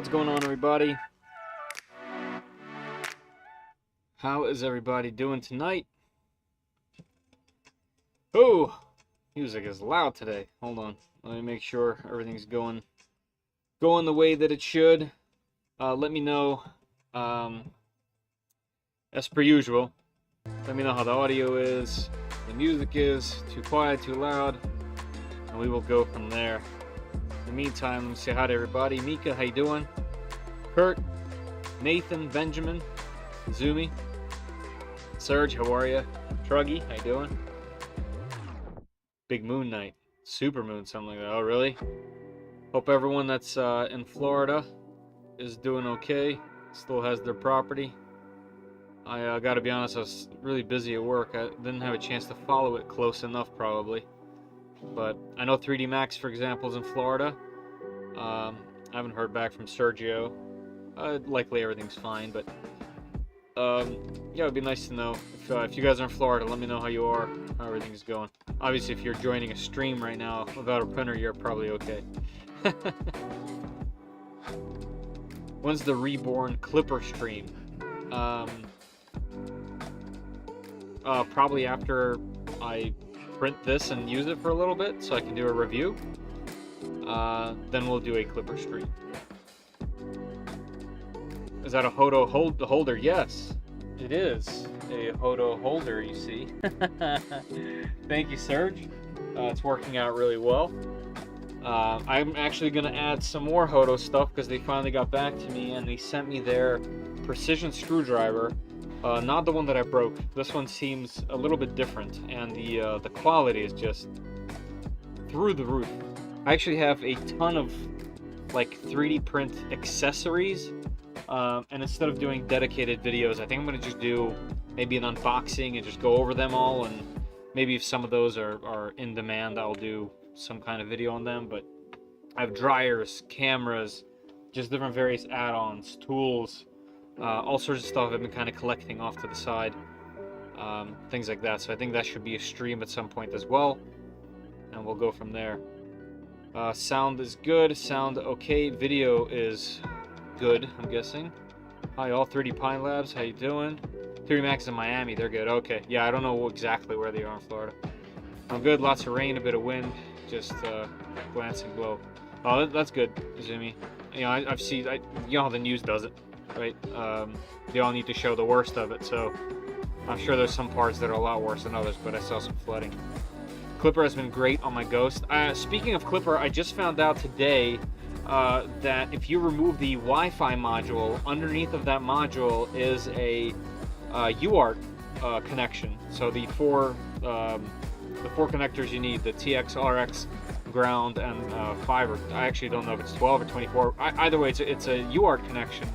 What's going on, everybody? How is everybody doing tonight? Oh, music is loud today. Hold on, let me make sure everything's going the way that it should. Let me know, as per usual, let me know how the audio is, the music is, too quiet, too loud, and we will go from there. In the meantime, let me say hi to everybody. Mika, how you doing? Kurt, Nathan, Benjamin, Zumi, Serge, how are you? Truggy, how you doing? Big moon night, super moon, something like that. Oh, really? Hope everyone that's in Florida is doing okay, still has their property. I gotta be honest, I was really busy at work. I didn't have a chance to follow it close enough, probably. But I know 3D Max, for example, is in Florida. I haven't heard back from Sergio. Likely everything's fine, but yeah, it'd be nice to know. If you guys are in Florida, let me know how you are, how everything's going. Obviously, if you're joining a stream right now without a printer, you're probably okay. When's the Reborn Klipper stream? Probably after I print this and use it for a little bit so I can do a review. Then we'll do a Klipper stream. Is that a Hodo holder? Yes, it is a Hodo holder, you see. Thank you, Serge. It's working out really well. I'm actually going to add some more Hodo stuff because they finally got back to me and they sent me their precision screwdriver. Not the one that I broke. This one seems a little bit different, and the quality is just through the roof. I actually have a ton of like 3D print accessories, and instead of doing dedicated videos, I think I'm going to just do maybe an unboxing and just go over them all, and maybe if some of those are in demand, I'll do some kind of video on them. But I have dryers, cameras, just different various add-ons, tools, all sorts of stuff I've been kind of collecting off to the side, things like that. So I think that should be a stream at some point as well, and we'll go from there. Sound is good, sound okay, video is good, I'm guessing. Hi all, 3D Pine Labs, how you doing? 3D Max in Miami, they're good. Okay, yeah, I don't know exactly where they are in Florida. I'm good, lots of rain, a bit of wind, just glancing below. Oh, that's good, Zumi. You know, I've seen, you know how the news does it, right? They all need to show the worst of it, so I'm sure there's some parts that are a lot worse than others, but I saw some flooding. Klipper has been great on my Ghost. Speaking of Klipper, I just found out today that if you remove the Wi-Fi module, underneath of that module is a UART connection. So the four connectors you need, the TX, RX, ground, and fiber. I actually don't know if it's 12 or 24. Either way, it's a UART connection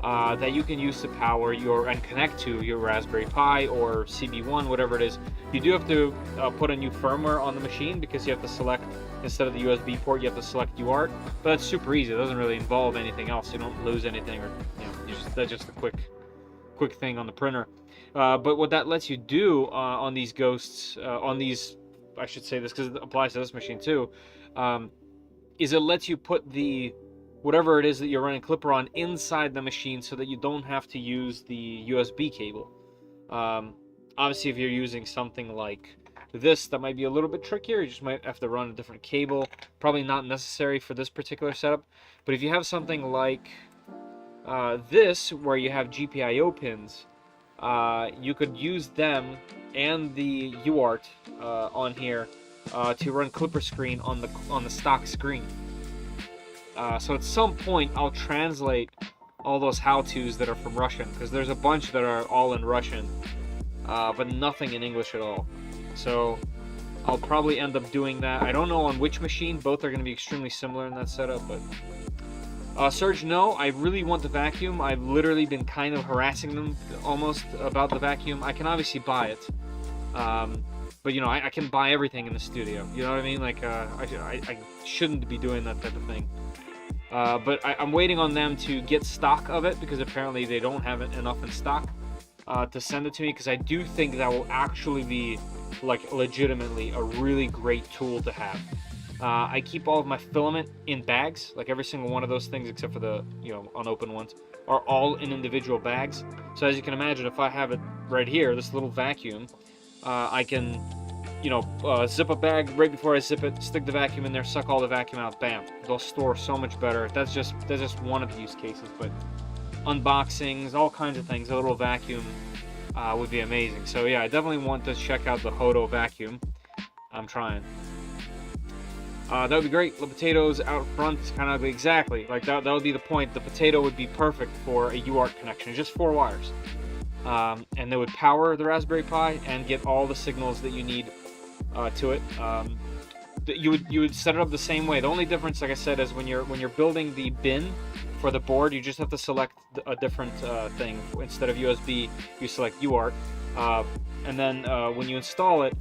that you can use to power and connect to your Raspberry Pi or CB1, whatever it is. You do have to put a new firmware on the machine because you have to select, instead of the USB port, you have to select UART. But that's super easy. It doesn't really involve anything else. You don't lose anything, or that's just a quick thing on the printer. But what that lets you do on these Ghosts, I should say this because it applies to this machine too, is it lets you put the whatever it is that you're running Klipper on inside the machine so that you don't have to use the USB cable. Obviously, if you're using something like this, that might be a little bit trickier. You just might have to run a different cable. Probably not necessary for this particular setup. But if you have something like this, where you have GPIO pins, you could use them and the UART on here to run Klipper screen on the stock screen. So at some point, I'll translate all those how-tos that are from Russian, because there's a bunch that are all in Russian, but nothing in English at all. So I'll probably end up doing that. I don't know on which machine. Both are going to be extremely similar in that setup. But Serge, no, I really want the vacuum. I've literally been kind of harassing them almost about the vacuum. I can obviously buy it. But, you know, I can buy everything in the studio. You know what I mean? Like, I shouldn't be doing that type of thing. But I'm waiting on them to get stock of it, because apparently they don't have it enough in stock to send it to me, because I do think that will actually be, like, legitimately a really great tool to have. I keep all of my filament in bags, like every single one of those things except for the, you know, unopened ones, are all in individual bags. So as you can imagine, if I have it right here, this little vacuum, I can, you know, zip a bag right before I zip it, stick the vacuum in there, suck all the vacuum out, bam. They'll store so much better. That's just one of the use cases, but unboxings, all kinds of things, a little vacuum would be amazing. So yeah, I definitely want to check out the Hodo vacuum. I'm trying. That would be great. The potatoes out front, kind of exactly like that. That would be the point. The potato would be perfect for a UART connection, just 4 wires, and they would power the Raspberry Pi and get all the signals that you need to it. You would set it up the same way. The only difference, like I said, is when you're building the bin for the board, you just have to select a different thing. Instead of USB, you select UART, and then when you install it.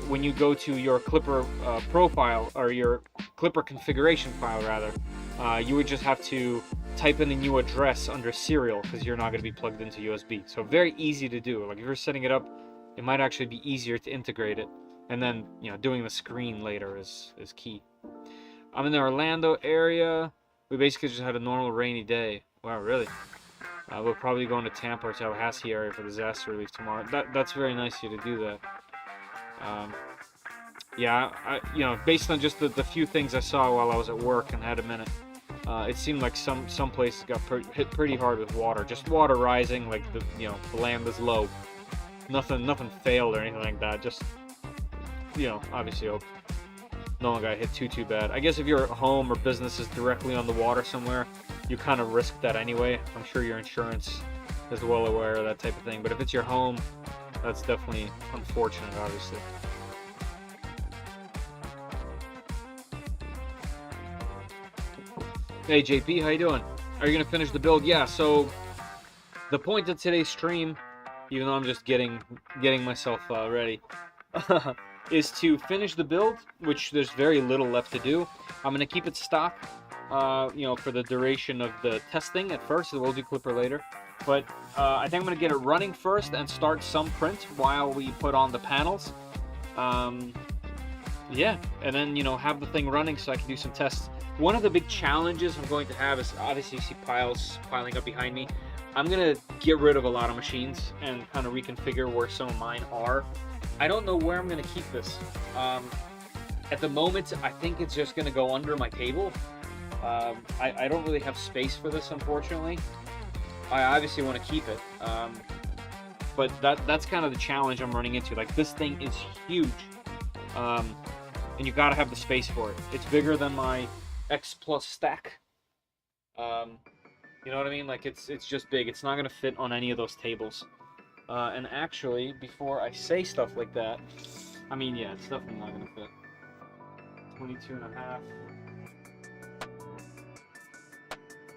When you go to your Klipper profile, or your Klipper configuration file rather, you would just have to type in the new address under serial, because you're not going to be plugged into USB. So very easy to do. Like if you're setting it up, it might actually be easier to integrate it, and then, you know, doing the screen later is key. I'm in the Orlando area. We basically just had a normal rainy day. Wow, really? We'll probably go into Tampa or Tallahassee area for disaster relief tomorrow. That's very nice of you to do that. Yeah, you know, based on just the few things I saw while I was at work and had a minute, it seemed like some places got hit pretty hard with water. Just water rising, like the land is low. Nothing failed or anything like that. Just, you know, obviously hope no one got hit too bad. I guess if your home or business is directly on the water somewhere, you kind of risk that anyway. I'm sure your insurance is well aware of that type of thing. But if it's your home, that's definitely unfortunate, obviously. Hey JP, how you doing? Are you gonna finish the build? Yeah, so the point of today's stream, even though I'm just getting myself ready, is to finish the build, which there's very little left to do. I'm gonna keep it stock, you know, for the duration of the testing at first. We'll do Klipper later. But I think I'm going to get it running first and start some print while we put on the panels. Yeah, and then, you know, have the thing running so I can do some tests. One of the big challenges I'm going to have is, obviously you see piles piling up behind me. I'm going to get rid of a lot of machines and kind of reconfigure where some of mine are. I don't know where I'm going to keep this. At the moment, I think it's just going to go under my table. I don't really have space for this, unfortunately. I obviously want to keep it, but that's kind of the challenge I'm running into. Like, this thing is huge, and you got to have the space for it. It's bigger than my X Plus stack. You know what I mean? Like, it's just big. It's not going to fit on any of those tables. And actually, before I say stuff like that, I mean, yeah, it's definitely not going to fit. 22.5.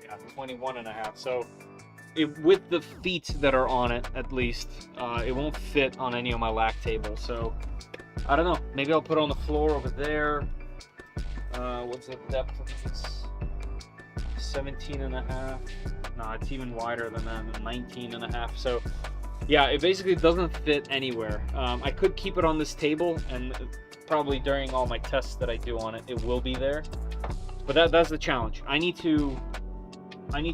Yeah, 21.5. So, with the feet that are on it, at least, it won't fit on any of my lack tables. So, I don't know. Maybe I'll put it on the floor over there. What's the depth of this? 17.5. No, it's even wider than that, 19.5. So, yeah, it basically doesn't fit anywhere. I could keep it on this table, and probably during all my tests that I do on it, it will be there. But that's the challenge. I need to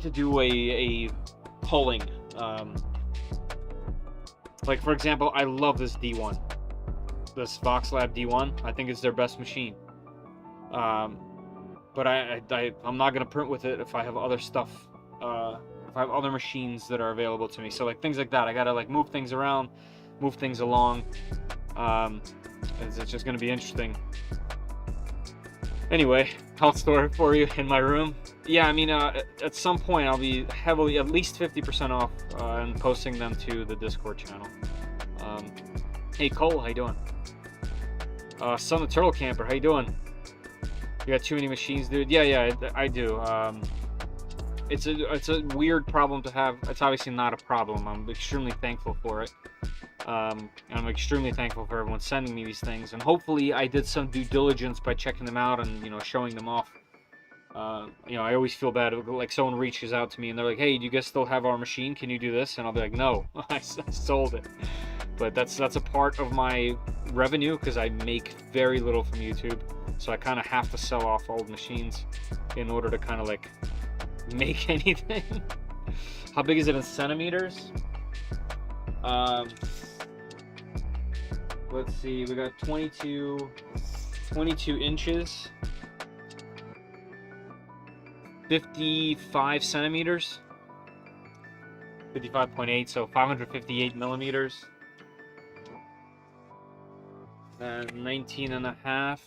do a pulling. Like, for example, I love this D1. This Voxelab D1. I think it's their best machine. But I'm not going to print with it if I have other stuff, if I have other machines that are available to me. So, like, things like that. I got to, like, move things around, move things along. It's just going to be interesting. Anyway, I'll store it for you in my room. Yeah, I mean, at some point I'll be heavily, at least 50% off, and posting them to the Discord channel. Hey Cole, how you doing? Son of Turtle Camper, how you doing? You got too many machines, dude? Yeah, I do. It's a weird problem to have. It's obviously not a problem. I'm extremely thankful for it. I'm extremely thankful for everyone sending me these things, and hopefully I did some due diligence by checking them out and, you know, showing them off. You know, I always feel bad, like someone reaches out to me and they're like, hey, do you guys still have our machine? Can you do this? And I'll be like, no, I sold it. but that's a part of my revenue because I make very little from YouTube, so I kind of have to sell off old machines in order to kind of like make anything. How big is it in centimeters? Let's see, we got 22 inches, 55 centimeters, 55.8, so 558 millimeters, and 19 and a half.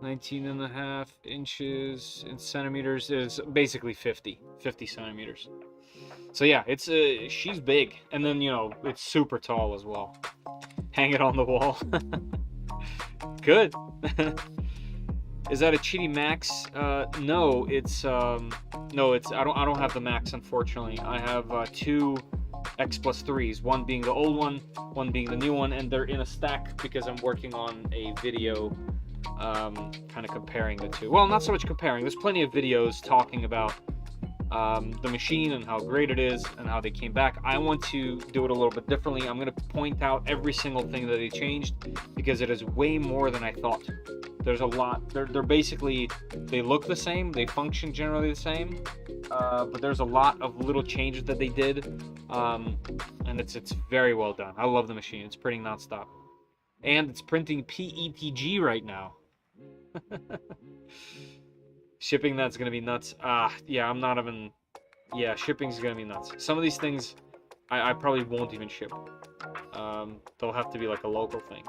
19 and a half inches in centimeters is basically 50 centimeters. So yeah, it's she's big, and then you know it's super tall as well. Hang it on the wall. Good. Is that a Chitty Max? No, it's no, it's I don't have the Max, unfortunately. I have two X+3s, one being the old one being the new one, and they're in a stack because I'm working on a video kind of comparing the two. Well, not so much comparing. There's plenty of videos talking about the machine and how great it is and how they came back. I want to do it a little bit differently. I'm going to point out every single thing that they changed because it is way more than I thought. There's a lot. They're basically, they look the same, they function generally the same, but there's a lot of little changes that they did, and it's very well done. I love the machine. It's printing nonstop, and it's printing PETG right now. Shipping that's gonna be nuts. Yeah, I'm not even. Yeah, shipping's gonna be nuts. Some of these things, I probably won't even ship. They'll have to be like a local thing.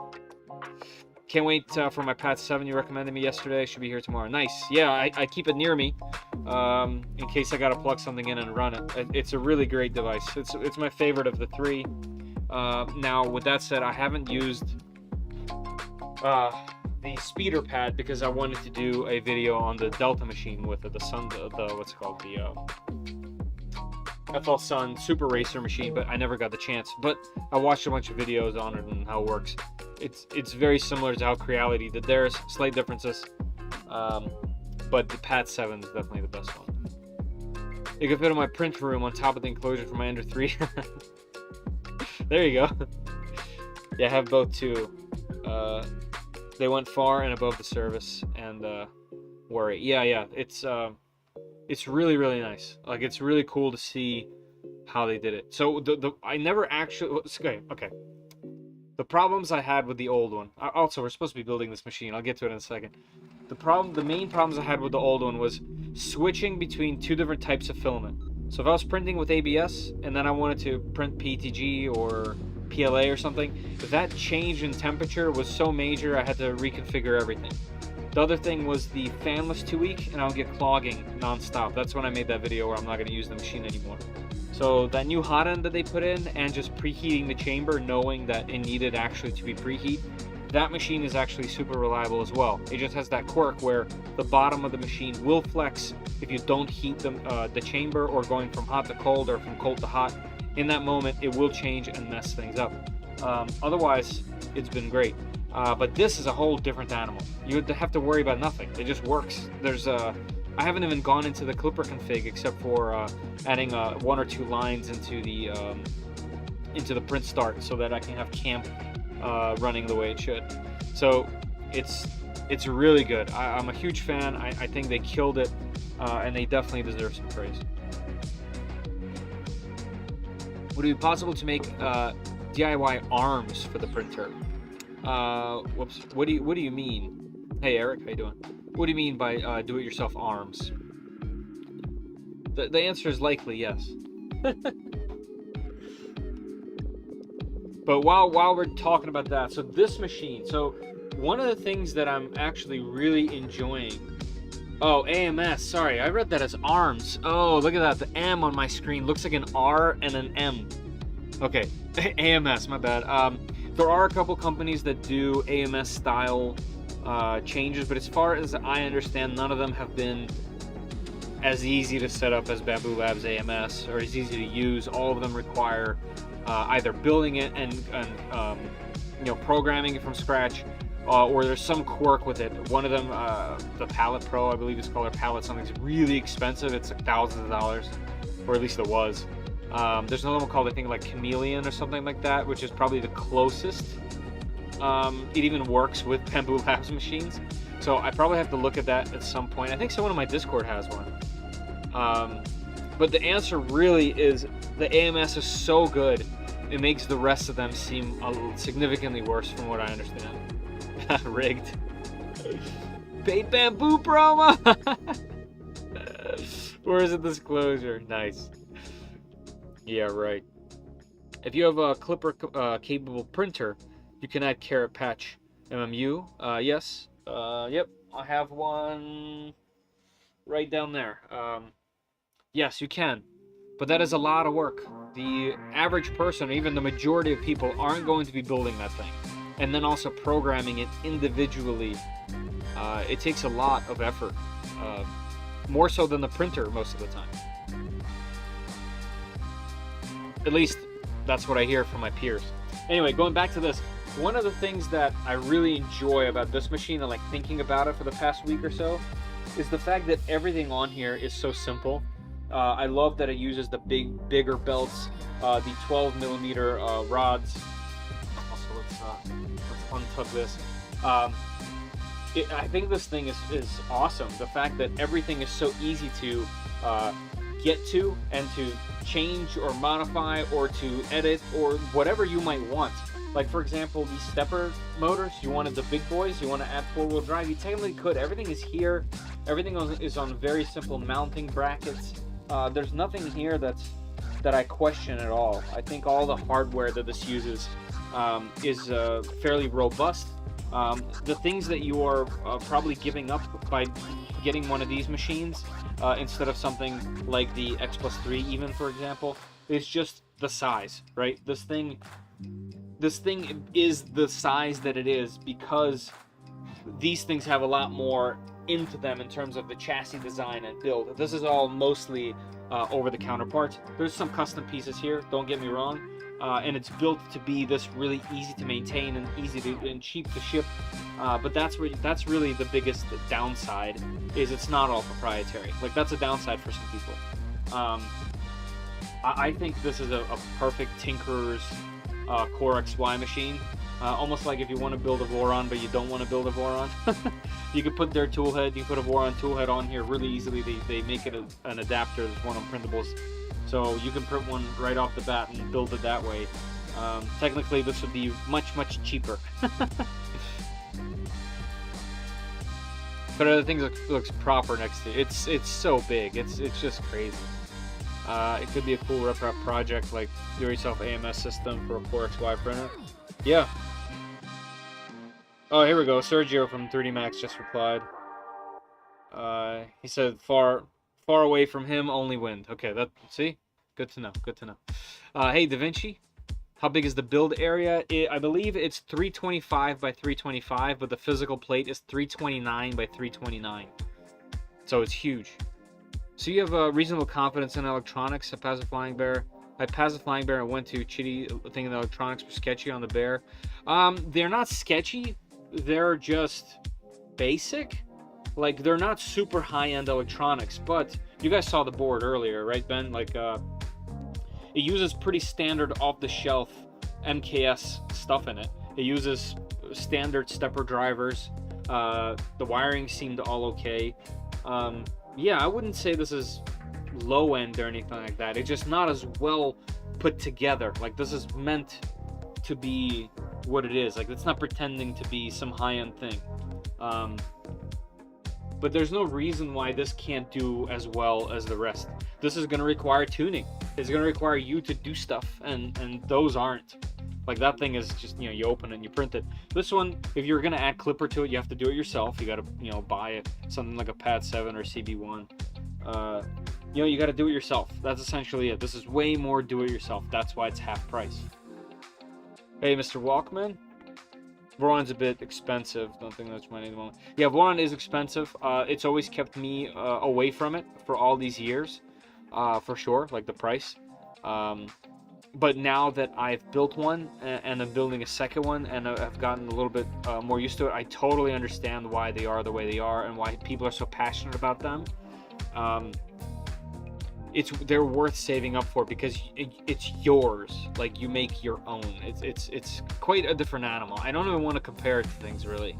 Can't wait for my Pat 7 you recommended me yesterday. Should be here tomorrow. Nice. Yeah, I keep it near me in case I gotta plug something in and run it. It's a really great device. It's my favorite of the three. Now, with that said, I haven't used the speeder pad because I wanted to do a video on the Delta machine with it, the what's it called, the FL Sun Super Racer machine, but I never got the chance. But I watched a bunch of videos on it and how it works. It's very similar to how Creality did theirs, slight differences, but the Pat 7 is definitely the best one. It could fit in my print room on top of the enclosure for my Ender 3. There you go. Yeah, I have both too. They went far and above the service and worry. Yeah, it's really, really nice. Like, it's really cool to see how they did it. So I never actually, okay. The problems I had with the old one. Also, we're supposed to be building this machine. I'll get to it in a second. The main problems I had with the old one was switching between two different types of filament. So if I was printing with ABS and then I wanted to print PETG or PLA or something, if that change in temperature was so major, I had to reconfigure everything. The other thing was the fan was too weak and I would get clogging non-stop. That's when I made that video where I'm not going to use the machine anymore. So that new hot end that they put in and just preheating the chamber, knowing that it needed actually to be preheat, that machine is actually super reliable as well. It just has that quirk where the bottom of the machine will flex if you don't heat the chamber, or going from hot to cold or from cold to hot. In that moment, it will change and mess things up. Otherwise, it's been great. But this is a whole different animal. You have to worry about nothing. It just works. I haven't even gone into the Klipper config except for adding one or two lines into the print start so that I can have camp running the way it should. So it's really good. I'm a huge fan. I think they killed it, and they definitely deserve some praise. Would it be possible to make DIY arms for the printer? Whoops. What do you mean? Hey Eric, how you doing? What do you mean by do-it-yourself arms? The answer is likely yes. But while we're talking about that, so this machine, so one of the things that I'm actually really enjoying. Oh, AMS, sorry, I read that as arms. Oh, look at that, the M on my screen looks like an R and an M. Okay, AMS, my bad. There are a couple companies that do AMS style changes, but as far as I understand, none of them have been as easy to set up as Bamboo Labs AMS, or as easy to use. All of them require either building it and programming it from scratch, or there's some quirk with it. One of them, the Palette Pro, I believe it's called, or Palette something's really expensive. It's like thousands of dollars, or at least it was. There's another one called, I think, like Chameleon or something like that, which is probably the closest. It even works with Bamboo Labs machines. So I probably have to look at that at some point. I think someone in my Discord has one. But the answer really is the AMS is so good, it makes the rest of them seem significantly worse from what I understand. Rigged. Paid bamboo promo! Where is it? Disclosure. Nice. Yeah, right. If you have a Klipper capable printer, you can add Caret Patch MMU. Yes. Yep. I have one right down there. Yes, you can. But that is a lot of work. The average person, or even the majority of people, aren't going to be building that thing. And then also programming it individually. It takes a lot of effort. More so than the printer most of the time. At least, that's what I hear from my peers. Anyway, going back to this. One of the things that I really enjoy about this machine, and like thinking about it for the past week or so, is the fact that everything on here is so simple. I love that it uses the bigger belts, the 12mm rods. Also, let's untug this. I think this thing is awesome. The fact that everything is so easy to get to and to change or modify or to edit or whatever you might want. Like, for example, these stepper motors, you wanted the big boys, you want to add four-wheel drive, you technically could. Everything is here. Everything is on very simple mounting brackets. There's nothing here that I question at all. I think all the hardware that this uses is fairly robust. The things that you are probably giving up by getting one of these machines instead of something like the X Plus 3 even, for example, is just the size, right? This thing is the size that it is because these things have a lot more into them in terms of the chassis design and build. This is all mostly over-the-counter parts. There's some custom pieces here, don't get me wrong, and it's built to be this really easy to maintain and and cheap to ship. But that's really the biggest downside, is it's not all proprietary. Like, that's a downside for some people. I think this is a perfect tinkerer's Core XY machine. Almost like if you want to build a Voron but you don't want to build a Voron. You could put their toolhead, you put a Voron toolhead on here really easily. They make it an adapter. There's one on printables, so you can print one right off the bat and build it that way. Technically this would be much cheaper. But other things looks proper next to it. It's so big, it's just crazy. It could be a cool rep project, like do-it-yourself AMS system for a Core XY printer. Yeah. Oh, here we go. Sergio from 3D Max just replied. He said far away from him, only wind. Okay, see? Good to know. Good to know. Hey, Da Vinci. How big is the build area? I believe it's 325 by 325, but the physical plate is 329 by 329. So it's huge. So you have reasonable confidence in electronics at Passive Flying Bear. I passed the Flying Bear and went to Chitty thinking the electronics were sketchy on the Bear. They're not sketchy. They're just basic. Like, they're not super high-end electronics, but you guys saw the board earlier, right, Ben? Like, it uses pretty standard off-the-shelf MKS stuff in it. It uses standard stepper drivers. The wiring seemed all okay. Yeah, I wouldn't say this is low end or anything like that. It's just not as well put together. Like, this is meant to be what it is. Like, it's not pretending to be some high-end thing. But there's no reason why this can't do as well as the rest. This is going to require tuning. It's going to require you to do stuff, and those aren't. Like, that thing is just, you know, you open it and you print it. This one, if you're going to add Klipper to it, you have to do it yourself. You got to, you know, buy it, something like a Pad 7 or CB1. You know, you got to do it yourself. That's essentially it. This is way more do-it-yourself. That's why it's half price. Hey, Mr. Walkman. Voron's a bit expensive. Don't think that's money at the moment. Yeah, Voron is expensive. It's always kept me away from it for all these years, for sure, like the price. But now that I've built one and I'm building a second one and I've gotten a little bit more used to it, I totally understand why they are the way they are and why people are so passionate about them. they're worth saving up for because it's yours. Like, you make your own. It's quite a different animal. I don't even want to compare it to things really.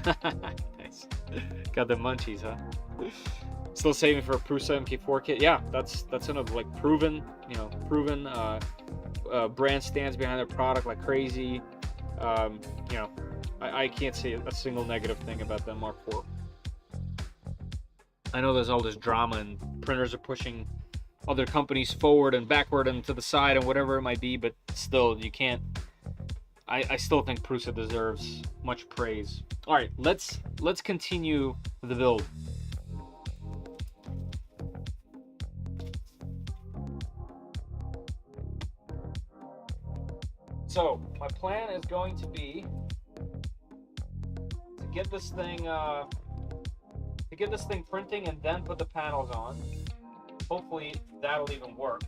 Nice. Got the munchies, huh? Still saving for a Prusa MK4 kit. Yeah, that's another like proven brand stands behind their product like crazy. You know, I can't say a single negative thing about the Mark IV. I know there's all this drama and printers are pushing other companies forward and backward and to the side and whatever it might be, but still, you can't. I still think Prusa deserves much praise. All right, let's continue the build. So my plan is going to be to get this thing printing and then put the panels on. Hopefully that'll even work.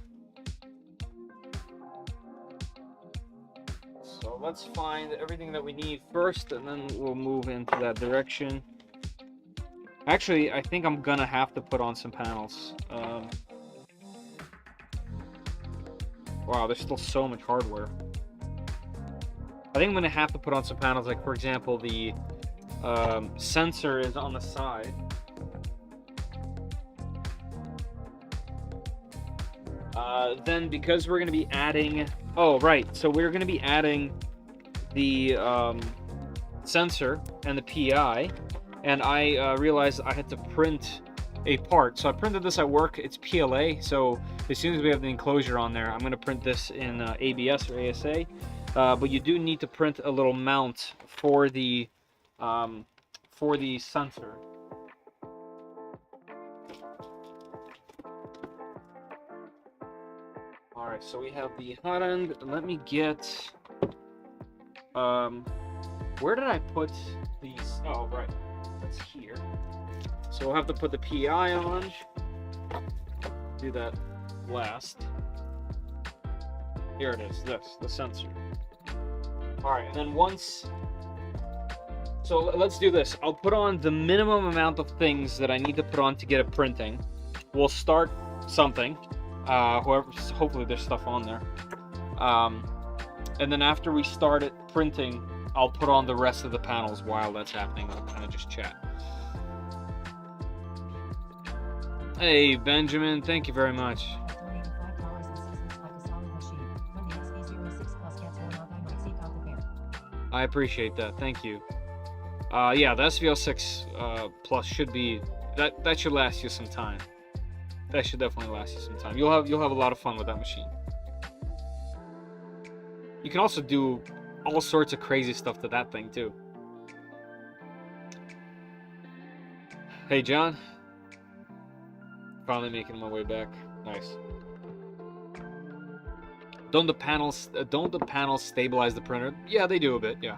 So let's find everything that we need first, and then we'll move into that direction. Actually, I think I'm gonna have to put on some panels. Wow, there's still so much hardware. I think I'm gonna have to put on some panels, like for example, the sensor is on the side. Then because we're gonna be adding, oh right, so we're gonna be adding the sensor and the PI, and I realized I had to print a part. So I printed this at work. It's PLA, so as soon as we have the enclosure on there, I'm gonna print this in ABS or ASA. But you do need to print a little mount for the sensor. All right, so we have the hot end. Let me get. Where did I put these? Oh, right, that's here. So we'll have to put the PI on. Do that last. Here it is. The sensor. All right, and then once. So let's do this. I'll put on the minimum amount of things that I need to put on to get it printing. We'll start something. Hopefully there's stuff on there. And then after we start it printing, I'll put on the rest of the panels while that's happening. I'll kind of just chat. Hey, Benjamin, thank you very much. I appreciate that. Thank you. Yeah, the SVL6 Plus should be that should last you some time. That should definitely last you some time. You'll have a lot of fun with that machine. You can also do all sorts of crazy stuff to that thing too. Hey, John. Finally making my way back. Nice. Don't the panels stabilize the printer? Yeah, they do a bit, yeah.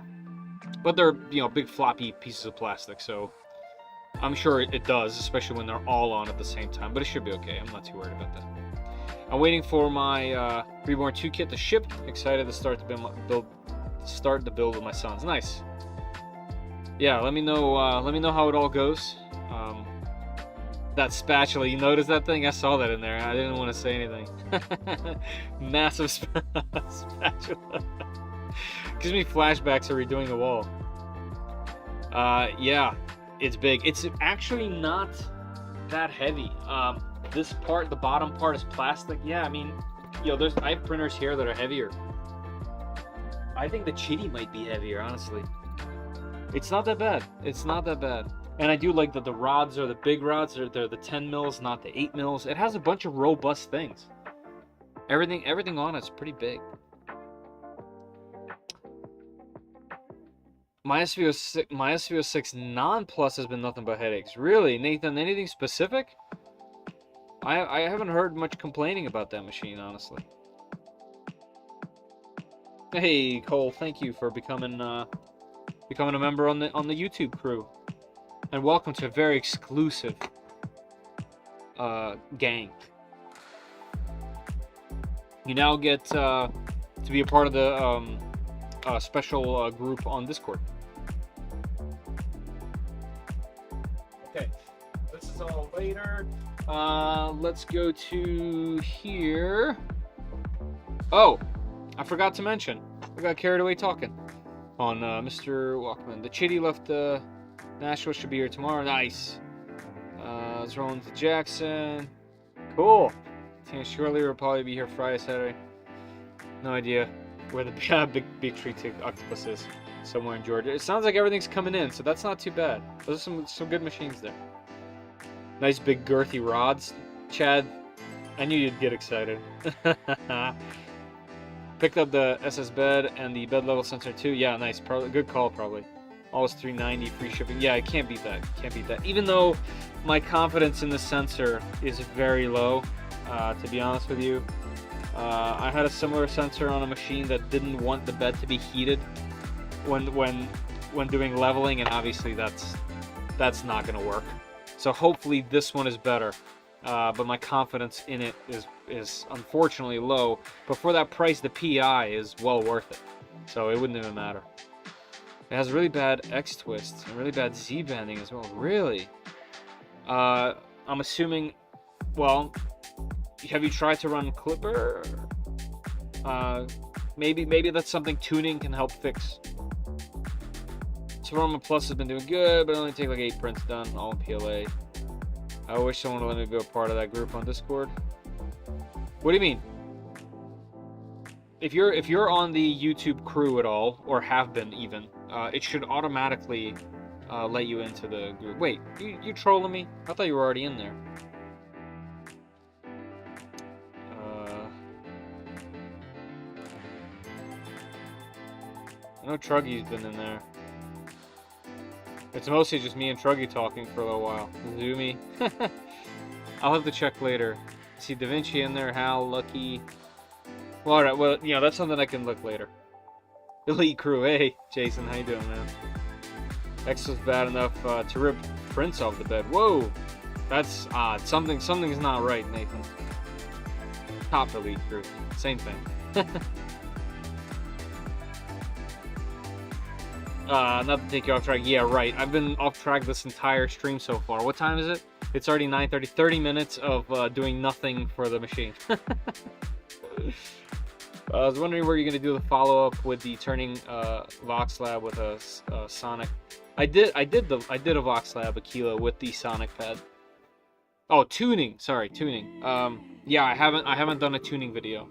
But they're, you know, big floppy pieces of plastic, so I'm sure it does, especially when they're all on at the same time, but it should be okay. I'm not too worried about that. I'm waiting for my Reborn 2 kit to ship. Excited to start the build with my sons. Nice. Yeah, let me know how it all goes. That spatula, you notice that thing? I saw that in there. I didn't want to say anything. Massive spatula. Gives me flashbacks of redoing the wall. Yeah, it's big. It's actually not that heavy. This part, the bottom part, is plastic. Yeah, I mean, you know, I have printers here that are heavier. I think the Chitty might be heavier, honestly. It's not that bad. It's not that bad. And I do like that the rods are the big rods. They're the 10 mils, not the 8 mils. It has a bunch of robust things. Everything on it's pretty big. My SVO6 non-plus has been nothing but headaches. Really, Nathan? Anything specific? I haven't heard much complaining about that machine, honestly. Hey, Cole, thank you for becoming a member on the YouTube crew. And welcome to a very exclusive gang. You now get to be a part of the special group on Discord. Okay, this is all later. Let's go to here. Oh, I forgot to mention. I got carried away talking on Mr. Walkman. The Chitty left Nashville, should be here tomorrow. Nice. Let's roll into Jackson. Cool. Shirley will probably be here Friday, Saturday. No idea where the big tree octopus is. Somewhere in Georgia. It sounds like everything's coming in, so that's not too bad. Those are some good machines there. Nice big girthy rods. Chad, I knew you'd get excited. Picked up the SS bed and the bed level sensor too. Yeah, nice. Probably good call. Probably. Always $390 free shipping. Yeah, I can't beat that. Can't beat that. Even though my confidence in the sensor is very low, to be honest with you. I had a similar sensor on a machine that didn't want the bed to be heated when doing leveling, and obviously that's not going to work. So hopefully this one is better. But my confidence in it is unfortunately low. But for that price, the PI is well worth it. So it wouldn't even matter. It has really bad X twists and really bad Z bending as well. Really? I'm assuming. Well, have you tried to run Klipper? Maybe that's something tuning can help fix. Firmware Plus has been doing good, but only take like 8 prints done, all in PLA. I wish someone would let me be a part of that group on Discord. What do you mean? If you're on the YouTube crew at all, or have been even, it should automatically let you into the group. Wait, you trolling me? I thought you were already in there. I know Truggy's been in there. It's mostly just me and Truggy talking for a little while. Zoomy. I'll have to check later. See Da Vinci in there, Hal, Lucky. Well, alright, well, you know, that's something I can look later. Elite crew, hey, Jason, how you doing, man? X was bad enough to rip Prince off the bed. Whoa! That's odd. Something's not right, Nathan. Top Elite crew. Same thing. Not to take you off track. Yeah, right. I've been off track this entire stream so far. What time is it? It's already 9:30. 30 minutes of doing nothing for the machine. I was wondering where you're gonna do the follow-up with the turning Voxelab with a Sonic. I did a Voxelab Aquila with the Sonic pad. Oh, tuning. Sorry, tuning. Yeah, I haven't done a tuning video.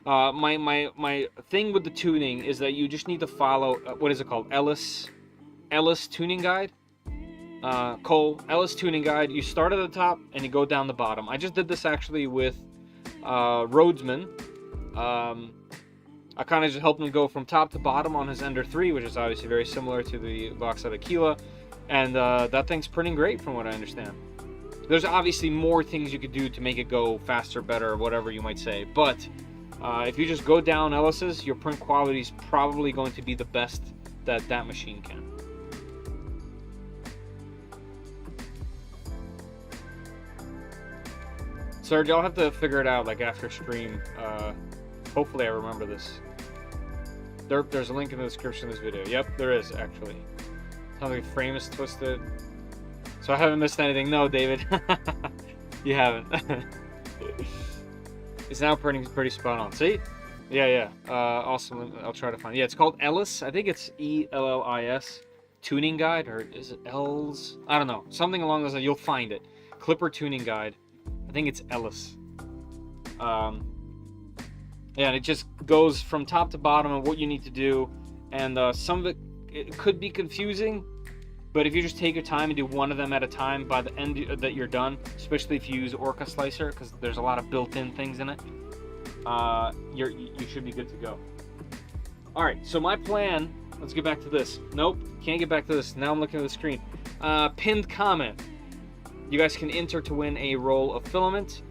My thing with the tuning is that you just need to follow what is it called? Ellis tuning guide. Cole Ellis tuning guide. You start at the top and you go down the bottom. I just did this actually with Rhodesman. I kind of just helped him go from top to bottom on his Ender 3, which is obviously very similar to the Voxelab Aquila, and that thing's printing great from what I understand. There's obviously more things you could do to make it go faster, better, whatever you might say, but if you just go down Ellis's, your print quality is probably going to be the best that that machine can. Serge, I'll have to figure it out like after stream. Hopefully I remember this. There's a link in the description of this video. Yep, there is actually. Sounds like the frame is twisted. So I haven't missed anything. No, David. You haven't. It's now printing pretty spot on. See? Yeah. Awesome. I'll try to find it. Yeah, it's called Ellis. I think it's ELLIS. Tuning guide, or is it L's? I don't know. Something along those lines. You'll find it. Klipper tuning guide. I think it's Ellis. Yeah, and it just goes from top to bottom of what you need to do, and some of it could be confusing, but if you just take your time and do one of them at a time, by the end that you're done, especially if you use Orca Slicer, because there's a lot of built-in things in it, you should be good to go. All right, so my plan. Let's get back to this. Nope, can't get back to this. Now I'm looking at the screen. Pinned comment. You guys can enter to win a roll of Filament.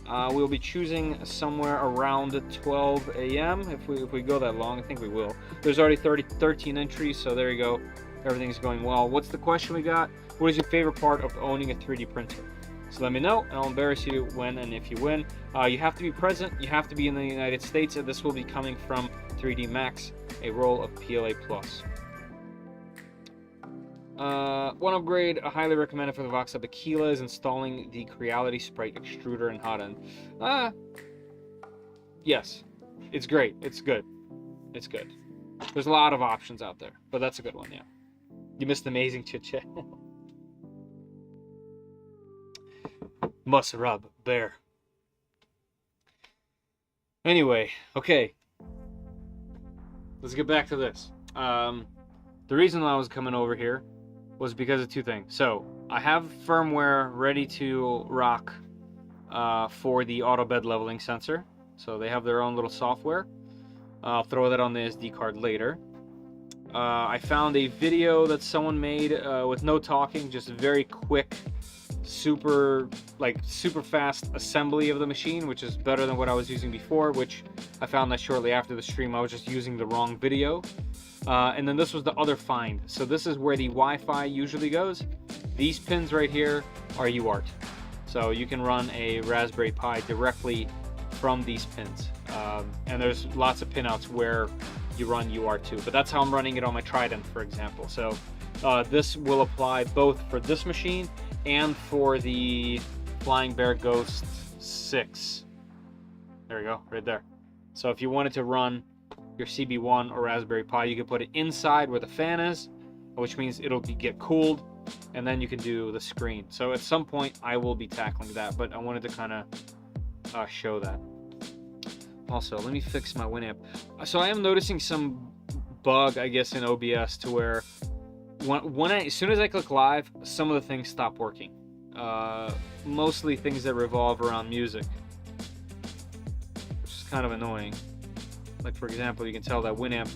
We'll be choosing somewhere around 12 a.m. if we go that long. I think we will. There's already 13 entries, so there you go. Everything's going well. What's the question we got? What is your favorite part of owning a 3D printer? So let me know, and I'll embarrass you when and if you win. You have to be present. You have to be in the United States, and this will be coming from 3D Max, a roll of PLA Plus. One upgrade I highly recommended for the Voxelab Aquila is installing the Creality Sprite Extruder in Hodo. Yes, it's great. It's good. It's good. There's a lot of options out there, but that's a good one, yeah. You missed amazing chit-chat. Must rub bear. Anyway, okay. Let's get back to this. The reason I was coming over here was because of two things. So, I have firmware ready to rock for the auto bed leveling sensor. So they have their own little software. I'll throw that on the SD card later. I found a video that someone made with no talking, just very quick, super fast assembly of the machine, which is better than what I was using before, which I found that shortly after the stream I was just using the wrong video. And then this was the other find. So this is where the Wi-Fi usually goes. These pins right here are UART. So you can run a Raspberry Pi directly from these pins. And there's lots of pinouts where you run UART too, but that's how I'm running it on my Trident, for example. So this will apply both for this machine and for the Flying Bear Ghost 6. There we go, right there. So if you wanted to run your CB1 or Raspberry Pi, you can put it inside where the fan is, which means it'll get cooled, and then you can do the screen. So at some point I will be tackling that, but I wanted to kind of show that. Also, let me fix my Winamp. So I am noticing some bug, I guess, in OBS to where as soon as I click live, some of the things stop working. Mostly things that revolve around music, which is kind of annoying. Like, for example, you can tell that Winamp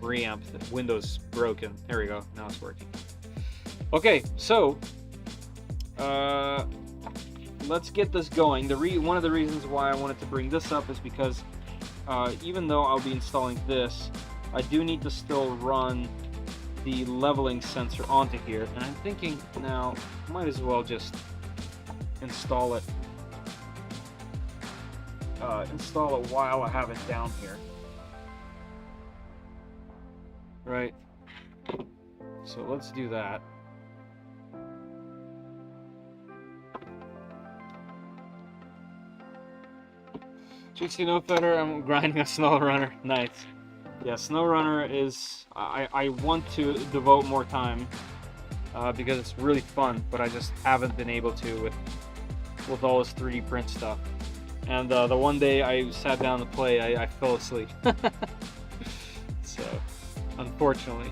reamp, the window's broken. There we go, now it's working. Okay, so let's get this going. One of the reasons why I wanted to bring this up is because even though I'll be installing this, I do need to still run the leveling sensor onto here, and I'm thinking now might as well just install it while I have it down here, right? So let's do that. GC No Fetter, I'm grinding a SnowRunner. Nice. Yeah, SnowRunner is... I want to devote more time because it's really fun, but I just haven't been able to with all this 3D print stuff. And the one day I sat down to play, I fell asleep. So, unfortunately.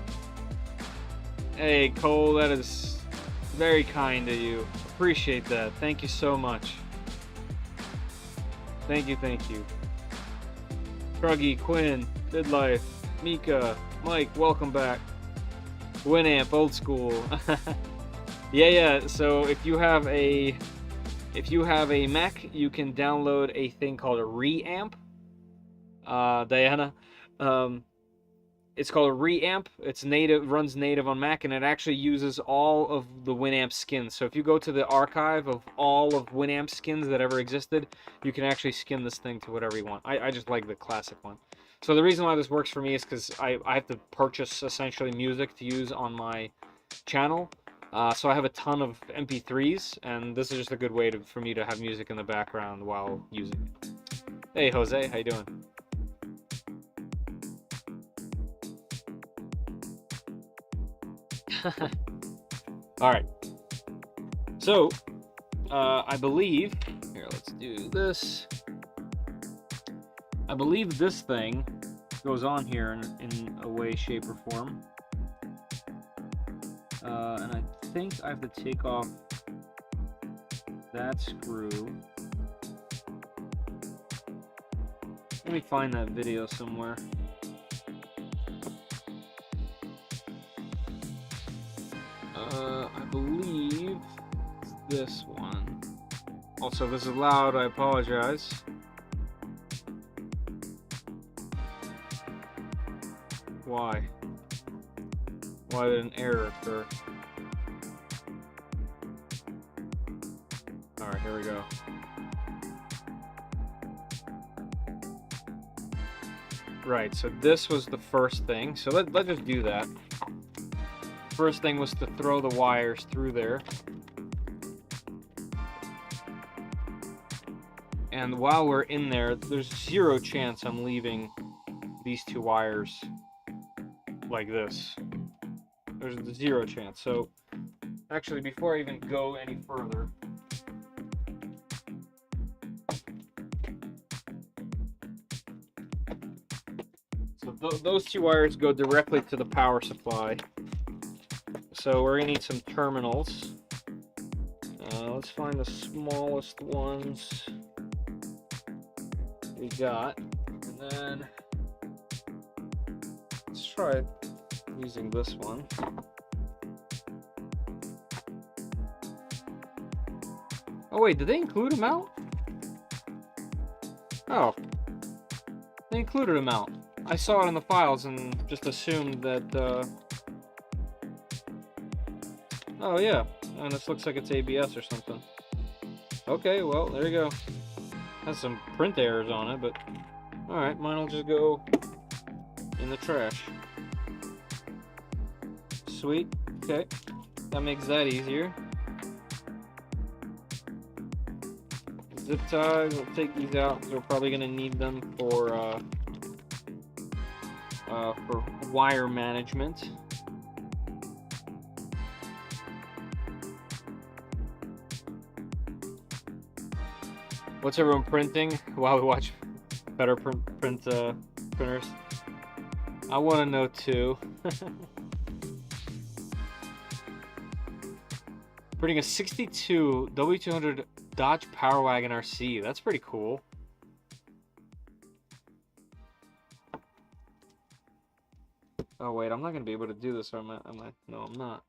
Hey, Cole, that is very kind of you. Appreciate that. Thank you so much. Thank you, thank you. Kruggy, Quinn, Midlife, Mika, Mike, welcome back. Winamp, old school. yeah, so if you have a Mac, you can download a thing called a Reamp. Diana. It's called a Reamp. It's native, runs native on Mac, and it actually uses all of the Winamp skins. So if you go to the archive of all of Winamp skins that ever existed, you can actually skin this thing to whatever you want. I just like the classic one. So the reason why this works for me is because I have to purchase essentially music to use on my channel. So I have a ton of MP3s, and this is just a good way for me to have music in the background while using it. Hey Jose, how you doing? Alright, so I believe, here, let's do this. I believe this thing goes on here in a way, shape, or form. And I think I have to take off that screw. Let me find that video somewhere. I believe it's this one. Also, if this is loud, I apologize. Why? Why did an error occur? Alright, here we go. Right, so this was the first thing. So let's just do that. First thing was to throw the wires through there. And while we're in there, there's zero chance I'm leaving these two wires like this. There's zero chance. So actually, before I even go any further, so those two wires go directly to the power supply. So we're gonna need some terminals. Let's find the smallest ones we got, and then let's try using this one. Oh wait, did they include a mount? Oh, they included a mount. I saw it in the files and just assumed that, oh yeah, and this looks like it's ABS or something. Okay, well, there you go. Has some print errors on it, but alright, mine will just go in the trash. Sweet, okay. That makes that easier. Zip ties, we'll take these out because we're probably going to need them for wire management. What's everyone printing while we watch better printers? I want to know too. Printing a 62 W200 Dodge Power Wagon RC. That's pretty cool. Oh wait, I'm not gonna be able to do this, or am I? No, I'm not.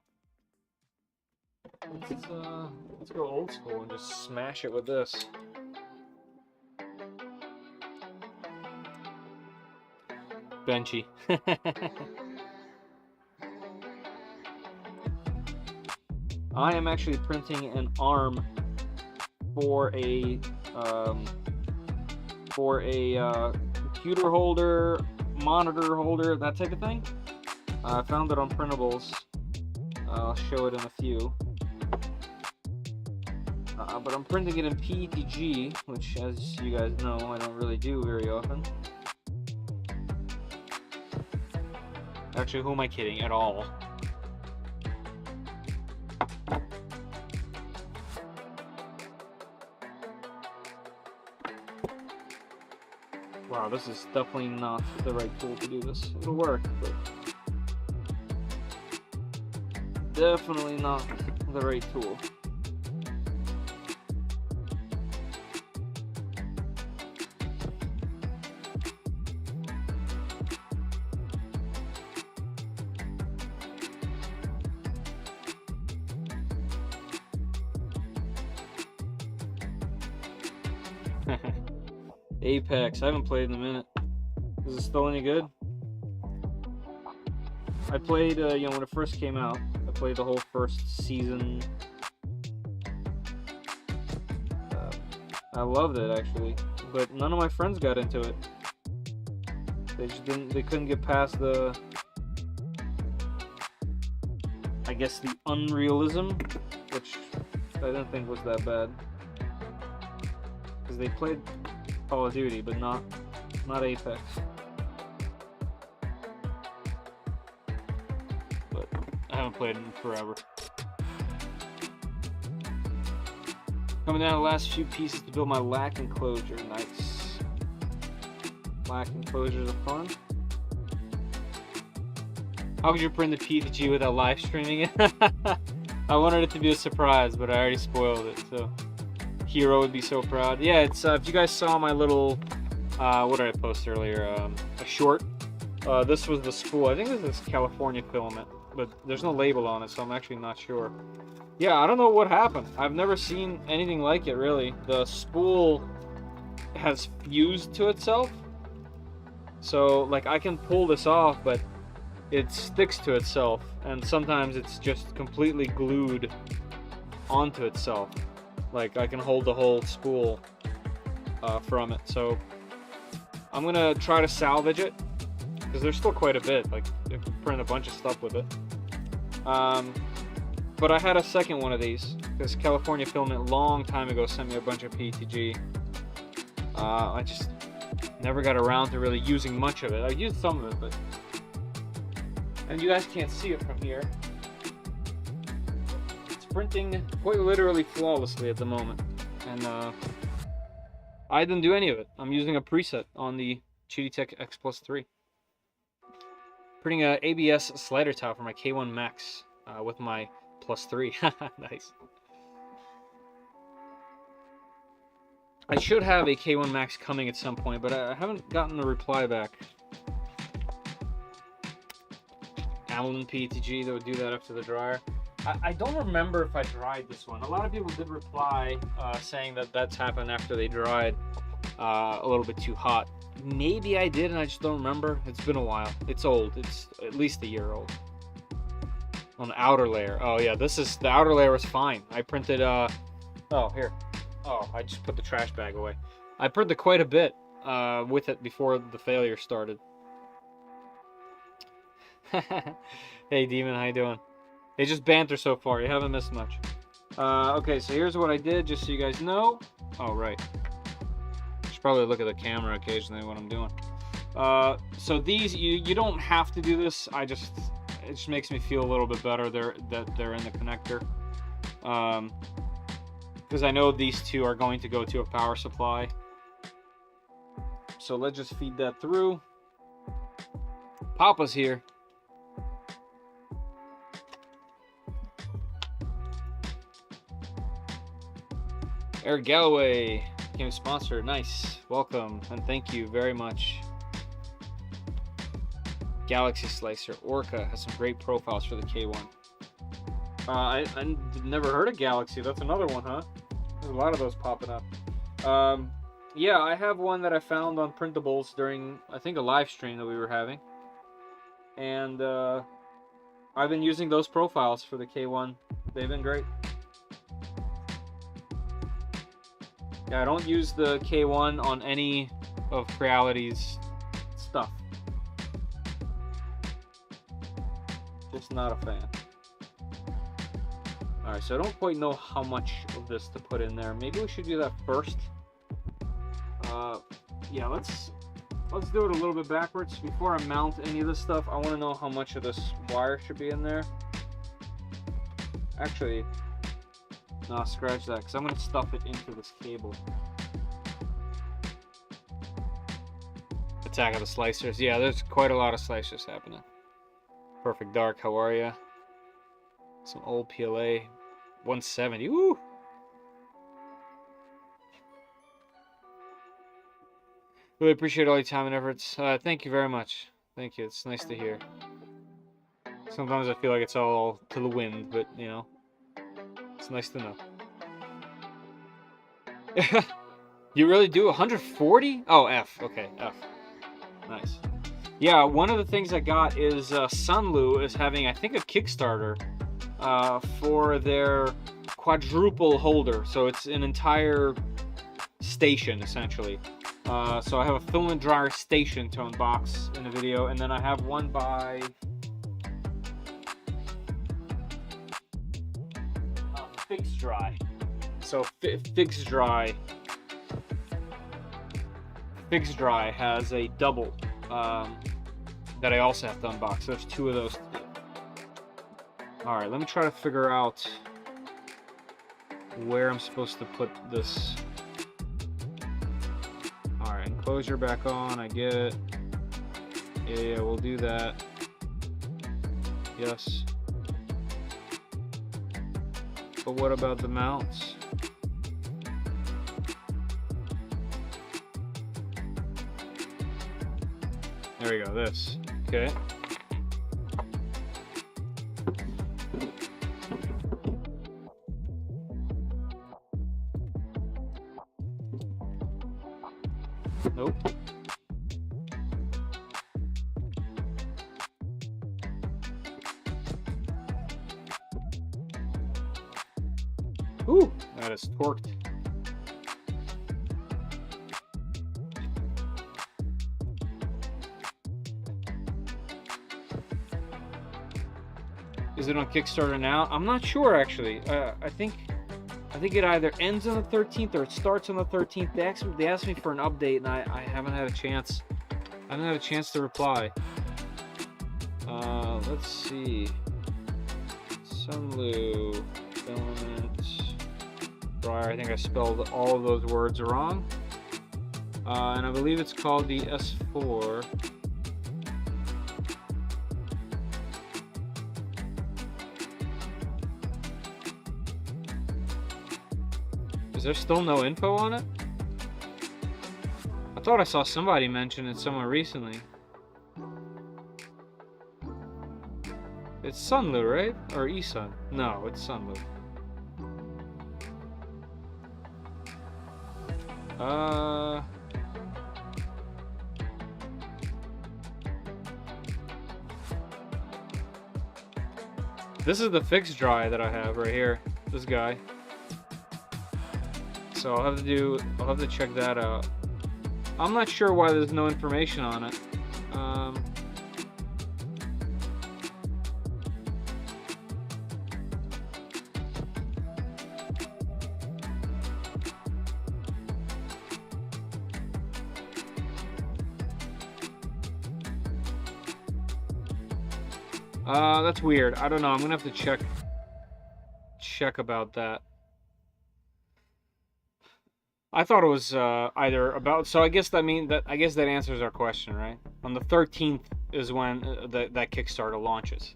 Let's go old school and just smash it with this. Benchy. I am actually printing an arm for a computer holder, monitor holder, that type of thing. I found it on printables. I'll show it in a few. But I'm printing it in PETG, which, as you guys know, I don't really do very often. Actually, who am I kidding? At all. Wow, this is definitely not the right tool to do this. It'll work, but definitely not the right tool. Apex, I haven't played in a minute. Is it still any good? I played, you know, when it first came out. I played the whole first season. I loved it actually, but none of my friends got into it. They just didn't. They couldn't get past the, I guess, the unrealism, which I didn't think was that bad, because they played Call of Duty, but not Apex. But I haven't played it in forever. Coming down to the last few pieces to build my LAC enclosure. Nice. LAC enclosures are fun. How could you print the PETG without live streaming it? I wanted it to be a surprise, but I already spoiled it, so. Hero would be so proud. Yeah, it's if you guys saw my little what did I post earlier? A short. This was the spool. I think this is California Filament, but there's no label on it, so I'm actually not sure. Yeah, I don't know what happened. I've never seen anything like it, really. The spool has fused to itself, so like I can pull this off, but it sticks to itself, and sometimes it's just completely glued onto itself. Like, I can hold the whole spool from it. So I'm gonna try to salvage it, because there's still quite a bit. Like, you can print a bunch of stuff with it. But I had a second one of these because California Filament a long time ago sent me a bunch of PETG. I just never got around to really using much of it. I used some of it, but... And you guys can't see it from here. It's printing quite literally flawlessly at the moment. And I didn't do any of it. I'm using a preset on the Cheatytech X Plus 3. Printing a ABS slider tile for my K1 Max with my Plus 3. Nice. I should have a K1 Max coming at some point, but I haven't gotten a reply back. Allen PETG that would do that up to the dryer. I don't remember if I dried this one. A lot of people did reply saying that that's happened after they dried a little bit too hot. Maybe I did and I just don't remember. It's been a while. It's old. It's at least a year old. On the outer layer. Oh yeah, the outer layer was fine. I printed oh here. Oh, I just put the trash bag away. I printed quite a bit with it before the failure started. Hey Demon, how you doing? It's just banter so far. You haven't missed much. Okay, so here's what I did, just so you guys know. Oh right. Should probably look at the camera occasionally when I'm doing. So these you don't have to do this. It just makes me feel a little bit better that they're in the connector. Because I know these two are going to go to a power supply. So let's just feed that through. Papa's here. Eric Galloway became a sponsor. Nice. Welcome and thank you very much. Galaxy Slicer. Orca has some great profiles for the K1. I never heard of Galaxy. That's another one, huh? There's a lot of those popping up. Yeah, I have one that I found on Printables during, I think, a live stream that we were having. And I've been using those profiles for the K1. They've been great. Yeah, I don't use the K1 on any of Creality's stuff. Just not a fan. Alright, so I don't quite know how much of this to put in there. Maybe we should do that first. Yeah, let's do it a little bit backwards. Before I mount any of this stuff, I want to know how much of this wire should be in there. Actually, no, scratch that, because I'm going to stuff it into this cable. Attack of the Slicers. Yeah, there's quite a lot of slicers happening. Perfect Dark, how are ya? Some old PLA. 170. Woo! Really appreciate all your time and efforts. Thank you very much. Thank you. It's nice to hear. Sometimes I feel like it's all to the wind, but, you know, it's nice to know. You really do? 140? Oh, F. Okay, F. Nice. Yeah, one of the things I got is Sunlu is having, I think, a Kickstarter for their quadruple holder. So it's an entire station, essentially. So I have a filament dryer station to unbox in the video, and then I have one by Fix Dry. So Fix Dry has a double that I also have to unbox. So there's two of those. All right, let me try to figure out where I'm supposed to put this. All right, enclosure back on, I get it. Yeah, we'll do that. Yes. But what about the mounts? There we go, this. Okay. Nope. Ooh, that is torqued. Is it on Kickstarter now? I'm not sure actually. I think it either ends on the 13th or it starts on the 13th. They asked me for an update, and I haven't had a chance. I haven't had a chance to reply. Let's see. Sunlu, Filament, Dryer. I think I spelled all of those words wrong. And I believe it's called the S4. Is there still no info on it? I thought I saw somebody mention it somewhere recently. It's Sunlu, right? Or eSun? No, it's Sunlu. This is the fixed dry that I have right here. This guy. So I'll have to check that out. I'm not sure why there's no information on it. That's weird. I don't know. I'm gonna have to check about that. I thought it was either about. So I guess that answers our question, right? On the 13th is when that Kickstarter launches.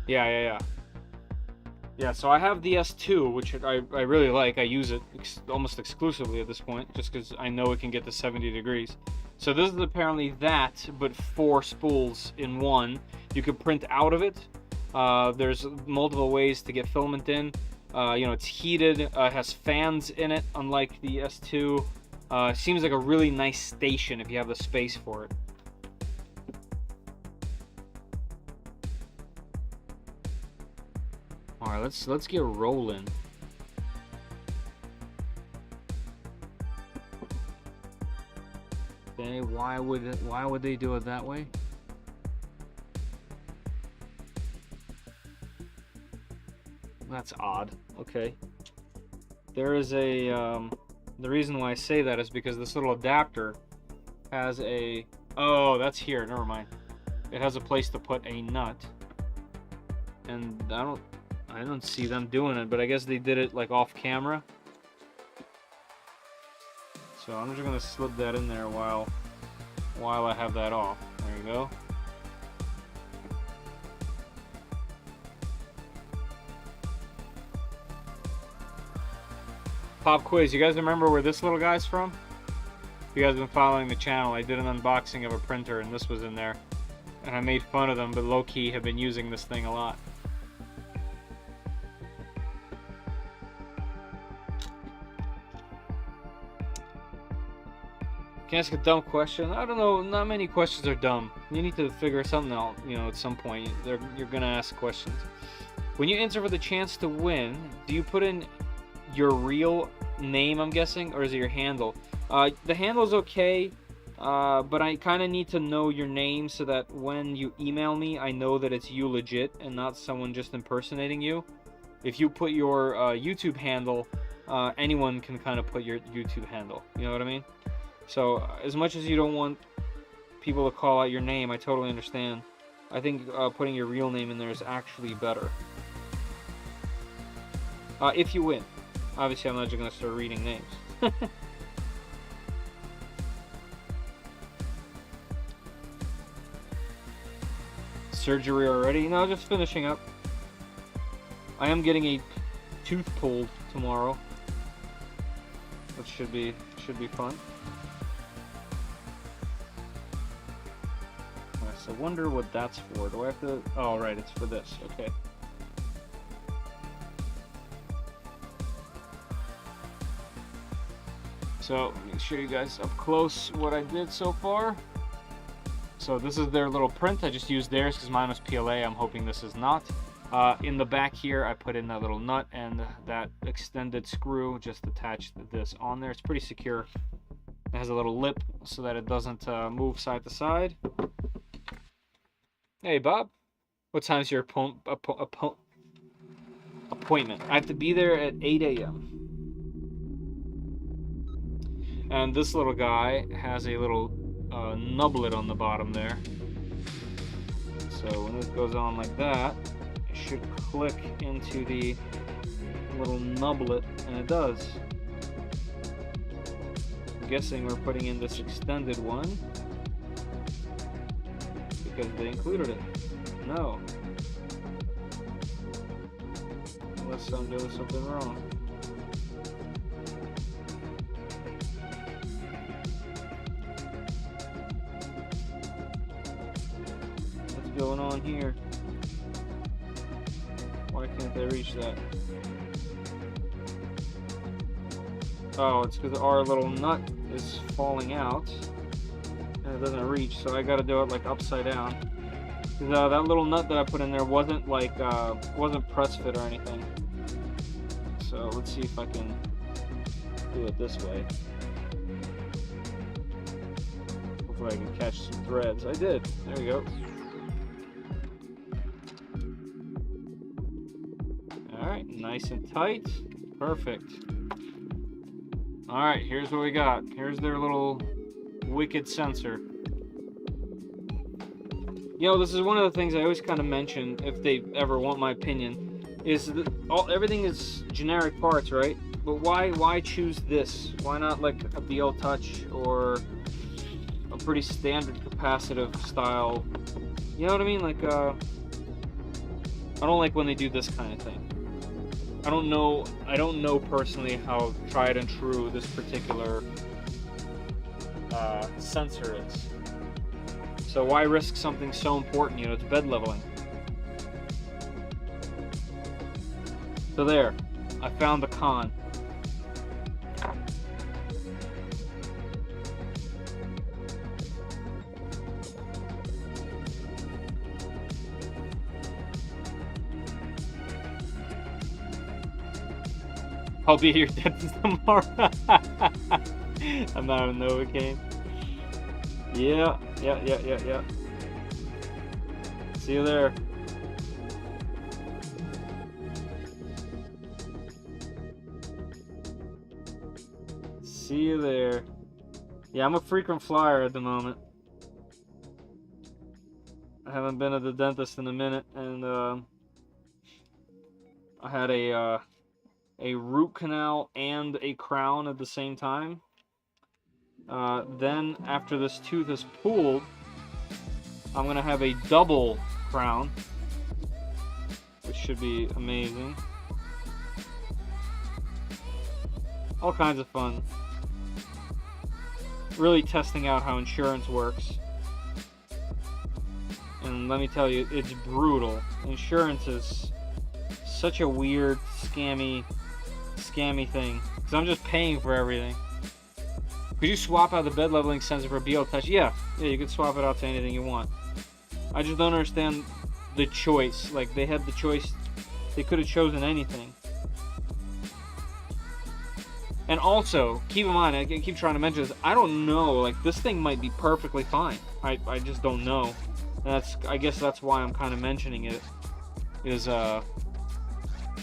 Yeah. So I have the S2, which I really like. I use it almost exclusively at this point, just because I know it can get to 70 degrees. So this is apparently that, but 4 spools in one. You can print out of it. There's multiple ways to get filament in. It's heated, it has fans in it, unlike the S2. Seems like a really nice station if you have the space for it. All right, let's get rolling. Okay, why would they do it that way? That's odd. Okay. There is a the reason why I say that is because this little adapter has a that's here, never mind. It has a place to put a nut. And I don't see them doing it, but I guess they did it like off camera. So I'm just gonna slip that in there while I have that off. There you go. Pop quiz, you guys remember where this little guy's from? If you guys have been following the channel, I did an unboxing of a printer and this was in there. And I made fun of them, but low-key have been using this thing a lot. Can I ask a dumb question? I don't know, not many questions are dumb. You need to figure something out, at some point. You're gonna ask questions. When you enter for the chance to win, do you put in your real name, I'm guessing, or is it your handle? The handle's okay, but I kind of need to know your name so that when you email me, I know that it's you legit and not someone just impersonating you. If you put your YouTube handle, anyone can kind of put your YouTube handle. You know what I mean? So as much as you don't want people to call out your name, I totally understand. I think putting your real name in there is actually better. If you win. Obviously, I'm not just going to start reading names. Surgery already? No, just finishing up. I am getting a tooth pulled tomorrow, which should be fun. I wonder what that's for. Do I have to... Oh, right, it's for this. Okay. So, let me show you guys up close what I did so far. So this is their little print. I just used theirs because mine was PLA. I'm hoping this is not. In the back here, I put in that little nut and that extended screw. Just attached this on there. It's pretty secure. It has a little lip so that it doesn't move side to side. Hey, Bob. What time's your appointment? I have to be there at 8 a.m. And this little guy has a little nublet on the bottom there. So when this goes on like that, it should click into the little nublet, and it does. I'm guessing we're putting in this extended one because they included it. No. Unless I'm doing something wrong. What's going on here? Why can't they reach that? Oh, it's because our little nut is falling out and it doesn't reach, so I gotta do it like upside down. That little nut that I put in there wasn't like wasn't press fit or anything. So let's see if I can do it this way. Hopefully I can catch some threads. I did. There we go. Alright, nice and tight. Perfect. Alright, here's what we got. Here's their little wicked sensor. You know, this is one of the things I always kind of mention if they ever want my opinion, is that everything is generic parts, right? But why choose this? Why not like a BL Touch or a pretty standard capacitive style? You know what I mean? Like, I don't like when they do this kind of thing. I don't know personally how tried and true this particular sensor is. So why risk something so important? You know, it's bed leveling. So there, I found the con. I'll be at your dentist tomorrow. I'm not a Novocaine. Yeah. See you there. See you there. Yeah, I'm a frequent flyer at the moment. I haven't been at the dentist in a minute, and I had a root canal and a crown at the same time. Then after this tooth is pulled, I'm gonna have a double crown, which should be amazing. All kinds of fun. Really testing out how insurance works. And let me tell you, it's brutal. Insurance is such a weird, scammy thing. Because I'm just paying for everything. Could you swap out the bed leveling sensor for BL Touch? Yeah, you could swap it out to anything you want. I just don't understand the choice. Like, they had the choice. They could have chosen anything. And also, keep in mind, I keep trying to mention this, I don't know, like, this thing might be perfectly fine. I just don't know. And I guess that's why I'm kind of mentioning it. Is,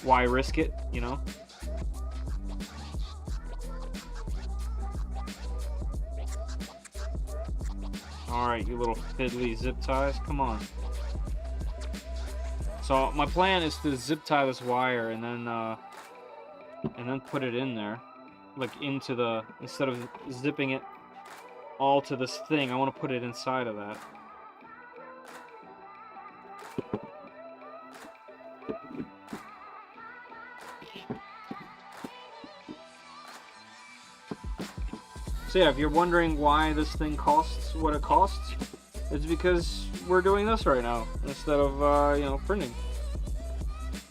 why risk it, you know? Alright, you little fiddly zip ties, come on. So my plan is to zip tie this wire and then put it in there. Like into the, instead of zipping it all to this thing, I want to put it inside of that. So yeah, if you're wondering why this thing costs what it costs, it's because we're doing this right now instead of you know, printing.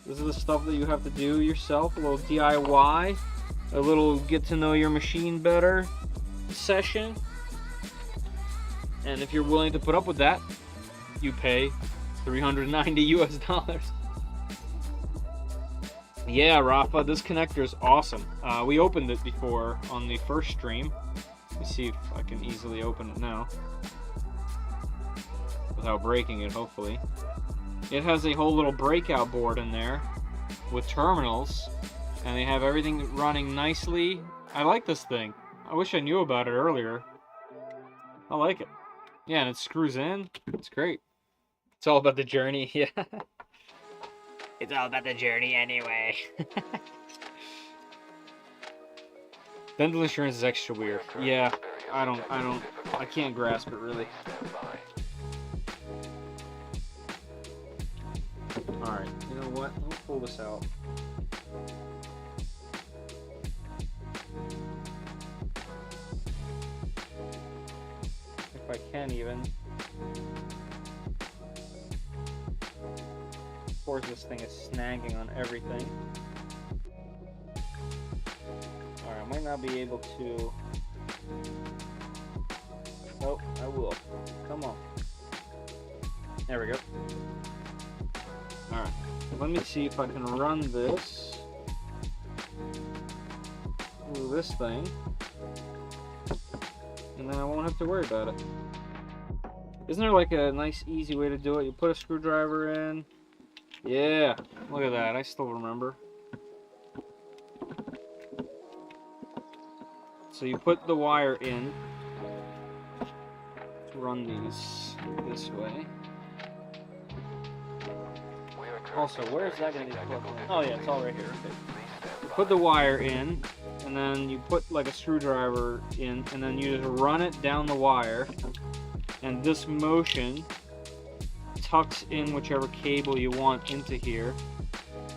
This is the stuff that you have to do yourself, a little DIY, a little get to know your machine better session. And if you're willing to put up with that, you pay $390 US. Yeah, Rafa, this connector is awesome. We opened it before on the first stream. Let me see if I can easily open it now. without breaking it, hopefully. It has a whole little breakout board in there with terminals, and they have everything running nicely. I like this thing. I wish I knew about it earlier. I like it. Yeah, and it screws in. It's great. It's all about the journey, yeah. It's all about the journey anyway. Dental insurance is extra weird. Yeah, I can't grasp it really. Alright, you know what? Let me pull this out. If I can even. Of course, this thing is snagging on everything. Alright, I might not be able to. Oh, I will. Come on. There we go. Alright, let me see if I can run this through this thing, and then I won't have to worry about it. Isn't there like a nice easy way to do it? You put a screwdriver in. Yeah, look at that, I still remember. So you put the wire in. Let's run these this way. Also, where is that going to be plugged in? Oh yeah, it's all right here. Okay. Put the wire in, and then you put like a screwdriver in, and then you just run it down the wire, and this motion tucks in whichever cable you want into here,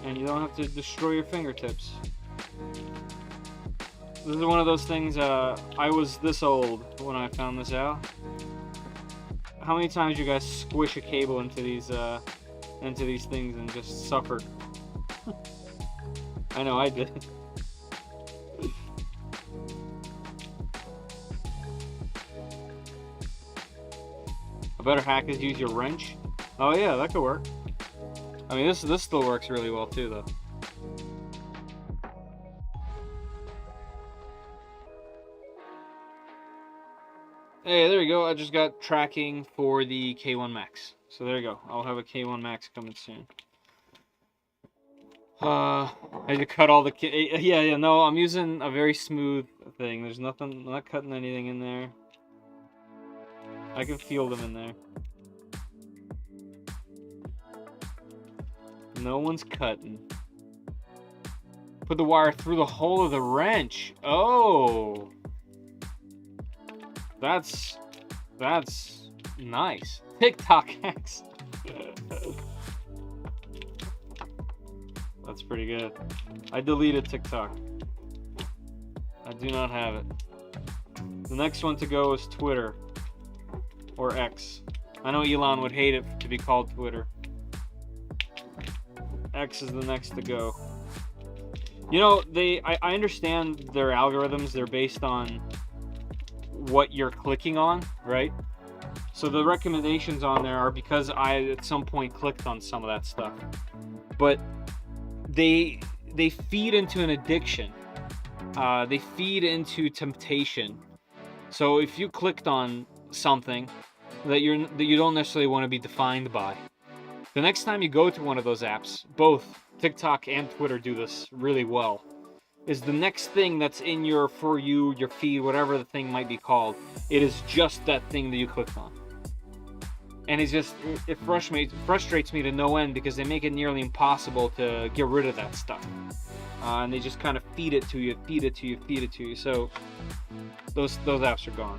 and you don't have to destroy your fingertips. This is one of those things, I was this old when I found this out. How many times you guys squish a cable into these things and just suffered? I know I did. A better hack is use your wrench. Oh yeah, that could work. I mean, this still works really well too, though. Hey, there you go. I just got tracking for the K1 Max. So there you go. I'll have a K1 Max coming soon. I had to cut all the yeah, no, I'm using a very smooth thing. There's nothing, I'm not cutting anything in there. I can feel them in there. No one's cutting. Put the wire through the hole of the wrench. Oh, that's nice. TikTok hacks. That's pretty good. I deleted TikTok. I do not have it. The next one to go is Twitter. Or X. I know Elon would hate it to be called Twitter. X is the next to go. You know, I understand their algorithms. They're based on what you're clicking on, right? So the recommendations on there are because I at some point clicked on some of that stuff. But they feed into an addiction. They feed into temptation. So if you clicked on something that you don't necessarily want to be defined by, the next time you go to one of those apps, both TikTok and Twitter do this really well, is the next thing that's in your For You, your feed, whatever the thing might be called, it is just that thing that you clicked on. And it frustrates me to no end because they make it nearly impossible to get rid of that stuff. And they just kind of feed it to you, feed it to you, feed it to you. So those apps are gone.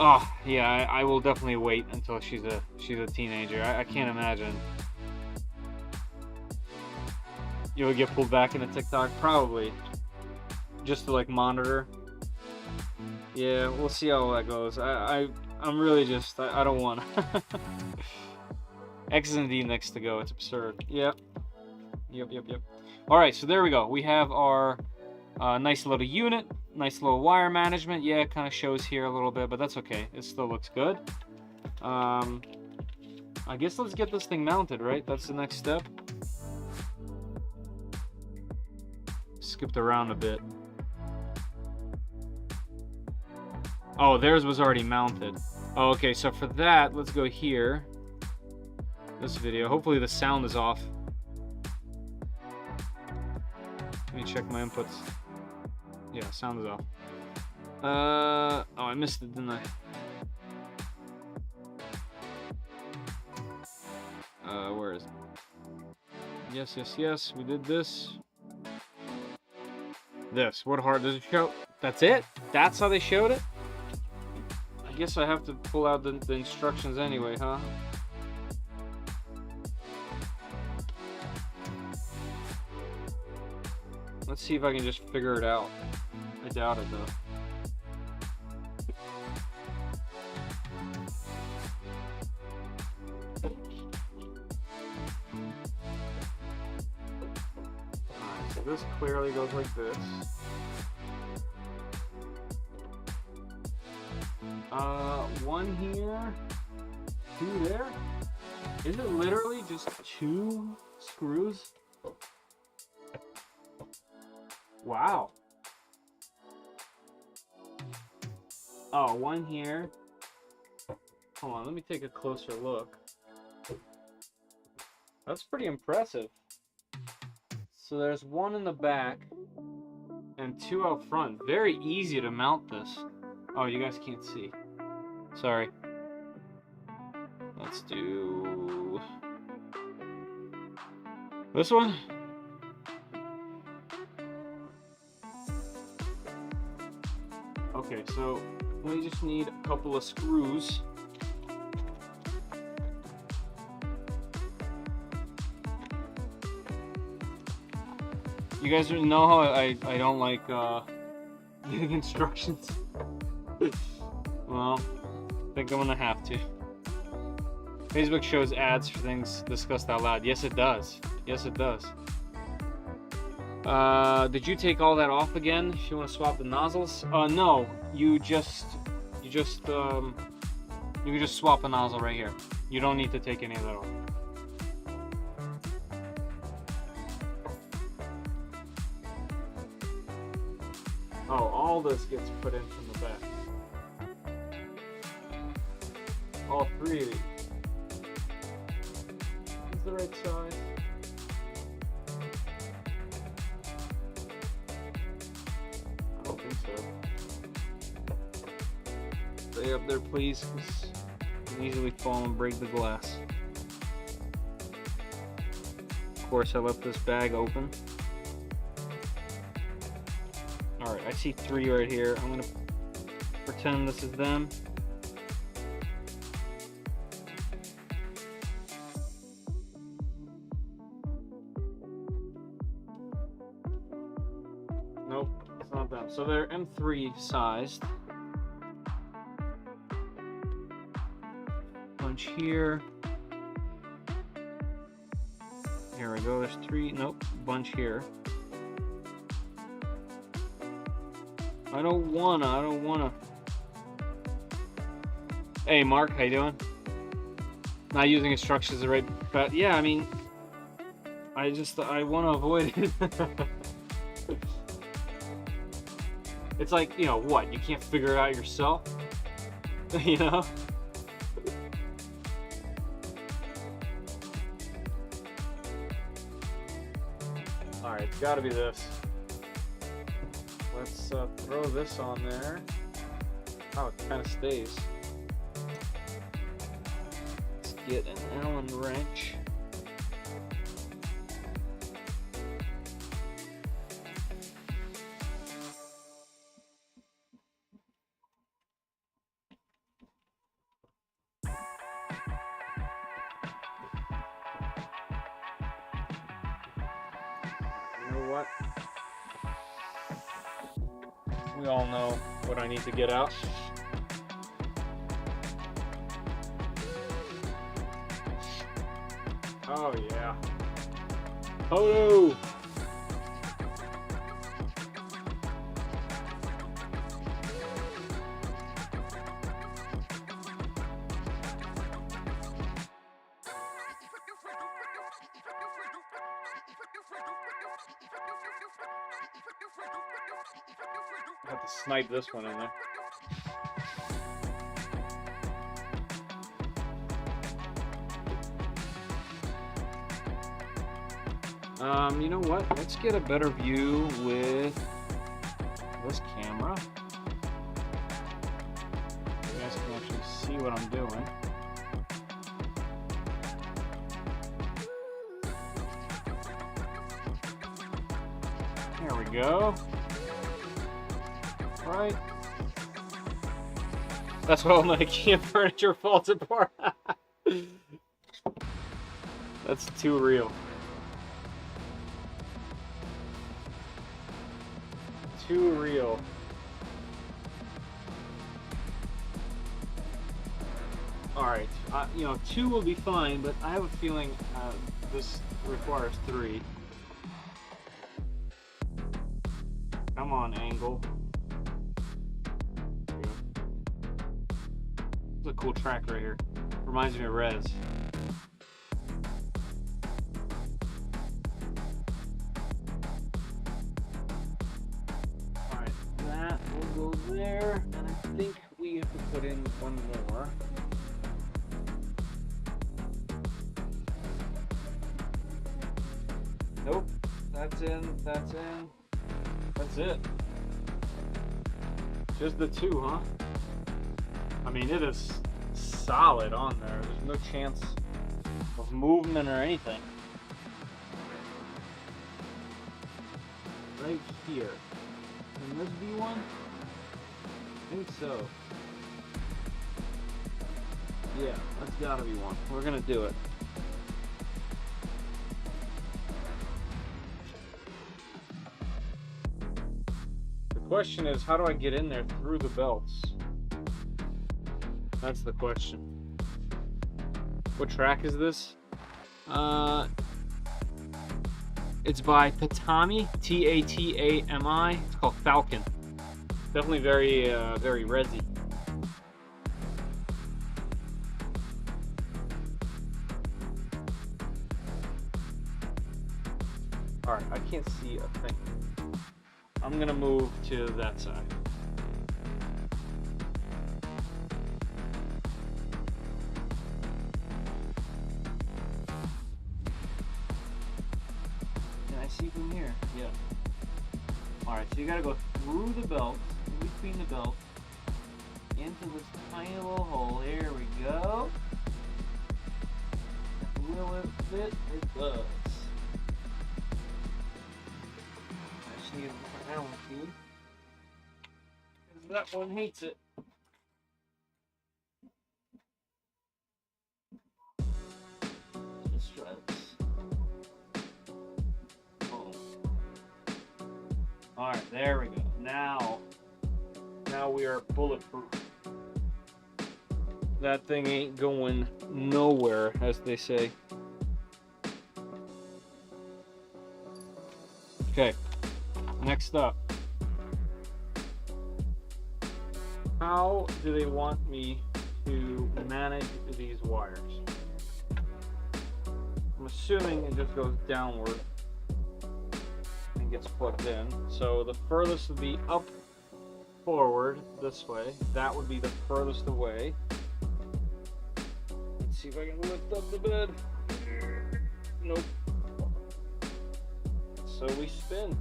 Oh yeah, I will definitely wait until she's a teenager. I can't imagine. You'll get pulled back into TikTok, probably, just to like monitor. Yeah, we'll see how that goes. I'm really just I don't want. X is indeed next to go. It's absurd. Yep. All right, so there we go. We have our nice little unit, nice little wire management. Yeah, it kind of shows here a little bit, but that's okay. It still looks good. I guess let's get this thing mounted, right? That's the next step. Skipped around a bit. Oh, theirs was already mounted. Oh, okay, so for that, let's go here. This video. Hopefully the sound is off. Let me check my inputs. Yeah, sound is off. Oh, I missed it, didn't I? Where is it? Yes, yes, yes, we did this. This, what hard does it show? That's it? That's how they showed it? I guess I have to pull out the instructions anyway, huh? Let's see if I can just figure it out. I doubt it, though. Alright, so this clearly goes like this. One here, two there. Is it literally just 2 screws? Wow. Oh, one here. Hold on, let me take a closer look. That's pretty impressive. So there's one in the back and 2 out front. Very easy to mount this. Oh, you guys can't see. Sorry. Let's do this one. Okay, so we just need a couple of screws. You guys know how I don't like giving instructions. Well, I think I'm gonna have to. Facebook shows ads for things discussed out loud. Yes, it does. Yes, it does. Did you take all that off again? If you want to swap the nozzles? No. You can just swap the nozzle right here. You don't need to take any of that off. Oh, all this gets put in from the back. All 3 of these. Is the right size? I don't think so. Stay up there, please, because you can easily fall and break the glass. Of course, I left this bag open. Alright, I see 3 right here. I'm gonna pretend this is them. Nope, it's not them. So they're M3 sized. Bunch here. Here we go, there's 3. Nope, bunch here. I don't wanna. Hey, Mark, how you doing? Not using instructions the right, but yeah, I mean, I want to avoid it. It's like, you know, what? You can't figure it out yourself? You know? Alright, it's gotta be this. Let's throw this on there. Oh, it kind of stays. Let's get an Allen wrench. You know what? We all know what I need to get out. Oh yeah. Hodo! I have to snipe this one in there. You know what? Let's get a better view with this camera. You guys can actually see what I'm doing. There we go. Right. That's why all my IKEA furniture falls apart. That's too real. Too real. Alright, you know, 2 will be fine, but I have a feeling this requires 3. Come on, angle. There we go. It's a cool track right here. Reminds me of Rez. Alright, that will go there, and I think we have to put in one more. Nope, that's in, that's in. That's it. Just the 2, huh? I mean, it is solid on there. There's no chance of movement or anything. Right here. Can this be one? I think so. Yeah, that's gotta be one. We're gonna do it. The question is, how do I get in there through the belts? That's the question. What track is this? It's by Tatami, T-A-T-A-M-I. It's called Falcon. Definitely very, very resi. All right, I can't see a thing. I'm gonna move to that side. Can I see from here? Yeah. Alright, so you gotta go through the belt, in between the belt, into this tiny little hole. Here we go. Will it fit? It does. I just need a Allen key, because that one hates it. Let's try this. Boom. Alright, there we go. Now we are bulletproof. That thing ain't going nowhere, as they say. Okay, next up. How do they want me to manage these wires? I'm assuming it just goes downward and gets plugged in. So the furthest would be up forward this way. That would be the furthest away. Let's see if I can lift up the bed. Nope. So we spin.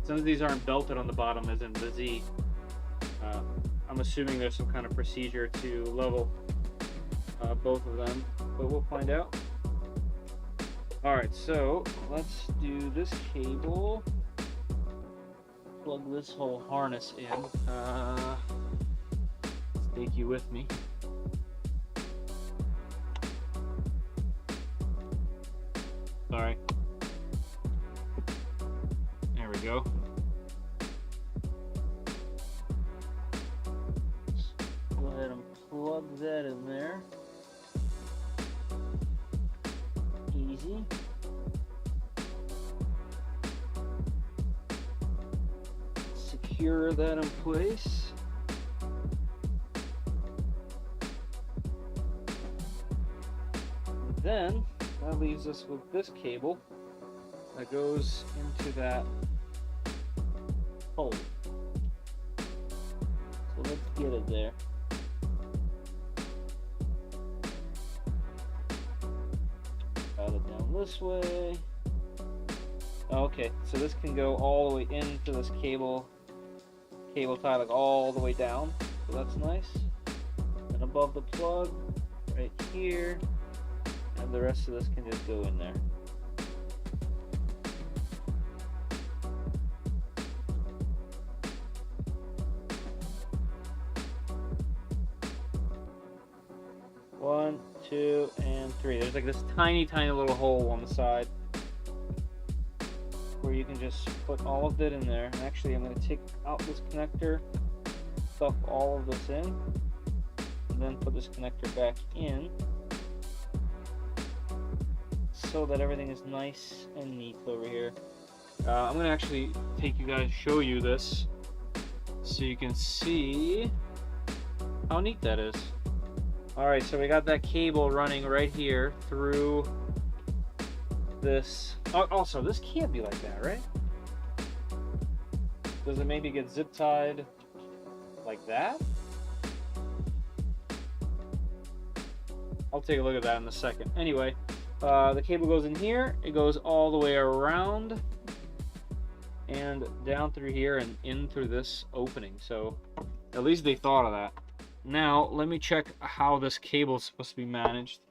Some of these aren't belted on the bottom, as in the Z. I'm assuming there's some kind of procedure to level both of them, but we'll find out. Alright, so let's do this cable. Plug this whole harness in. Let's take you with me. Sorry. There we go. Go ahead and plug that in there. Easy. Secure that in place. then that leaves us with this cable that goes into that hole. So let's get it there. Route it down this way. Okay, so this can go all the way into this cable tie, like all the way down. So that's nice. And above the plug, right here, and the rest of this can just go in there. One, two, and three. There's like this tiny little hole on the side where you can just put all of it in there. And actually, I'm going to take out this connector, stuff all of this in, and then put this connector back in so that everything is nice and neat over here. I'm going to actually take you guys, show you this so you can see how neat that is. Alright, so we got that cable running right here through this. Also, this can't be like that, right? Does it maybe get zip tied like that? I'll take a look at that in a second. Anyway, the cable goes in here. It goes all the way around and down through here and in through this opening. So at least they thought of that. Now, let me check how this cable is supposed to be managed,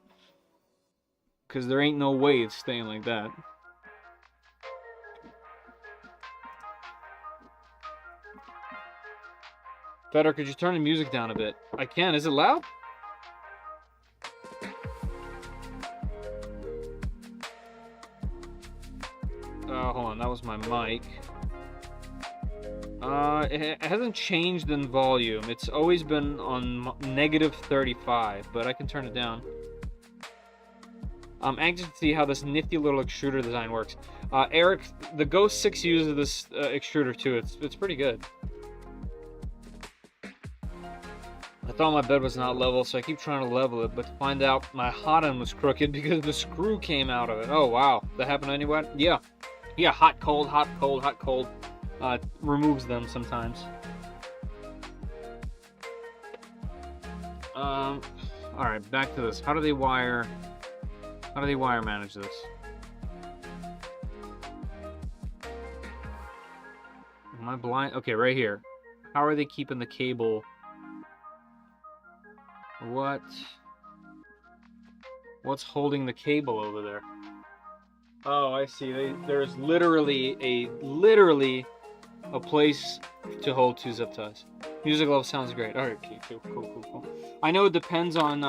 because there ain't no way it's staying like that. Better, could you turn the music down a bit? I can. Is it loud? Hold on. That was my mic. It hasn't changed in volume. It's always been on -35, but I can turn it down. I'm anxious to see how this nifty little extruder design works. Eric, the Ghost 6 uses this extruder too. It's pretty good. I thought my bed was not level, so I keep trying to level it, but to find out my hot end was crooked because the screw came out of it. Oh wow, that happened anyway? Yeah. Yeah, hot, cold, hot, cold, hot, cold. Removes them sometimes. Alright, back to this. How do they wire manage this? Am I blind? Okay, right here. How are they keeping the cable? What's holding the cable over there? Oh, I see. There's literally a place to hold 2 zip ties. Music level sounds great. Alright, okay, cool. I know it depends on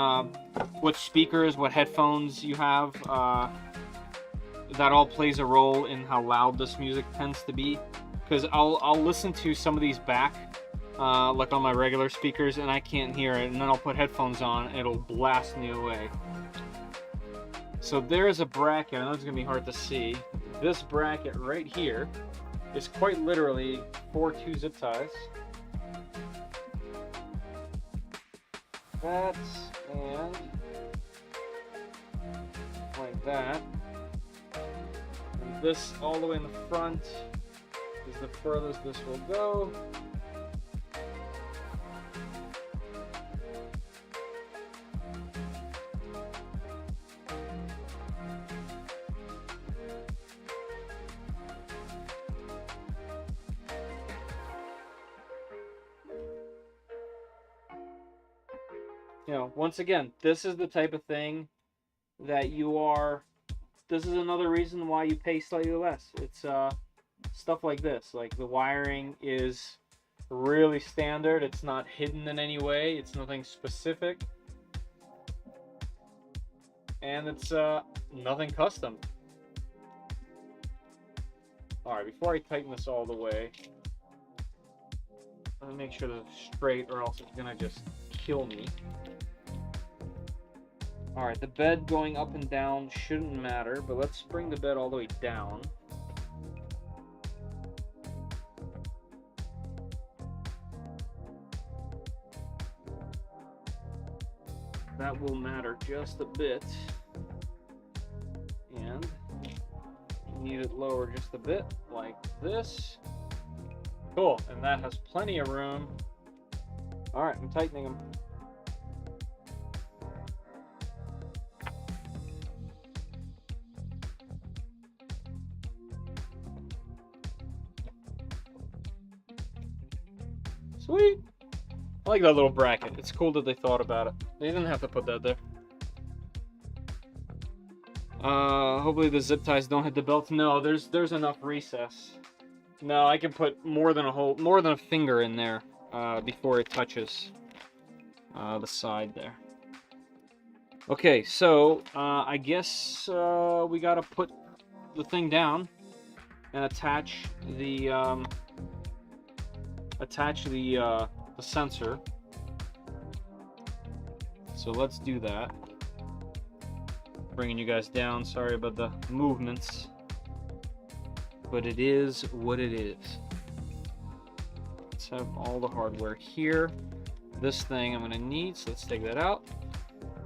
what speakers, what headphones you have. That all plays a role in how loud this music tends to be. Because I'll listen to some of these back, like on my regular speakers, and I can't hear it. And then I'll put headphones on, and it'll blast me away. So there's a bracket. I know it's going to be hard to see. This bracket right here is quite literally for 2 zip ties. That, and like that. And this all the way in the front is the furthest this will go. You know, once again, this is the type of thing that this is another reason why you pay slightly less. It's stuff like this. Like, the wiring is really standard. It's not hidden in any way. It's nothing specific. And it's nothing custom. Alright, before I tighten this all the way, let me make sure that it's straight, or else it's gonna just kill me. Alright, the bed going up and down shouldn't matter, but let's bring the bed all the way down. That will matter just a bit. need it lower just a bit, like this. Cool, and that has plenty of room. All right, I'm tightening them. Sweet. I like that little bracket. It's cool that they thought about it. They didn't have to put that there. Hopefully the zip ties don't hit the belt. No, there's enough recess. No, I can put more than a finger in there before it touches the side there. Okay, so I guess we gotta put the thing down and attach the sensor. So let's do that. Bringing you guys down. Sorry about the movements, but it is what it is. Let's have all the hardware here. This thing I'm gonna need, so let's take that out.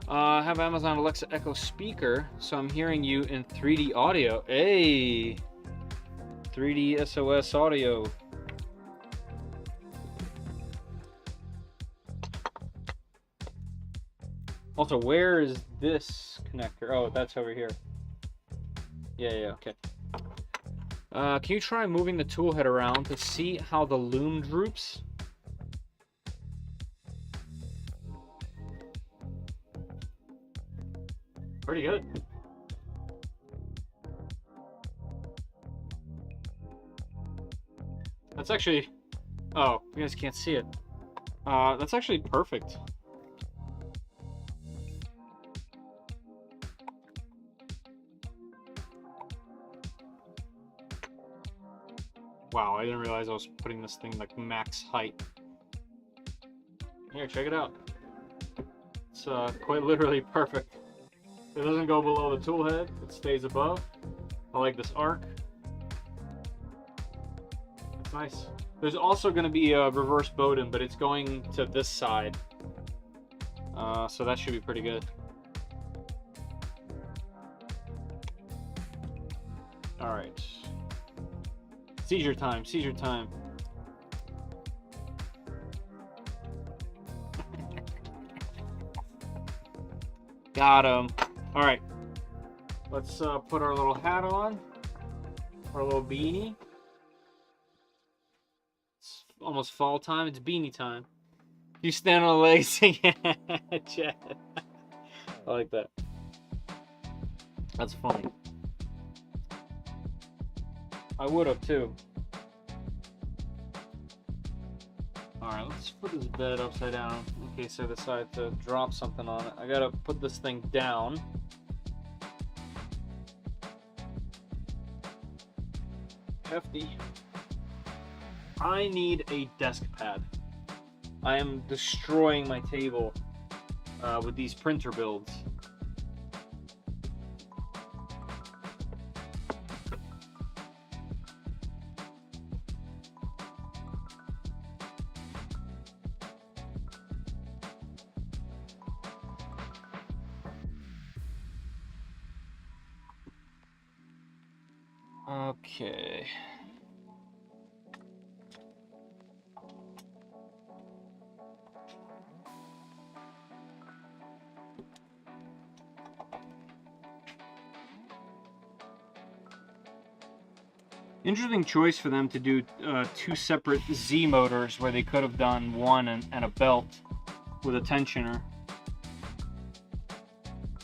I have Amazon Alexa Echo speaker, so I'm hearing you in 3D audio. Hey, 3D SOS audio. Also, where is this connector? Oh, that's over here. Yeah, okay. Can you try moving the tool head around to see how the loom droops? Pretty good. That's actually... Oh, you guys can't see it. That's actually perfect. Wow, I didn't realize I was putting this thing like max height. Here, check it out. It's quite literally perfect. It doesn't go below the tool head, it stays above. I like this arc. It's nice. There's also going to be a reverse Bowden, but it's going to this side. So that should be pretty good. Alright. Seizure time, seizure time. Got him. Alright. Let's put our little hat on. Our little beanie. It's almost fall time. It's beanie time. You stand on the legs. Yeah. I like that. That's funny. I would have too. Alright, let's put this bed upside down in case I decide to drop something on it. I gotta put this thing down. Hefty. I need a desk pad. I am destroying my table with these printer builds. Okay. Interesting choice for them to do two separate Z motors where they could have done one and a belt with a tensioner.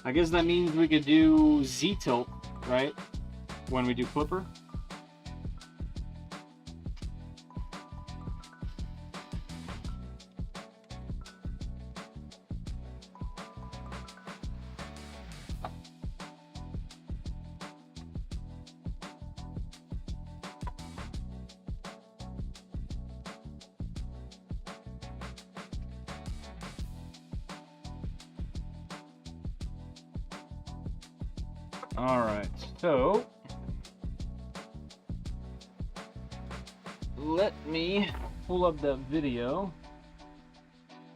I guess that means we could do Z tilt, right? When we do Klipper. All right, so let me pull up that video.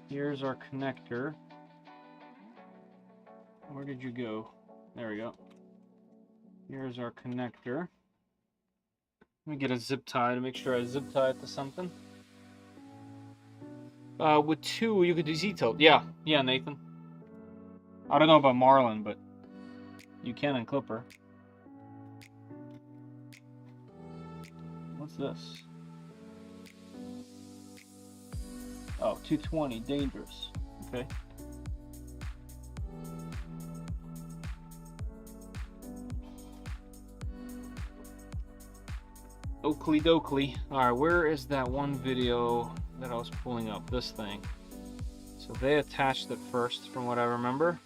Here's our connector. Where did you go? There we go. Here's our connector. Let me get a zip tie to make sure I zip tie it to something. With 2, you could do Z-tilt. Yeah, Nathan. I don't know about Marlin, but you can in Klipper. What's this? Oh, 220, dangerous. Okay. Oakley dokley. Alright, where is that one video that I was pulling up? This thing. So they attached it first, from what I remember.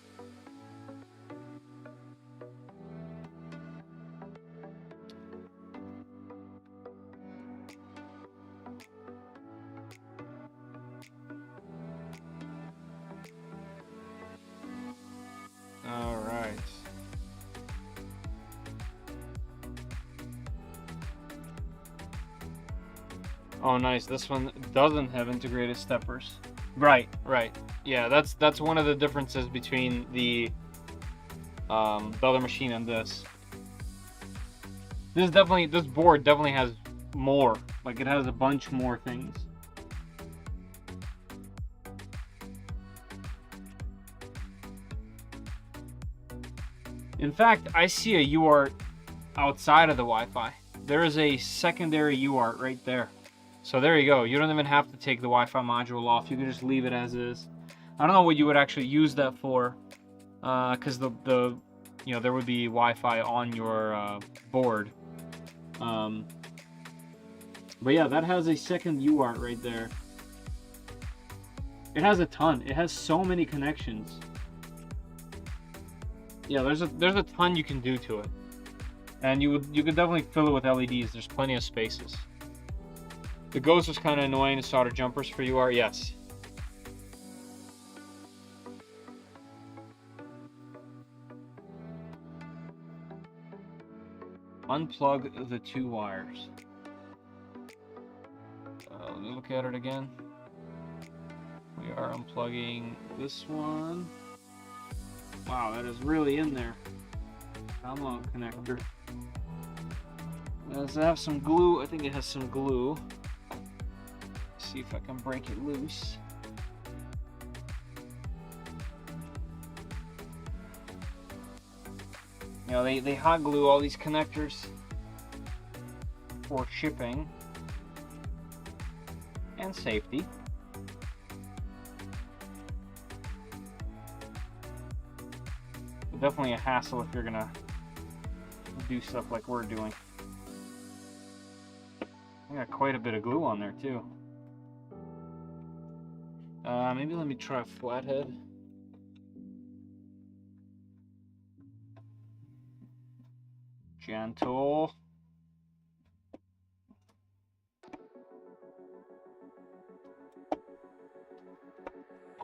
Alright. Oh, nice. This one doesn't have integrated steppers. Right. Yeah, that's one of the differences between the other machine and this. This board definitely has more. Like, it has a bunch more things. In fact, I see a UART outside of the Wi-Fi. There is a secondary UART right there. So there you go. You don't even have to take the Wi-Fi module off. You can just leave it as is. I don't know what you would actually use that for, because there would be Wi-Fi on your board. But yeah, that has a second UART right there. It has a ton. It has so many connections. Yeah, there's a ton you can do to it, and you could definitely fill it with LEDs. There's plenty of spaces. The ghost was kind of annoying to solder jumpers for UART. Yes. Unplug the 2 wires. Let me look at it again. We are unplugging this one. Wow, that is really in there. Come on, connector. Does it have some glue? I think it has some glue. See if I can break it loose. You know, they hot glue all these connectors for shipping and safety. But definitely a hassle if you're gonna do stuff like we're doing. I got quite a bit of glue on there too. Maybe let me try a flathead. Gentle.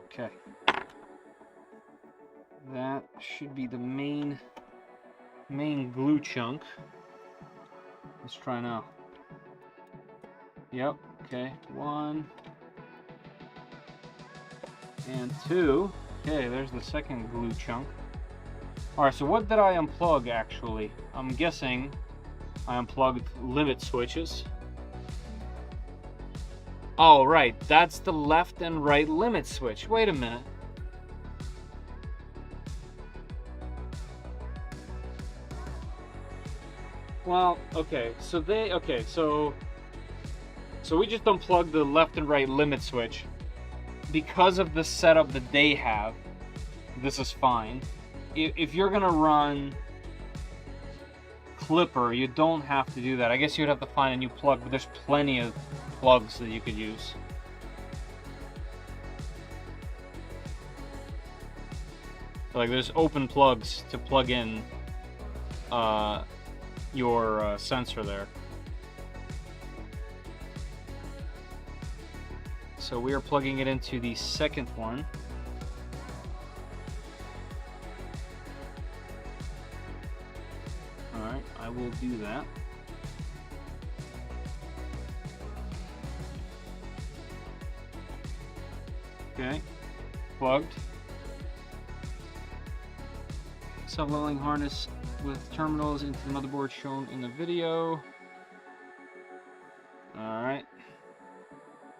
Okay. That should be the main glue chunk. Let's try now. Yep, okay. 1 and 2. Okay, there's the second glue chunk. Alright, so what did I unplug actually? I'm guessing I unplugged limit switches. Oh, right, that's the left and right limit switch. Wait a minute. Well, okay, so we just unplugged the left and right limit switch. Because of the setup that they have, this is fine. If you're gonna run Klipper, you don't have to do that. I guess you'd have to find a new plug, but there's plenty of plugs that you could use. Like, there's open plugs to plug in your sensor there. So we are plugging it into the second one. Alright, I will do that. Okay, plugged. Self-leveling harness with terminals into the motherboard shown in the video. Alright.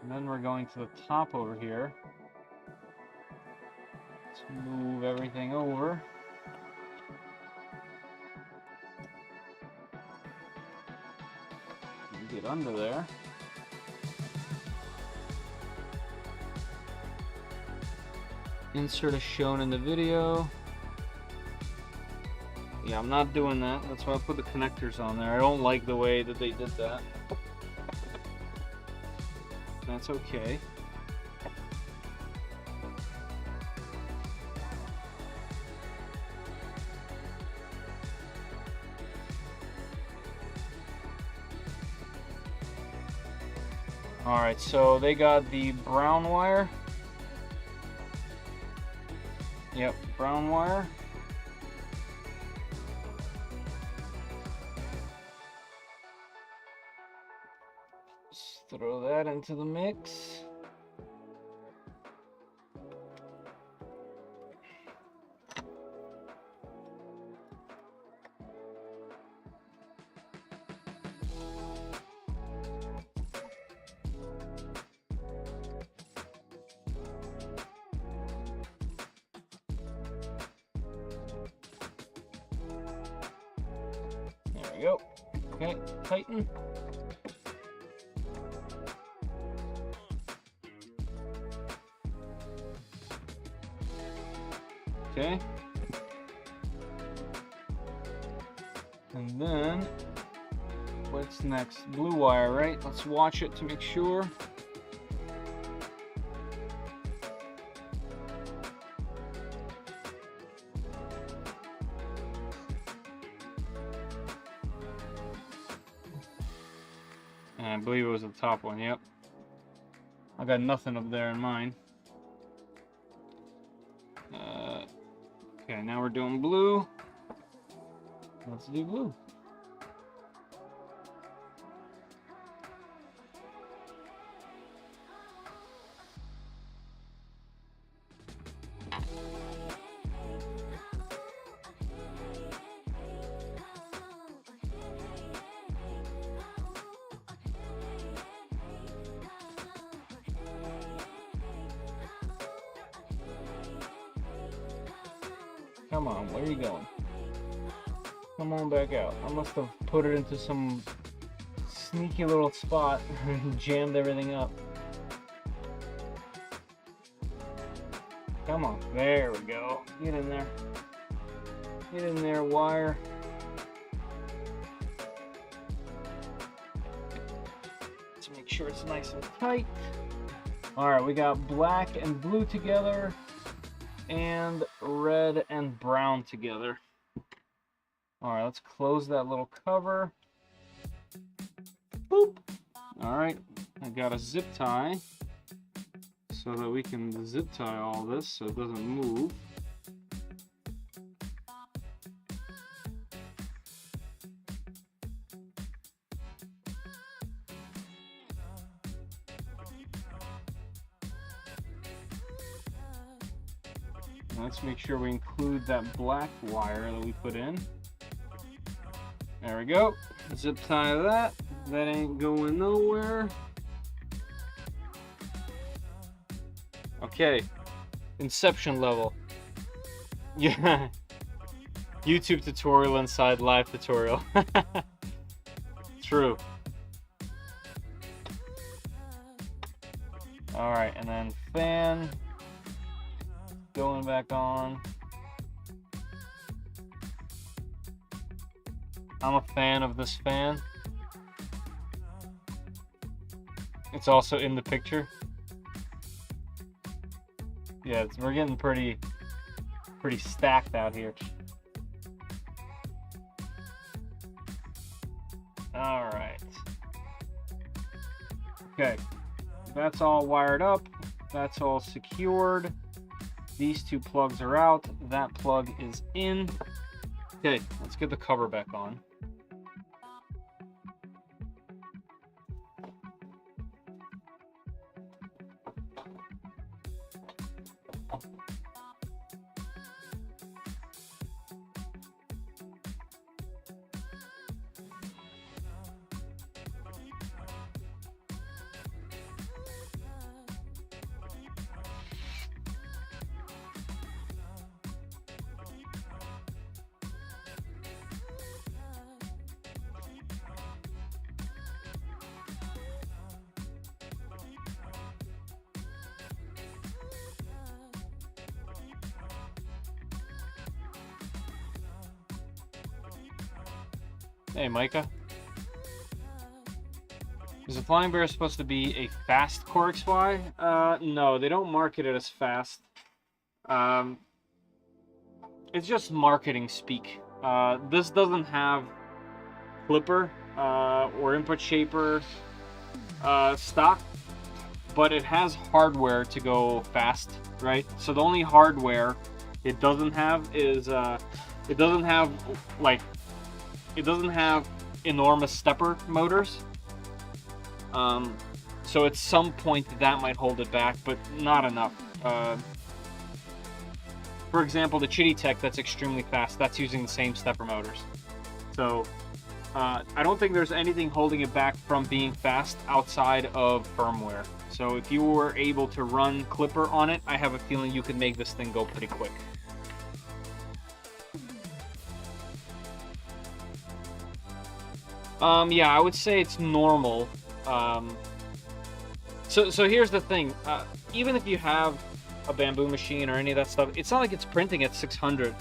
And then we're going to the top over here. Let's move everything over. Get under there. Insert as shown in the video. Yeah, I'm not doing that. That's why I put the connectors on there. I don't like the way that they did that. That's okay. Alright, so they got the brown wire. Yep, brown wire. Just throw that into the mix. There we go. Okay, tighten. Okay. And then, what's next? Blue wire, right? Let's watch it to make sure. And I believe it was the top one, yep. I got nothing up there in mine. Okay, now we're doing blue. Let's do blue. Come on, where are you going? Come on back out. I must have put it into some sneaky little spot and jammed everything up. Come on, there we go. Get in there. Get in there, wire. Let's make sure it's nice and tight. Alright, we got black and blue together, and red and brown together. Alright, let's close that little cover. Boop! Alright, I got a zip tie so that we can zip tie all this so it doesn't move. Let's make sure we include that black wire that we put in. There we go. Zip tie that. That ain't going nowhere. Okay. Inception level. Yeah. YouTube tutorial inside live tutorial. True. Alright, and then fan. Going back on. I'm a fan of this fan. It's also in the picture. Yeah, we're getting pretty stacked out here. All right. Okay, that's all wired up. That's all secured. These two plugs are out. That plug is in. Okay, let's get the cover back on. Hey, Micah. Is the Flying Bear supposed to be a fast Core XY? No, they don't market it as fast. It's just marketing speak. This doesn't have Klipper or input shaper stock, but it has hardware to go fast, right? So the only hardware it doesn't have is it doesn't have enormous stepper motors. So at some point that might hold it back, but not enough. For example, the Chitty Tech that's extremely fast, that's using the same stepper motors. So I don't think there's anything holding it back from being fast outside of firmware. So if you were able to run Klipper on it, I have a feeling you could make this thing go pretty quick. Yeah, I would say it's normal. So here's the thing. Even if you have a Bamboo machine or any of that stuff, it's not like it's printing at 600.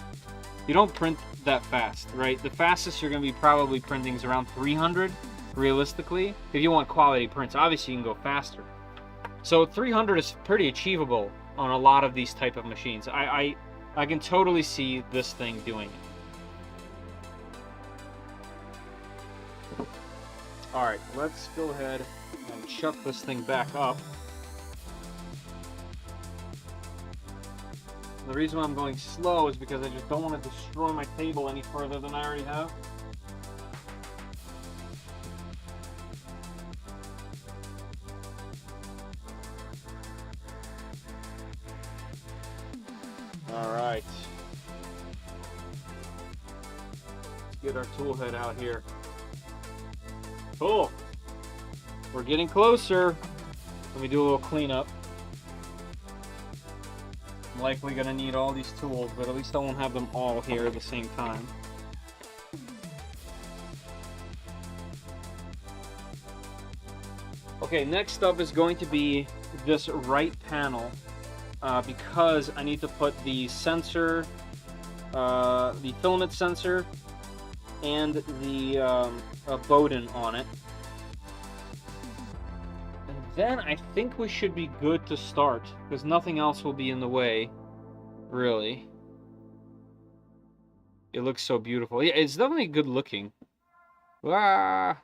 You don't print that fast, right? The fastest you're going to be probably printing is around 300, realistically. If you want quality prints, obviously you can go faster. So 300 is pretty achievable on a lot of these type of machines. I can totally see this thing doing it. All right, let's go ahead and chuck this thing back up. The reason why I'm going slow is because I just don't want to destroy my table any further than I already have. All right. Let's get our tool head out here. Cool. We're getting closer. Let me do a little cleanup. I'm likely going to need all these tools, but at least I won't have them all here at the same time. Okay, next up is going to be this right panel, because I need to put the sensor, the filament sensor, and the Bowden on it. And then I think we should be good to start, because nothing else will be in the way, really. It looks so beautiful. Yeah, it's definitely good looking. Ah!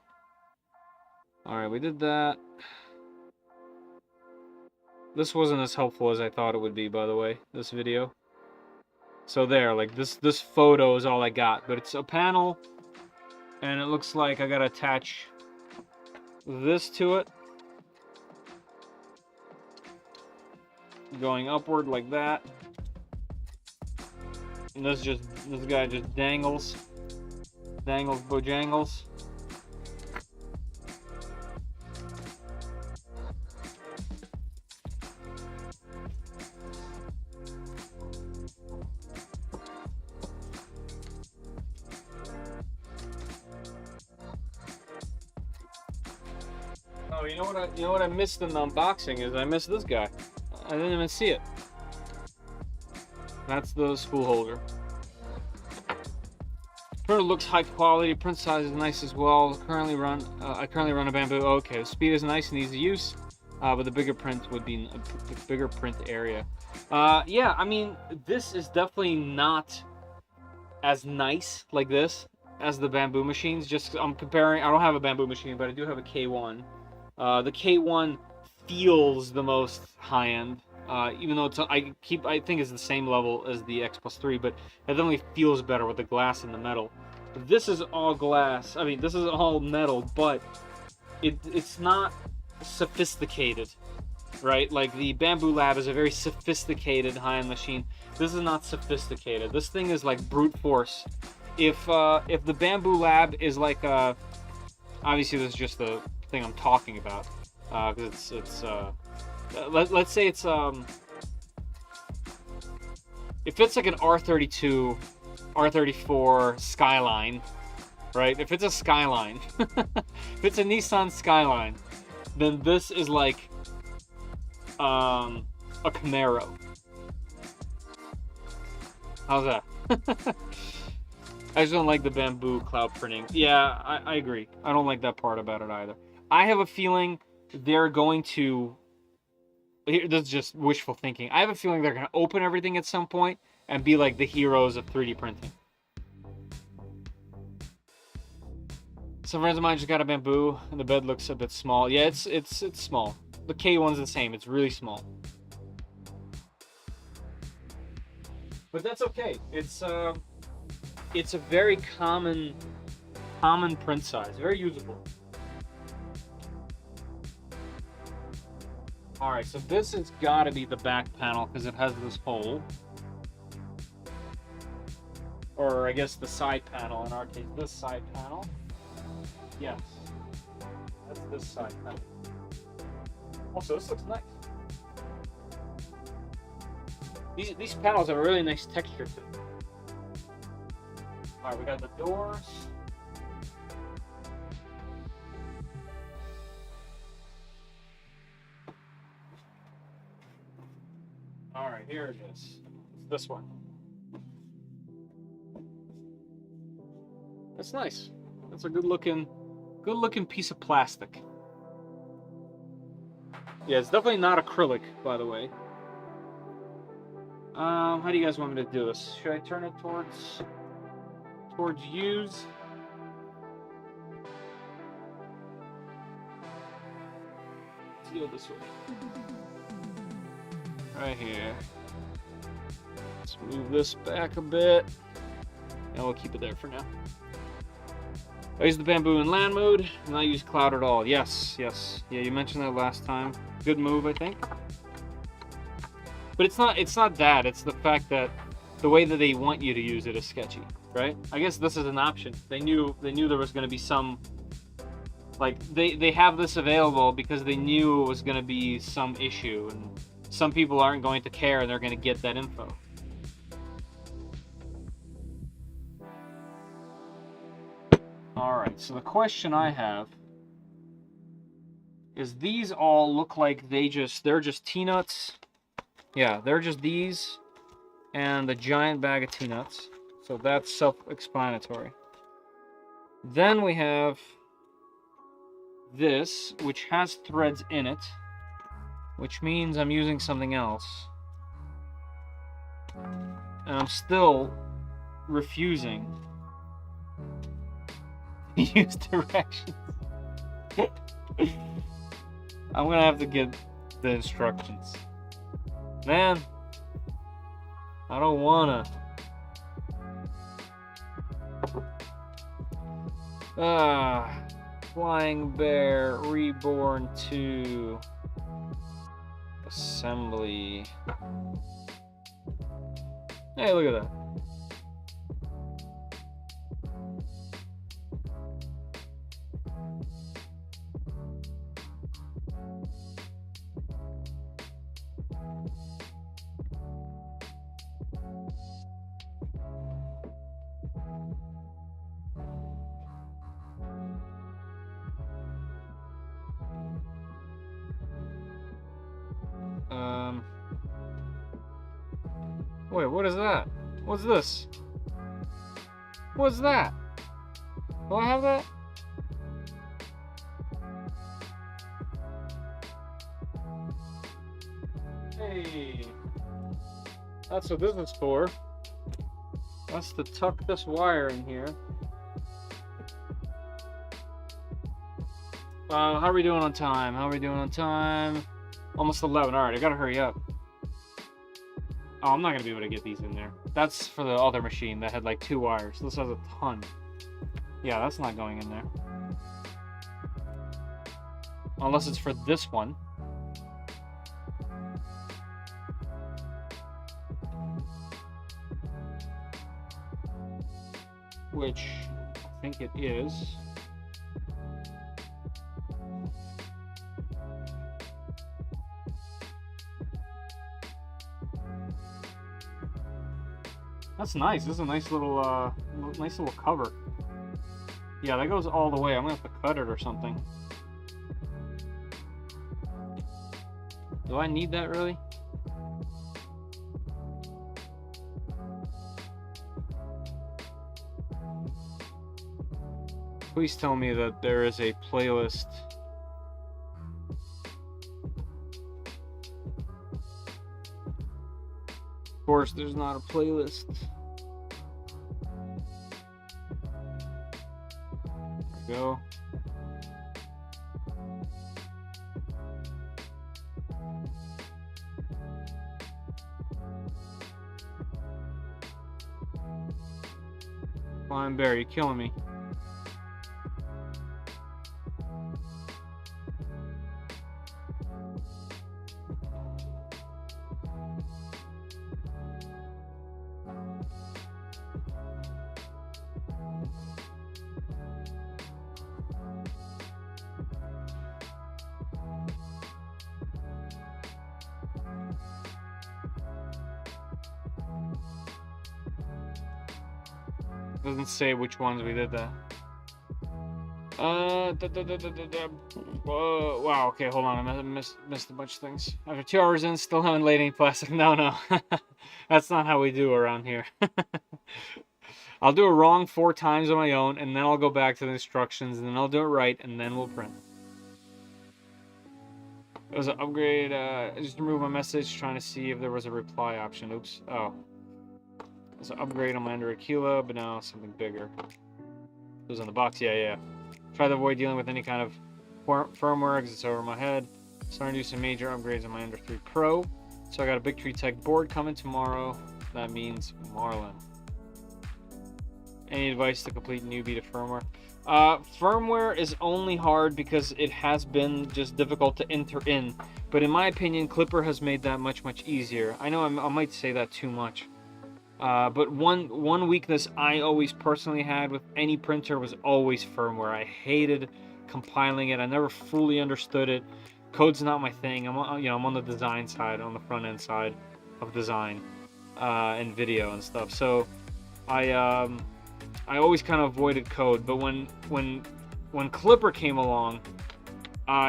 Alright, we did that. This wasn't as helpful as I thought it would be, by the way, this video. So there, like, this photo is all I got, but it's a panel, and it looks like I gotta attach this to it. Going upward like that. And this guy just dangles bojangles. Oh, you know what I missed in the unboxing is I missed this guy. I didn't even see it. That's the spool holder. Printer looks high quality. Print size is nice as well. I currently run a Bamboo. Okay, the speed is nice and easy use, but the bigger print would be a bigger print area. Yeah, I mean, this is definitely not as nice like this as the Bamboo machines. Just I'm comparing. I don't have a Bamboo machine, but I do have a K1. The K1 feels the most high-end, even though it's, I think it's the same level as the X+3, but it definitely feels better with the glass and the metal. This is all glass. I mean, this is all metal, but it's not sophisticated, right? Like the Bamboo Lab is a very sophisticated high-end machine. This is not sophisticated. This thing is like brute force. If the Bamboo Lab is like obviously this is just the thing I'm talking about, because let's say it's if it's like an R32, R34 Skyline, right? If it's a Skyline, if it's a Nissan Skyline, then this is like a Camaro. How's that? I just don't like the bamboo cloud printing. Yeah, I agree. I don't like that part about it either. I have a feeling they're going to... This is just wishful thinking. I have a feeling they're going to open everything at some point and be like the heroes of 3D printing. Some friends of mine just got a bamboo, and the bed looks a bit small. Yeah, it's small. The K one's the same. It's really small. But that's okay. It's a very common print size, very usable. All right, so this has got to be the back panel because it has this hole, or I guess the side panel. In our case, this side panel. Yes, that's this side panel. Also, this looks nice. These panels have a really nice texture to them. All right, we got the doors. All right, here it is. It's this one. That's nice. That's a good looking piece of plastic. Yeah, it's definitely not acrylic, by the way. How do you guys want me to do this? Should I turn it towards use? Let's go this way. Right here. Let's move this back a bit. And we'll keep it there for now. I use the bamboo in land mode, and I use cloud at all. Yes. Yeah, you mentioned that last time. Good move, I think. But it's not that. It's the fact that the way that they want you to use it is sketchy, right? I guess this is an option. They knew there was going to be some, like, they have this available because they knew it was going to be some issue, and some people aren't going to care, and they're going to get that info. All right, so the question I have is, these all look like they're just T-nuts. Yeah, they're just these and the giant bag of T-nuts. So that's self-explanatory. Then we have this, which has threads in it, which means I'm using something else. And I'm still refusing to use directions. I'm gonna have to get the instructions. Man, I don't wanna. Flying Bear, Reborn 2, assembly. Hey, look at that. Wait, what is that? What's this? What's that? Do I have that? Hey, that's what this is for. That's to tuck this wire in here. How are we doing on time? Almost 11. All right, I gotta hurry up. Oh, I'm not gonna be able to get these in there. That's for the other machine that had like 2 wires. This has a ton. Yeah, that's not going in there. Unless it's for this one. Which I think it is. That's nice. This is a nice little cover. Yeah, that goes all the way. I'm gonna have to cut it or something. Do I need that really? Please tell me that there is a playlist. Of course, there's not a playlist. There we go. Flying Bear, you're killing me. Doesn't say which ones we did that. Whoa, wow, okay, hold on. I missed a bunch of things. After 2 hours in, still haven't laid any plastic. No. That's not how we do around here. I'll do it wrong 4 times on my own, and then I'll go back to the instructions, and then I'll do it right, and then we'll print. It was an upgrade. I just removed my message, trying to see if there was a reply option. Oops. Oh. It's an upgrade on my under Aquila, but now something bigger. It was in the box. Yeah. Try to avoid dealing with any kind of firmware because it's over my head. Starting to do some major upgrades on my under 3 Pro. So I got a Big Tree Tech board coming tomorrow. That means Marlin. Any advice to complete newbie to firmware? Firmware is only hard because it has been just difficult to enter in. But in my opinion, Klipper has made that much easier. I know I might say that too much. But one weakness I always personally had with any printer was always firmware. I hated compiling it. I never fully understood it. Code's not my thing. I'm on the design side, on the front end side of design and video and stuff. So I always kind of avoided code. But when Klipper came along,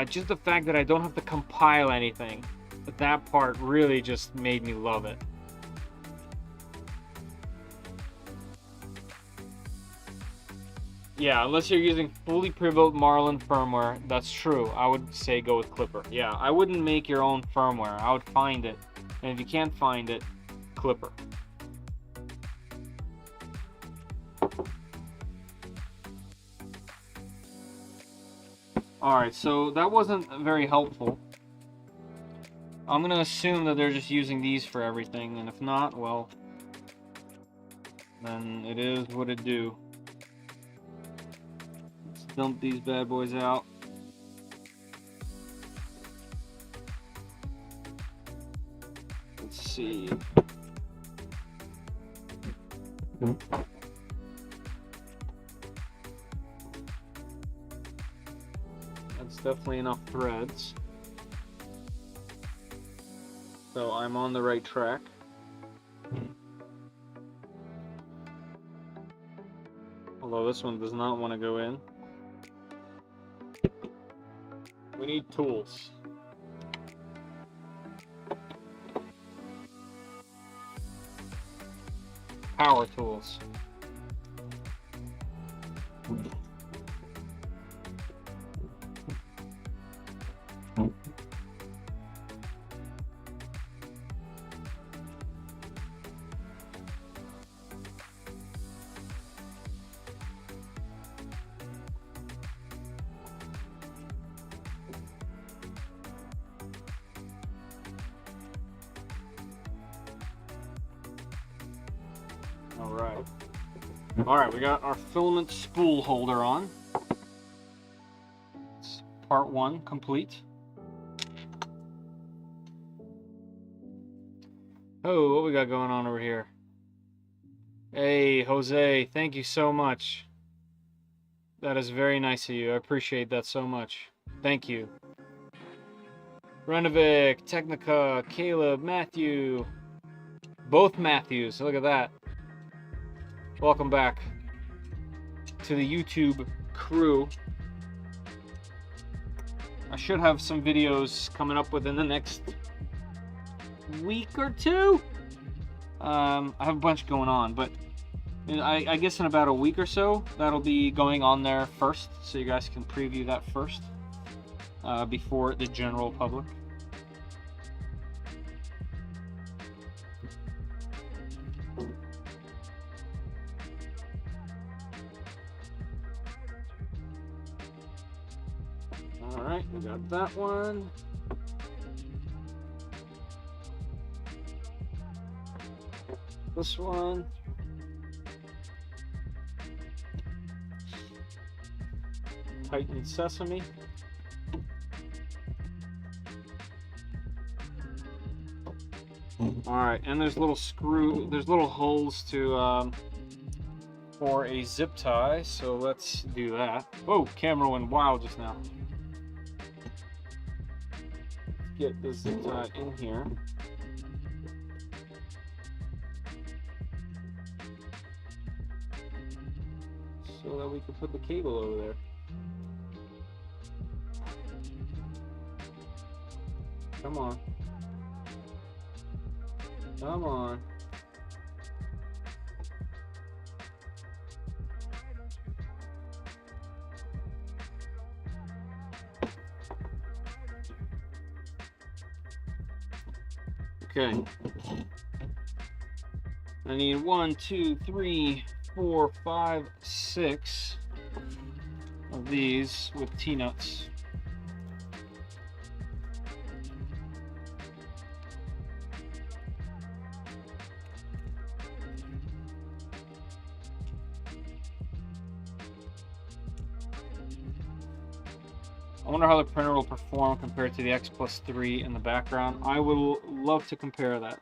just the fact that I don't have to compile anything, that part really just made me love it. Yeah, unless you're using fully pre-built Marlin firmware, that's true. I would say go with Klipper. Yeah, I wouldn't make your own firmware. I would find it. And if you can't find it, Klipper. Alright, so that wasn't very helpful. I'm going to assume that they're just using these for everything, and if not, well, then it is what it do. Dump these bad boys out. Let's see. That's definitely enough threads. So I'm on the right track. Although this one does not want to go in. We need tools. Power tools. Alright, we got our filament spool holder on. It's part 1 complete. Oh, what we got going on over here? Hey, Jose, thank you so much. That is very nice of you. I appreciate that so much. Thank you. Renovic, Technica, Caleb, Matthew. Both Matthews, look at that. Welcome back to the YouTube crew. I should have some videos coming up within the next week or two. I have a bunch going on, but And I guess in about a week or so, that'll be going on there first, so you guys can preview that first before the general public. All right, we got that one. This one. Tighten sesame. All right, and there's little holes to for a zip tie, so let's do that. Whoa, camera went wild just now. Get the zip tie in here. So that we can put the cable over there. Come on. Come on. Okay. I need 1, 2, 3, 4, 5, 6 of these with T-nuts. I wonder how the printer will perform compared to the X+3 in the background. I would love to compare that.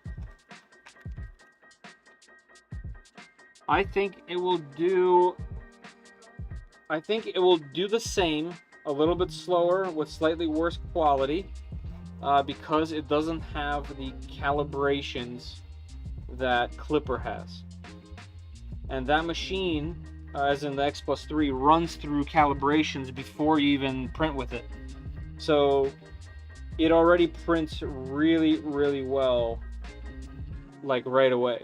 I think it will do the same, a little bit slower with slightly worse quality, because it doesn't have the calibrations that Klipper has. And that machine, as in the X+3, runs through calibrations before you even print with it. So it already prints really, really well, like right away.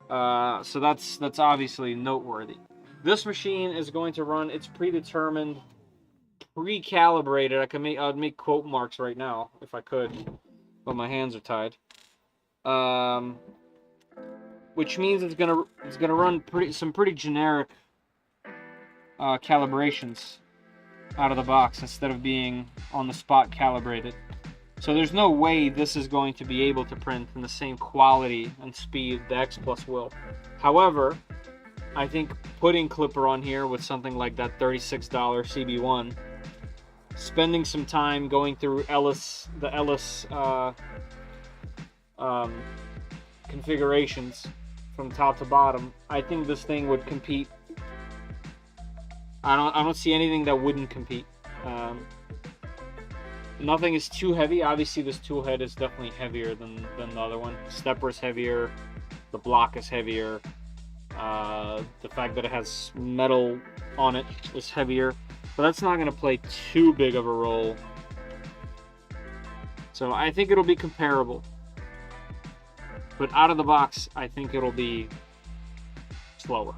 So that's obviously noteworthy. This machine is going to run its predetermined, pre-calibrated. I'd make quote marks right now if I could, but my hands are tied. Which means it's gonna run some pretty generic calibrations out of the box instead of being on the spot calibrated. So there's no way this is going to be able to print in the same quality and speed the X Plus will. However, I think putting Klipper on here with something like that $36 CB1, spending some time going through the Ellis configurations from top to bottom, I think this thing would compete. I don't see anything that wouldn't compete. Nothing is too heavy. Obviously, this Toolhead is definitely heavier than the other one. Stepper is heavier. The block is heavier. The fact that it has metal on it is heavier. But that's not going to play too big of a role. So I think it'll be comparable. But out of the box, I think it'll be slower.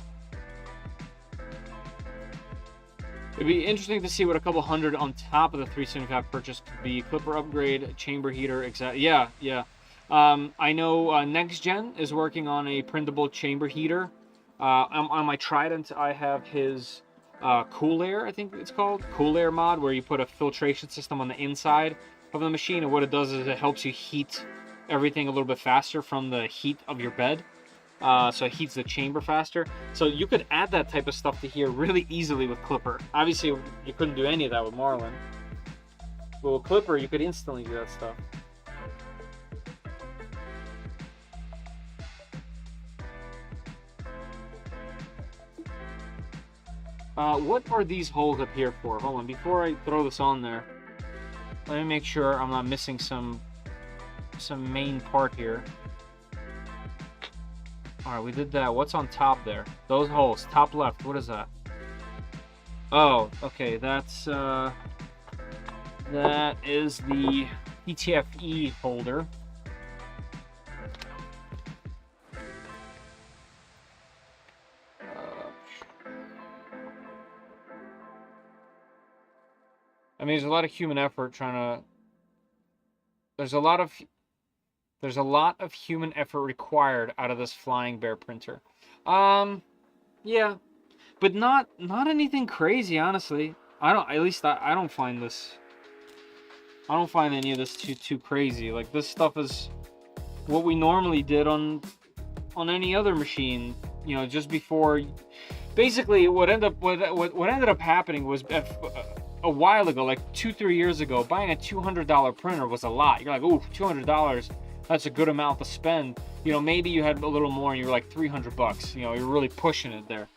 It'd be interesting to see what a couple hundred on top of the 375 purchase could be. Klipper upgrade, chamber heater, exactly. Yeah. I know Next Gen is working on a printable chamber heater. On my Trident, I have his Cool Air, I think it's called. Cool Air mod, where you put a filtration system on the inside of the machine. And what it does is it helps you heat everything a little bit faster from the heat of your bed. So it heats the chamber faster. So you could add that type of stuff to here really easily with Klipper. Obviously, you couldn't do any of that with Marlin. But with Klipper, you could instantly do that stuff. What are these holes up here for? Hold on, before I throw this on there, let me make sure I'm not missing some main part here. Alright, we did that. What's on top there? Those holes. Top left. What is that? Oh, okay. That is the PTFE holder. I mean, there's a lot of human effort trying to. There's a lot of human effort required out of this Flying Bear printer. Yeah, but not anything crazy, honestly. I don't. At least I don't find this. I don't find any of this too crazy. Like, this stuff is what we normally did on any other machine. You know, just before. Basically, what ended up happening was a while ago, like 2-3 years ago, buying a $200 printer was a lot. You're like, ooh, $200. That's a good amount to spend. You know, maybe you had a little more and you were like $300. You know, you're really pushing it there.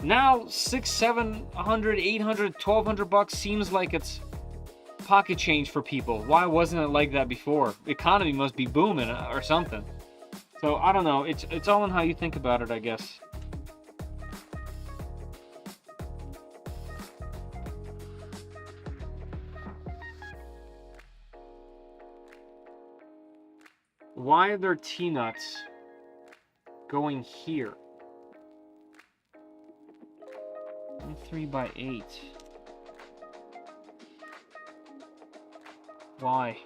Now, $600, $700, $800, $1,200 seems like it's pocket change for people. Why wasn't it like that before? The economy must be booming or something. So I don't know. It's all in how you think about it, I guess. Why are there T-nuts going here? 3x8. Why?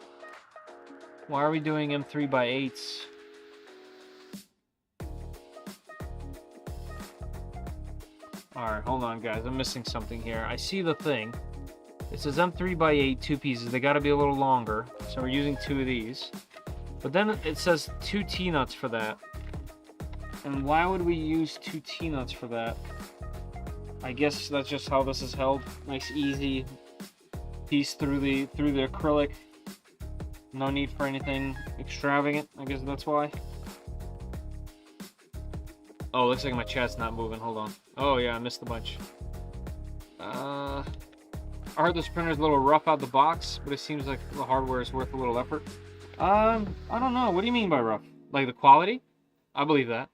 Why are we doing M3x8s? Alright, hold on, guys. I'm missing something here. I see the thing. It says M3x8, 2 pieces. They gotta be a little longer. So we're using 2 of these. But then it says 2 T-nuts for that. And why would we use 2 T-nuts for that? I guess that's just how this is held. Nice, easy piece through the acrylic. No need for anything extravagant. I guess that's why. Oh, looks like my chat's not moving. Hold on. Oh yeah, I missed a bunch. I heard this printer's a little rough out the box, but it seems like the hardware is worth a little effort. I don't know. What do you mean by rough? Like the quality? I believe that.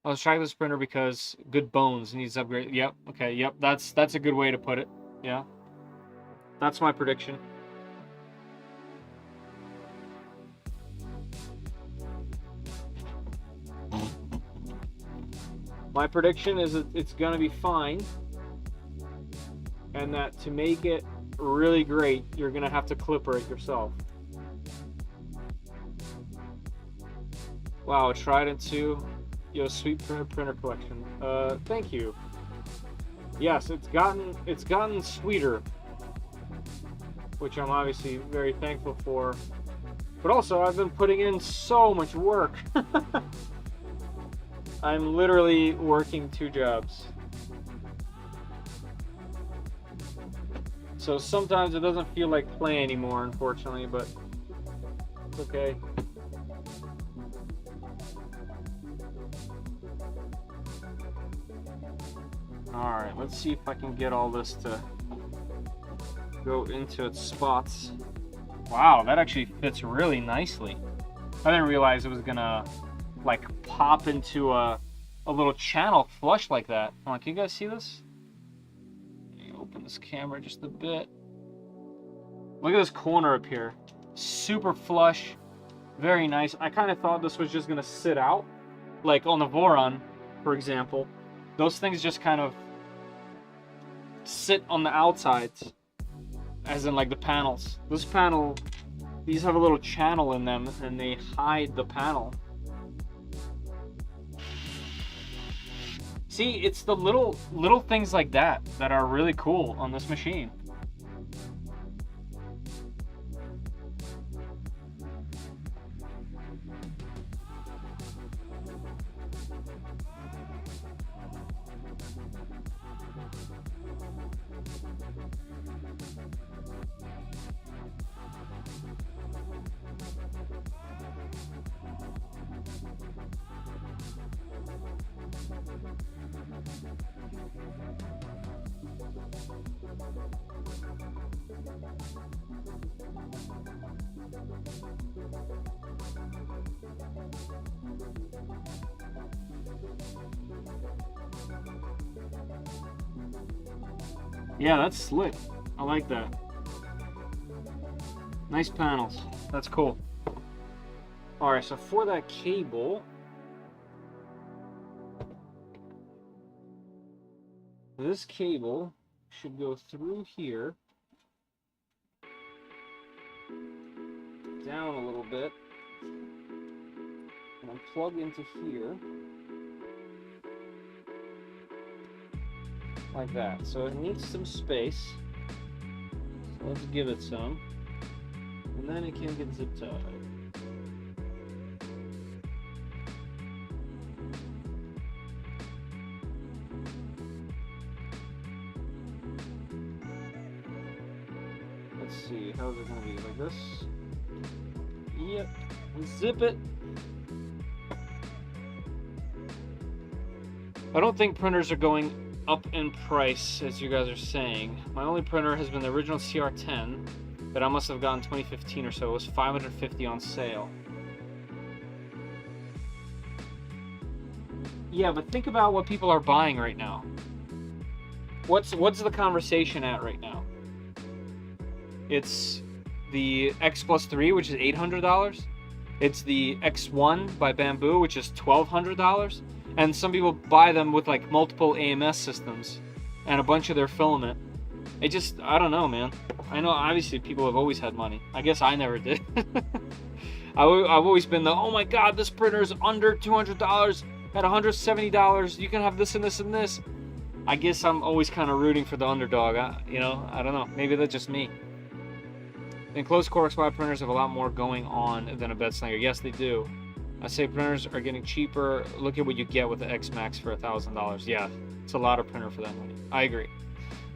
I was trying this printer because good bones needs upgrade. Yep. Okay. Yep. That's a good way to put it. Yeah. That's my prediction. My prediction is that it's gonna be fine, and that to make it really great, you're gonna have to Klipper it yourself. Wow, Trident 2. Yo, sweet printer collection. Thank you. Yes, it's gotten sweeter, which I'm obviously very thankful for. But also, I've been putting in so much work. I'm literally working 2 jobs. So sometimes it doesn't feel like play anymore, unfortunately, but it's okay. Alright, let's see if I can get all this to go into its spots. Wow, that actually fits really nicely. I didn't realize it was gonna like pop into a little channel flush like that. Come on, can you guys see this? Let me open this camera just a bit. Look at this corner up here. Super flush, very nice. I kind of thought this was just gonna sit out, like on the Voron, for example. Those things just kind of sit on the outsides, as in like the panels. This panel, these have a little channel in them and they hide the panel. See, it's the little things like that that are really cool on this machine. Yeah, that's slick. I like that. Nice panels. That's cool. Alright, so for that cable, this cable should go through here it down a little bit. And I'll plug into here. Like that. So it needs some space. So let's give it some. And then it can get zip tied. Let's see, how's it gonna be? Like this? Yep. Zip it. I don't think printers are going up in price, as you guys are saying. My only printer has been the original CR10 that I must have gotten 2015 or so. It was $550 on sale. Yeah, but think about what people are buying right now. What's the conversation at right now? It's the X Plus 3, which is $800. It's the X1 by Bamboo, which is $1,200. And some people buy them with like multiple AMS systems and a bunch of their filament. It just, I don't know, man. I know obviously people have always had money. I guess I never did. I've always been the, oh my god, this printer is under $200 at $170. You can have this and this and this. I guess I'm always kind of rooting for the underdog. You know, I don't know. Maybe that's just me. Enclosed Core XY printers have a lot more going on than a bed slinger. Yes, they do. I say printers are getting cheaper. Look at what you get with the X Max for $1,000. Yeah, it's a lot of printer for that money. I agree.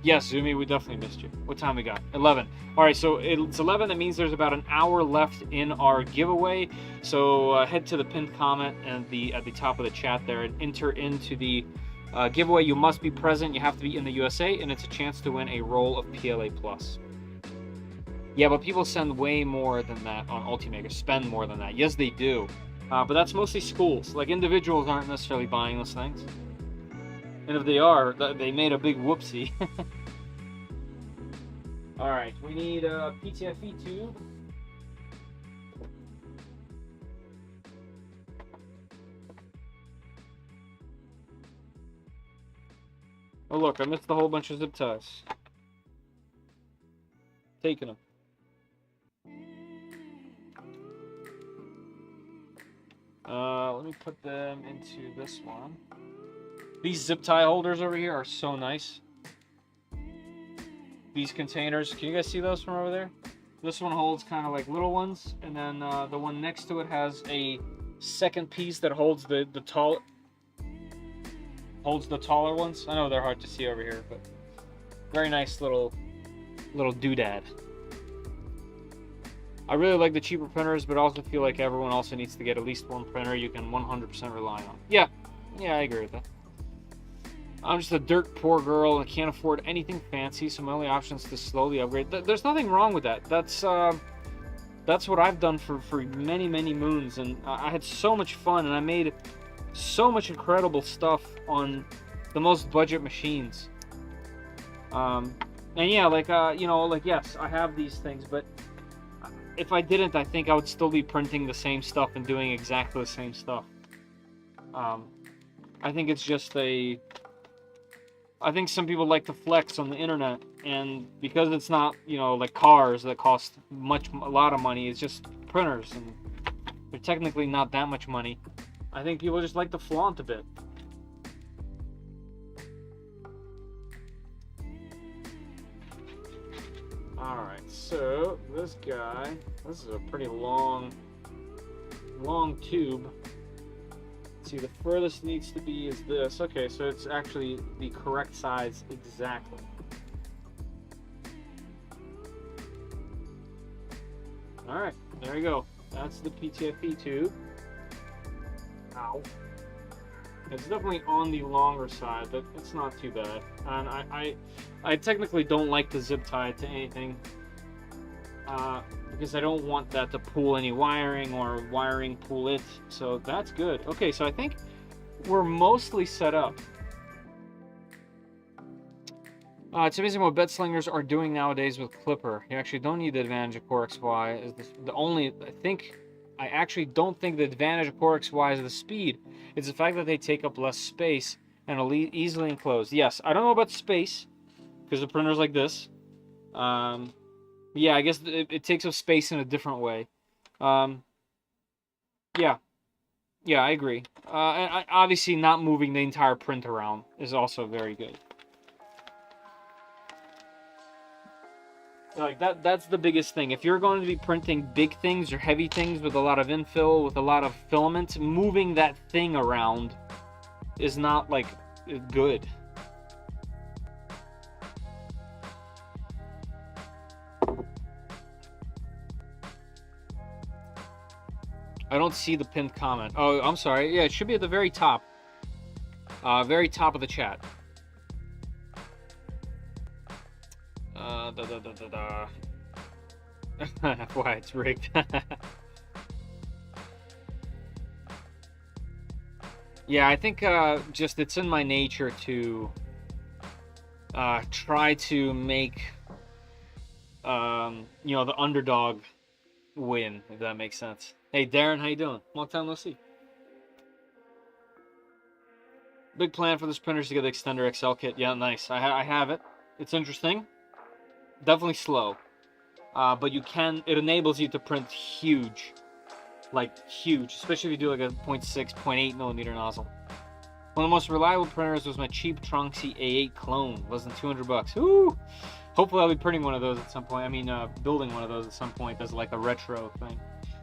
Yes, Zumi, we definitely missed you. What time we got? 11. All right, so it's 11. That means there's about an hour left in our giveaway. So head to the pinned comment and at the top of the chat there and enter into the giveaway. You must be present. You have to be in the USA, and it's a chance to win a roll of PLA Plus. Yeah, but people send way more than that on Ultimaker. Spend more than that. Yes, they do. But that's mostly schools. Like, individuals aren't necessarily buying those things. And if they are, they made a big whoopsie. Alright, we need a PTFE tube. Oh look, I missed a whole bunch of zip ties. Taking them. Let me put them into this one. These zip tie holders over here are so nice. These containers, can you guys see those from over there? This one holds kind of like little ones, and then the one next to it has a second piece that holds the taller ones. I know they're hard to see over here, but very nice little doodad. I really like the cheaper printers, but also feel like everyone also needs to get at least one printer you can 100% rely on. Yeah, I agree with that. I'm just a dirt poor girl and can't afford anything fancy, so my only option is to slowly upgrade. There's nothing wrong with that. That's what I've done for many moons, and I had so much fun, and I made so much incredible stuff on the most budget machines. And yeah, like yes, I have these things, but if I didn't, I think I would still be printing the same stuff and doing exactly the same stuff. I think it's just I think some people like to flex on the internet, and because it's not, like cars that cost a lot of money, it's just printers, and they're technically not that much money. I think people just like to flaunt a bit. Alright, so this guy, this is a pretty long tube. Let's see, the furthest needs to be is this. Okay, so it's actually the correct size exactly. Alright, there you go. That's the PTFE tube. Ow. It's definitely on the longer side, but it's not too bad. And I technically don't like to zip tie it to anything, because I don't want that to pull any wiring or wiring pull it. So that's good. Okay, so I think we're mostly set up. It's amazing what bed slingers are doing nowadays with Klipper. You actually don't need the advantage of Core XY. Is the only, I actually don't think the advantage of Core XY is the speed. It's the fact that they take up less space and are easily enclosed. Yes, I don't know about space, because the printer's like this. Yeah, I guess it takes up space in a different way. Yeah, yeah, I agree. And obviously, not moving the entire print around is also very good. Like that's the biggest thing. If you're going to be printing big things or heavy things with a lot of infill, with a lot of filament, moving that thing around is not like good. I don't see the pinned comment. Oh, I'm sorry. Yeah, it should be at the very top. Very top of the chat. Why it's rigged. Yeah, I think just it's in my nature to try to make you know, the underdog win, if that makes sense. Hey Darren, how you doing? Long time no see. Big plan for this printer is to get the extender XL kit. Yeah, nice. I have it. It's interesting. Definitely slow. But you can, it enables you to print huge. Like huge, especially if you do like a 0.6, 0.8 millimeter nozzle. One of the most reliable printers was my cheap Tronxy A8 clone. Less than 200 bucks. Ooh! Hopefully I'll be printing one of those at some point. I mean, building one of those at some point as like a retro thing.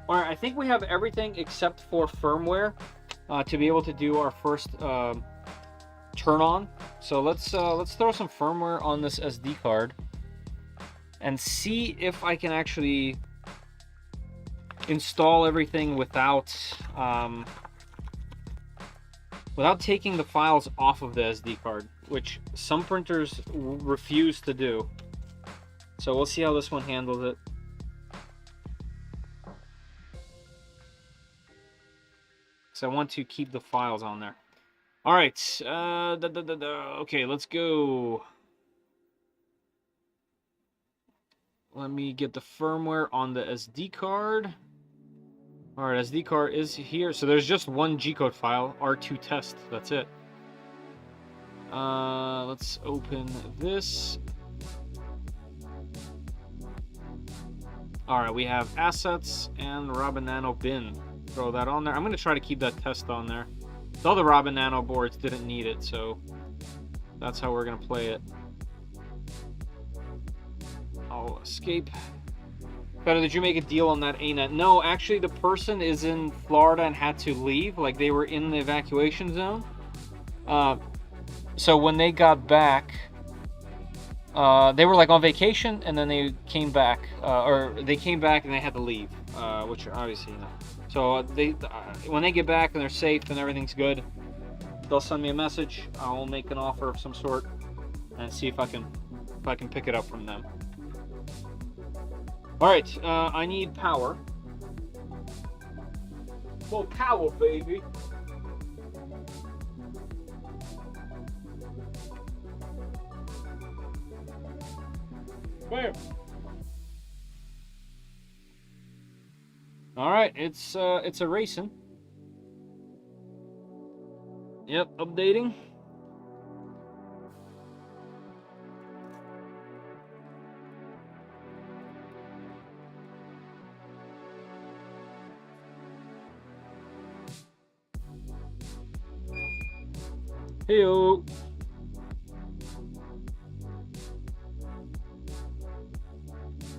Alright, I think we have everything except for firmware to be able to do our first turn on. So let's throw some firmware on this SD card and see if I can actually install everything without without taking the files off of the SD card, which some printers refuse to do. So we'll see how this one handles it. So I want to keep the files on there. All right, okay, let's go. Let me get the firmware on the SD card. All right, SD card is here. So there's just one G-code file, R2 test. That's it. Let's open this. All right, we have assets and Robin Nano bin. Throw that on there. I'm going to try to keep that test on there. The other Robin Nano boards didn't need it, so that's how we're going to play it. I'll escape. Better, did you make a deal on that ANET? No, actually the person is in Florida and had to leave. Like, they were in the evacuation zone. So when they got back, they were like on vacation, and then they came back, or they came back and they had to leave, which obviously, you know. So they, when they get back and they're safe and everything's good, they'll send me a message. I'll make an offer of some sort and see if I can pick it up from them. All right, I need power. Full power, baby. Where? All right, it's erasing. Yep, updating. Heyo.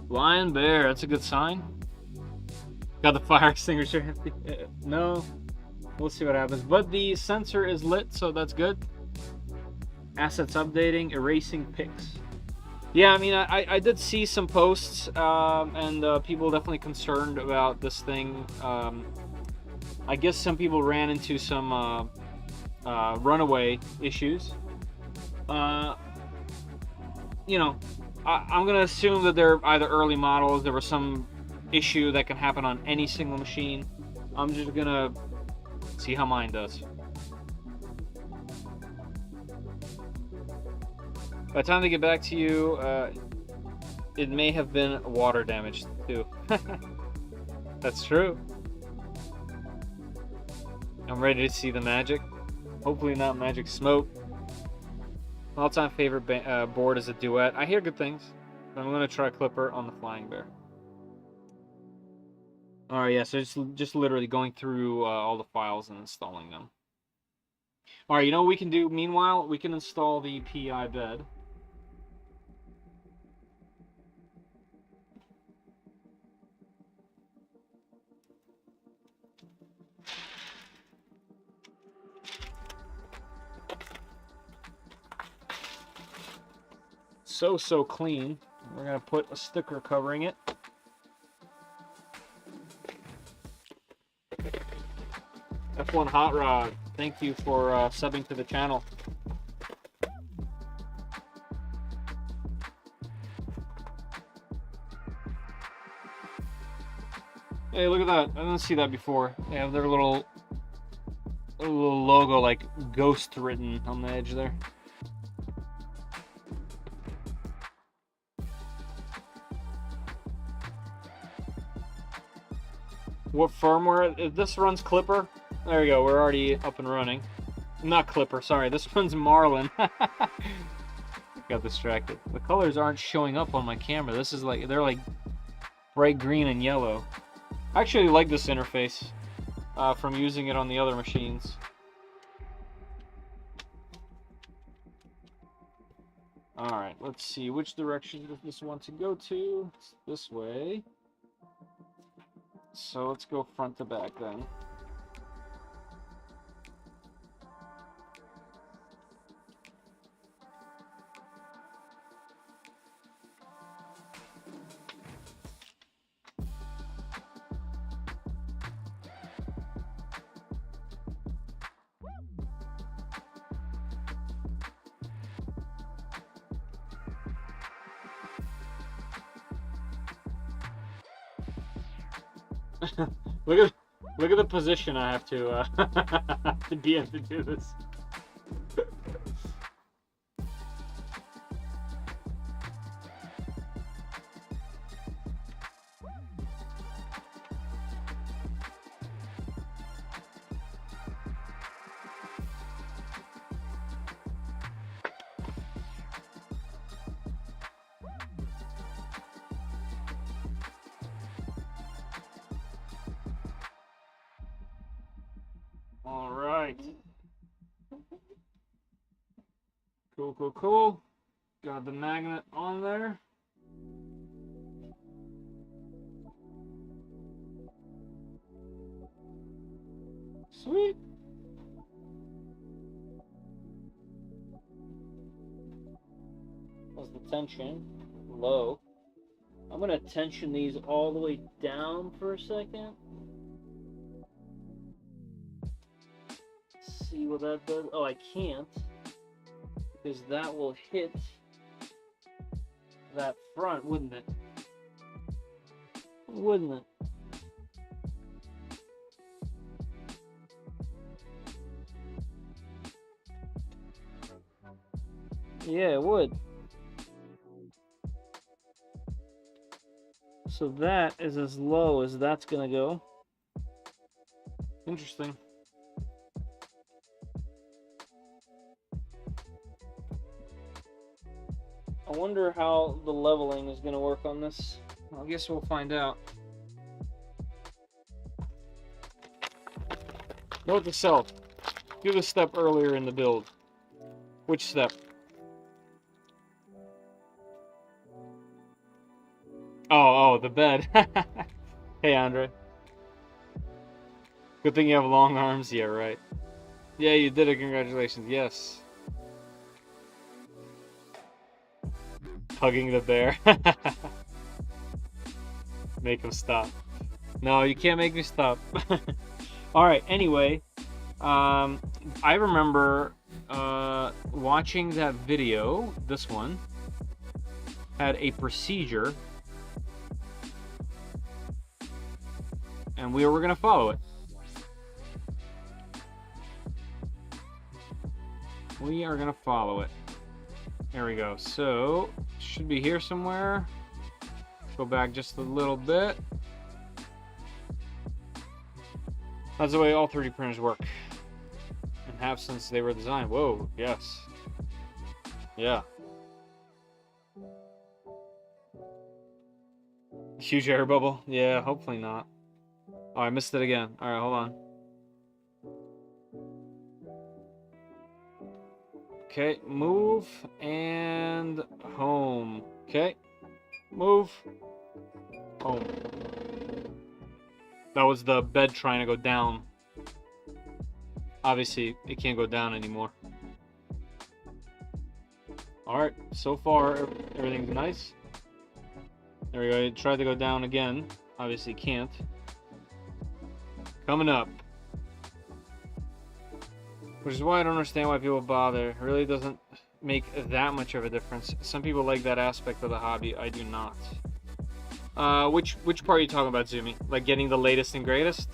Lion bear, that's a good sign. Got the fire extinguisher. No, we'll see what happens. But the sensor is lit, so that's good. Assets updating, erasing pics. Yeah, I mean, I did see some posts, and people definitely concerned about this thing. I guess some people ran into some runaway issues. You know, I'm gonna assume that they're either early models. There was some issue that can happen on any single machine. I'm just gonna see how mine does. By the time they get back to you, it may have been water damage too. That's true. I'm ready to see the magic. Hopefully not magic smoke. All-time favorite board is a Duet. I hear good things. I'm going to try Klipper on the Flying Bear. All right, yeah. So it's just literally going through all the files and installing them. All right, you know what we can do? Meanwhile, we can install the PI bed. So clean. We're gonna put a sticker covering it. F1 Hot Rod, thank you for subbing to the channel. Hey, look at that. I didn't see that before. They have their little logo, like ghost written on the edge there. What firmware? This runs Klipper. There we go. We're already up and running. Not Klipper, sorry. This runs Marlin. Got distracted. The colors aren't showing up on my camera. This is like, they're like bright green and yellow. I actually like this interface from using it on the other machines. Alright, let's see. Which direction does this want to go to? It's this way. So let's go front to back then. Look at the position I have to to be able to do this. All right. Cool. Got the magnet on there. Sweet. Was the tension low? I'm gonna tension these all the way down for a second. See what that does. Oh, I can't, because that will hit that front, wouldn't it? Wouldn't it? Yeah, it would. So that is as low as that's gonna go. Interesting. I wonder how the leveling is going to work on this. I guess we'll find out. Note to self. Do the step earlier in the build. Which step? Oh, the bed. Hey, Andre. Good thing you have long arms. Yeah, right. Yeah, you did it. Congratulations. Yes. Hugging the bear. Make him stop. No, you can't make me stop. Alright, anyway. I remember watching that video. This one had a procedure. And we were going to follow it. We are going to follow it. There we go. So, should be here somewhere. Go back just a little bit. That's the way all 3D printers work. And have since they were designed. Whoa, yes. Yeah. Huge air bubble? Yeah, hopefully not. Oh, I missed it again. All right, hold on. Okay, move and home. Okay, move, home. That was the bed trying to go down. Obviously, it can't go down anymore. Alright, so far, everything's nice. There we go, it tried to go down again. Obviously can't. Coming up. Which is why I don't understand why people bother. It really doesn't make that much of a difference. Some people like that aspect of the hobby, I do not. Which part are you talking about, Zumi? Like getting the latest and greatest?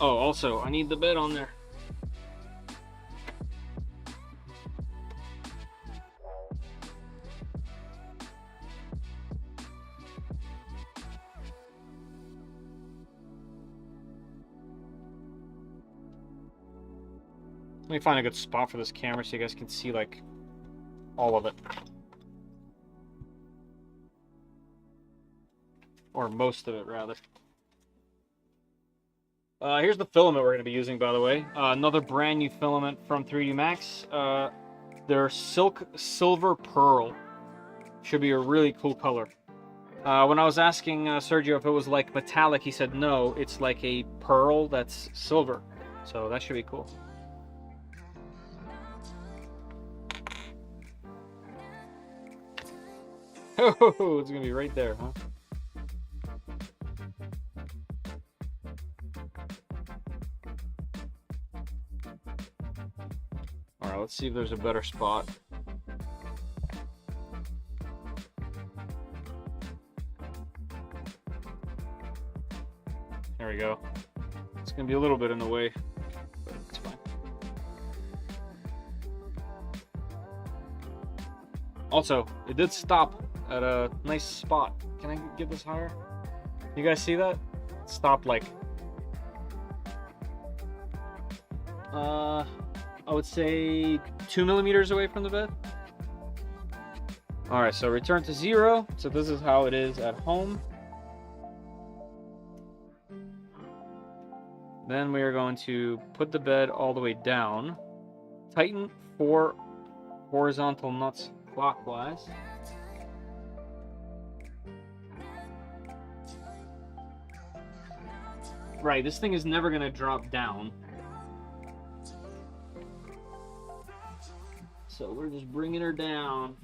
Oh, also, I need the bed on there. Let me find a good spot for this camera so you guys can see, like, all of it. Or most of it, rather. Here's the filament we're going to be using, by the way. Another brand new filament from 3D Max. They're Silk Silver Pearl. Should be a really cool color. When I was asking Sergio if it was like metallic, he said no, it's like a pearl that's silver. So that should be cool. Oh, it's going to be right there, huh? Alright, let's see if there's a better spot. There we go. It's going to be a little bit in the way, but it's fine. Also, it did stop at a nice spot. Can I get this higher? You guys see that? It stopped like... I would say 2 millimeters away from the bed. Alright, so return to 0. So this is how it is at home. Then we are going to put the bed all the way down. Tighten 4 horizontal nuts clockwise. Right, this thing is never going to drop down. So we're just bringing her down.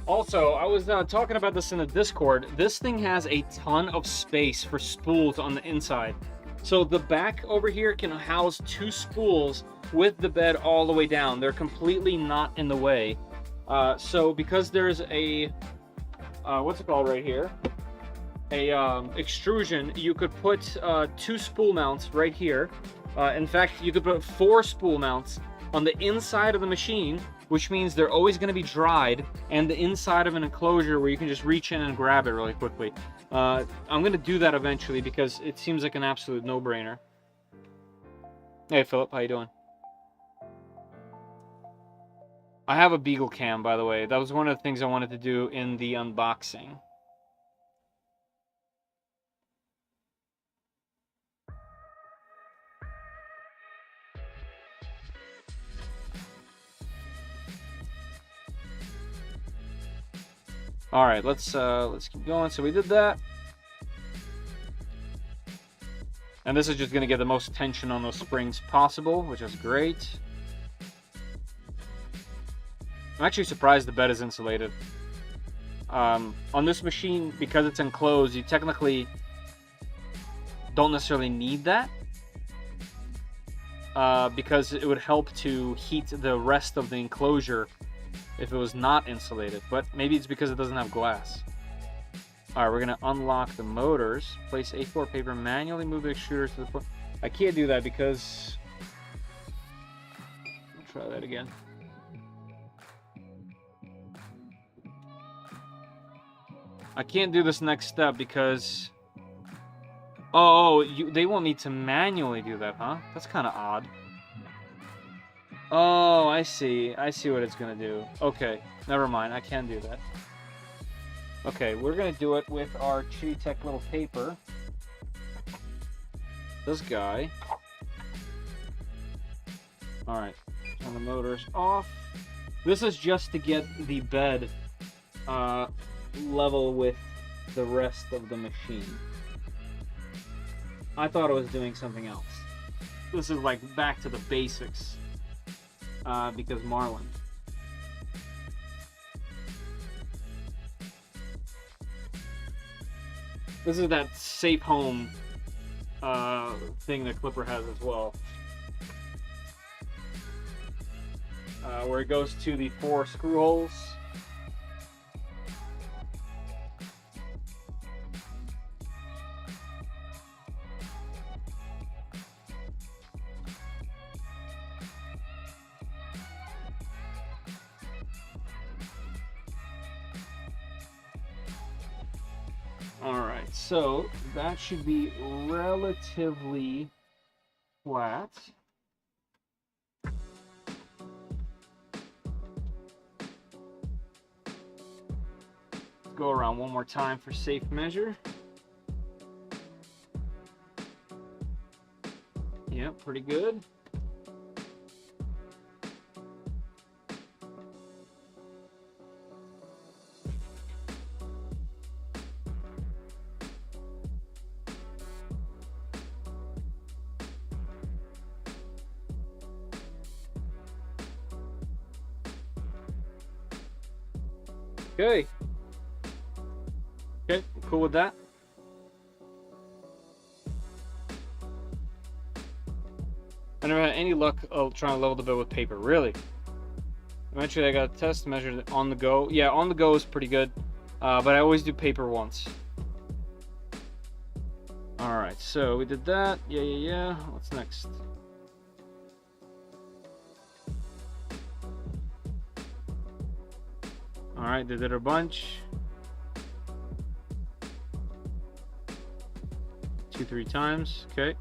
Also, I was talking about this in the Discord. This thing has a ton of space for spools on the inside. So the back over here can house 2 spools with the bed all the way down. They're completely not in the way. So because there's a, what's it called right here? A extrusion, you could put 2 spool mounts right here. In fact, you could put 4 spool mounts on the inside of the machine, which means they're always going to be dried, and the inside of an enclosure where you can just reach in and grab it really quickly. I'm going to do that eventually because it seems like an absolute no-brainer. Hey, Philip, how you doing? I have a Beagle cam, by the way. That was one of the things I wanted to do in the unboxing. All right, let's keep going. So we did that, and this is just going to get the most tension on those springs possible, which is great. I'm actually surprised the bed is insulated. On this machine, because it's enclosed, you technically don't necessarily need that, because it would help to heat the rest of the enclosure if it was not insulated, but maybe it's because it doesn't have glass. Alright, we're gonna unlock the motors. Place A4 paper, manually move the extruders to the floor. I can't do that because... I'll try that again. I can't do this next step because... Oh, they want me to manually do that, huh? That's kind of odd. Oh, I see. I see what it's gonna do. Okay, never mind. I can do that. Okay, we're gonna do it with our Chitty Tech little paper. This guy. Alright, turn the motors off. This is just to get the bed level with the rest of the machine. I thought it was doing something else. This is like back to the basics. Because Marlin. This is that safe home thing that Klipper has as well. Where it goes to the 4 screw holes. Alright, so that should be relatively flat. Go around one more time for safe measure. Yep, pretty good. Okay. Okay, cool with that. I never had any luck of trying to level the bed with paper, really. Eventually I got a test measured on the go. Yeah, on the go is pretty good, but I always do paper once. Alright, so we did that. Yeah. What's next? Alright, did it a bunch. 2-3 times, okay.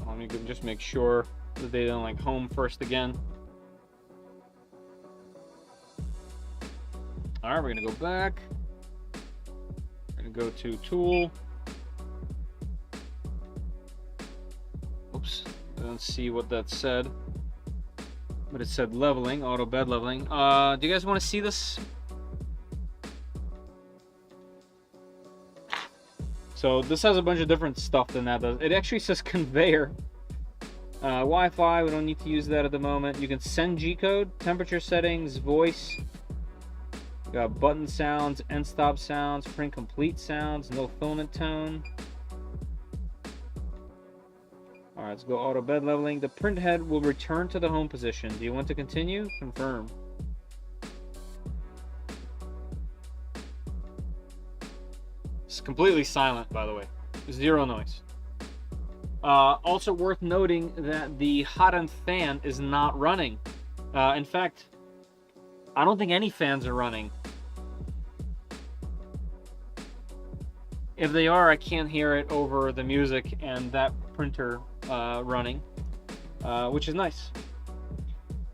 Let me just make sure that they don't like home first again. Alright, we're gonna go back. We're gonna go to tool. Oops, I don't see what that said. But it said leveling, auto bed leveling. Do you guys want to see this? So this has a bunch of different stuff than that does. It actually says conveyor. Wi-Fi, we don't need to use that at the moment. You can send G-code, temperature settings, voice. You got button sounds, end stop sounds, print complete sounds, no filament tone. Alright, let's go auto bed leveling. The print head will return to the home position. Do you want to continue? Confirm. It's completely silent, by the way. Zero noise. Also worth noting that the hot end fan is not running. In fact, I don't think any fans are running. If they are, I can't hear it over the music and that printer running, which is nice.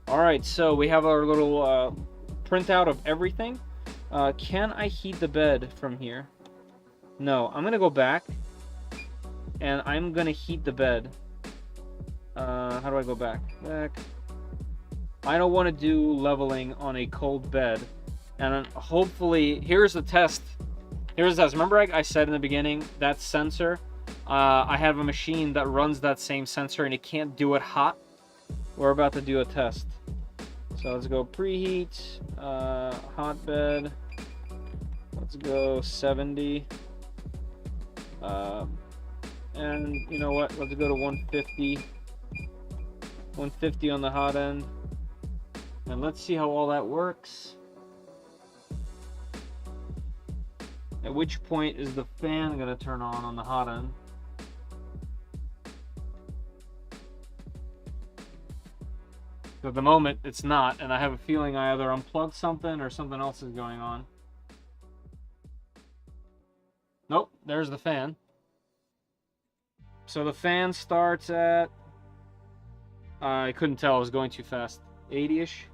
Alright, so we have our little printout of everything. Can I heat the bed from here? No, I'm gonna go back and I'm gonna heat the bed. How do I go back? I don't want to do leveling on a cold bed, and hopefully here's the test. Here's the test. Remember I said in the beginning that sensor, I have a machine that runs that same sensor and it can't do it hot. We're about to do a test. So let's go preheat, hot bed. Let's go 70. And you know what? Let's go to 150. 150 on the hot end. And let's see how all that works. At which point is the fan going to turn on the hot end? So at the moment, it's not, and I have a feeling I either unplugged something or something else is going on. Nope, there's the fan. So the fan starts at, I couldn't tell, it was going too fast, 80-ish.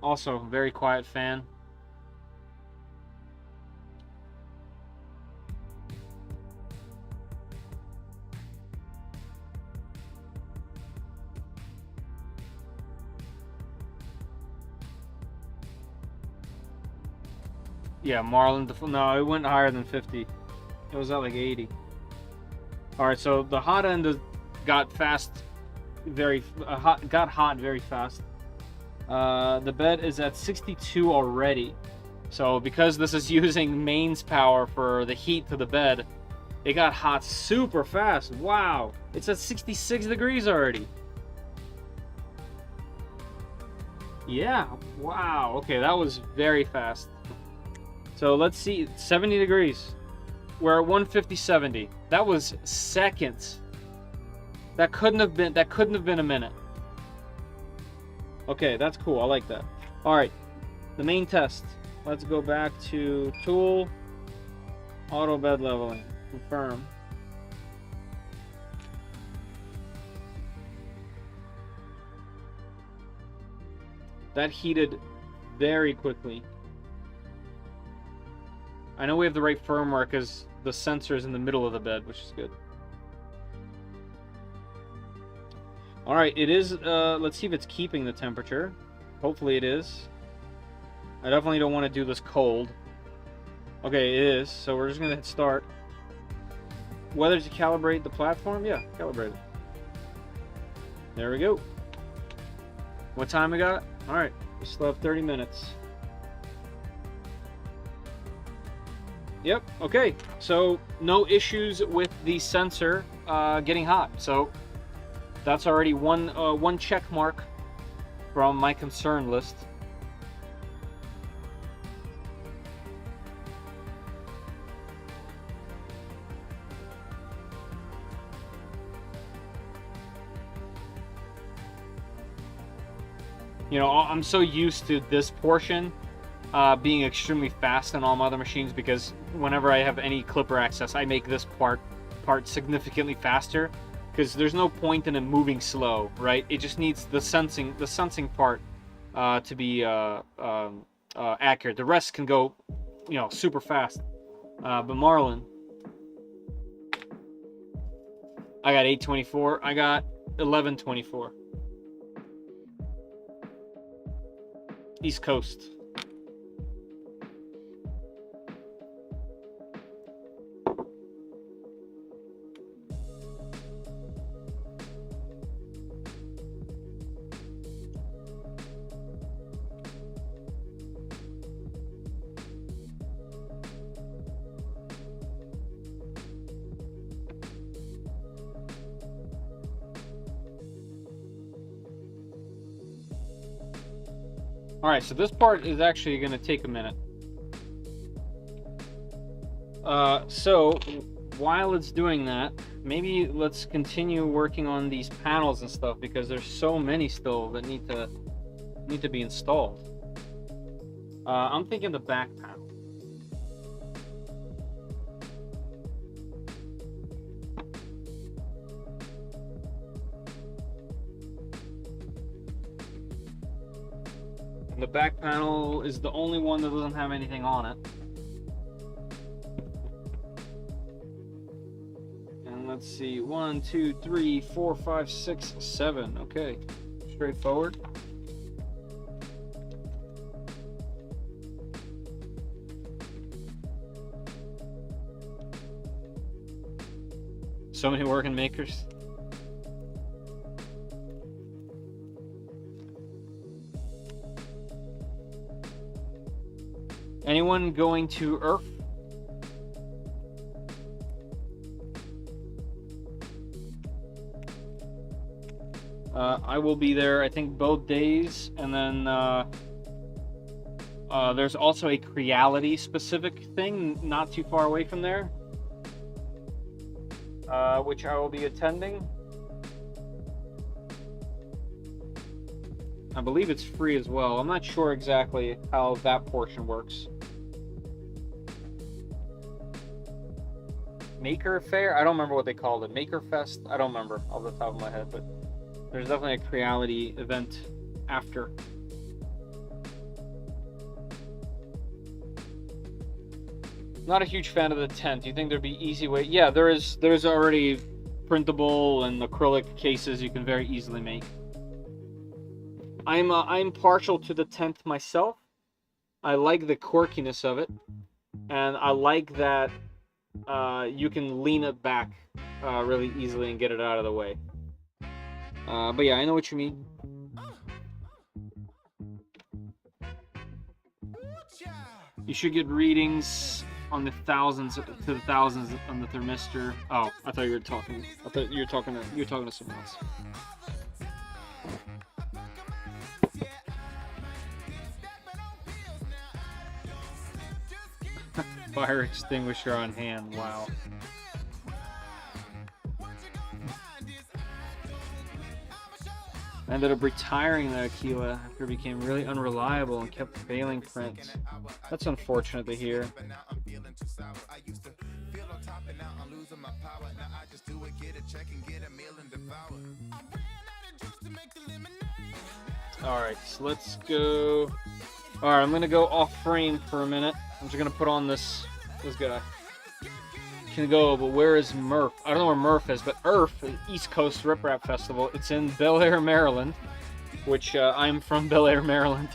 Also, very quiet fan. Yeah, Marlin, no, it went higher than 50. It was at like 80. Alright, so the hot end got fast, got hot very fast. The bed is at 62 already. So because this is using mains power for the heat to the bed, it got hot super fast. Wow, it's at 66 degrees already. Yeah, wow, okay, that was very fast. So let's see, 70 degrees. We're at 150-70. That was seconds. That couldn't have been a minute. Okay, that's cool. I like that. All right, the main test. Let's go back to Tool, Auto Bed Leveling, confirm. That heated very quickly. I know we have the right firmware because the sensor is in the middle of the bed, which is good. All right, it is, let's see if it's keeping the temperature. Hopefully it is. I definitely don't want to do this cold. Okay, it is, so we're just gonna hit start. Whether to calibrate the platform? Yeah, calibrate it. There we go. What time we got? All right, we still have 30 minutes. Yep, okay, so no issues with the sensor getting hot. So that's already one check mark from my concern list. You know, I'm so used to this portion being extremely fast on all my other machines because whenever I have any Klipper access, I make this part significantly faster because there's no point in it moving slow, right? It just needs the sensing part to be accurate. The rest can go, you know, super fast. But Marlin, I got 824. I got 1124. East Coast. All right, so this part is actually going to take a minute. So while it's doing that, maybe let's continue working on these panels and stuff because there's so many still that need to be installed. I'm thinking the back panel. The back panel is the only one that doesn't have anything on it. And let's see, 1, 2, 3, 4, 5, 6, 7. Okay, straightforward. So many working makers. Anyone going to Earth? I will be there, I think, both days, and then There's also a Creality specific thing not too far away from there, which I will be attending. I believe it's free as well. I'm not sure exactly how that portion works. Maker Fair? I don't remember what they called it. Maker Fest? I don't remember off the top of my head, but there's definitely a Creality event after. Not a huge fan of the tent. Do you think there'd be easy way? Yeah, there's already printable and acrylic cases you can very easily make. I'm partial to the tent myself. I like the quirkiness of it, and I like that you can lean it back really easily and get it out of the way. But yeah, I know what you mean. You should get readings on the thousands on the thermistor. Oh, I thought you were talking. I thought you were talking to someone else. Fire extinguisher on hand. Wow. I ended up retiring the Aquila after it became really unreliable and kept failing prints. That's unfortunate to hear. Alright, so let's go. Alright, I'm gonna go off frame for a minute. I'm just gonna put on this guy. Can go, but where is Murph? I don't know where Murph is, but Earth, East Coast Rip Rap Festival. It's in Bel Air, Maryland, which I'm from Bel Air, Maryland.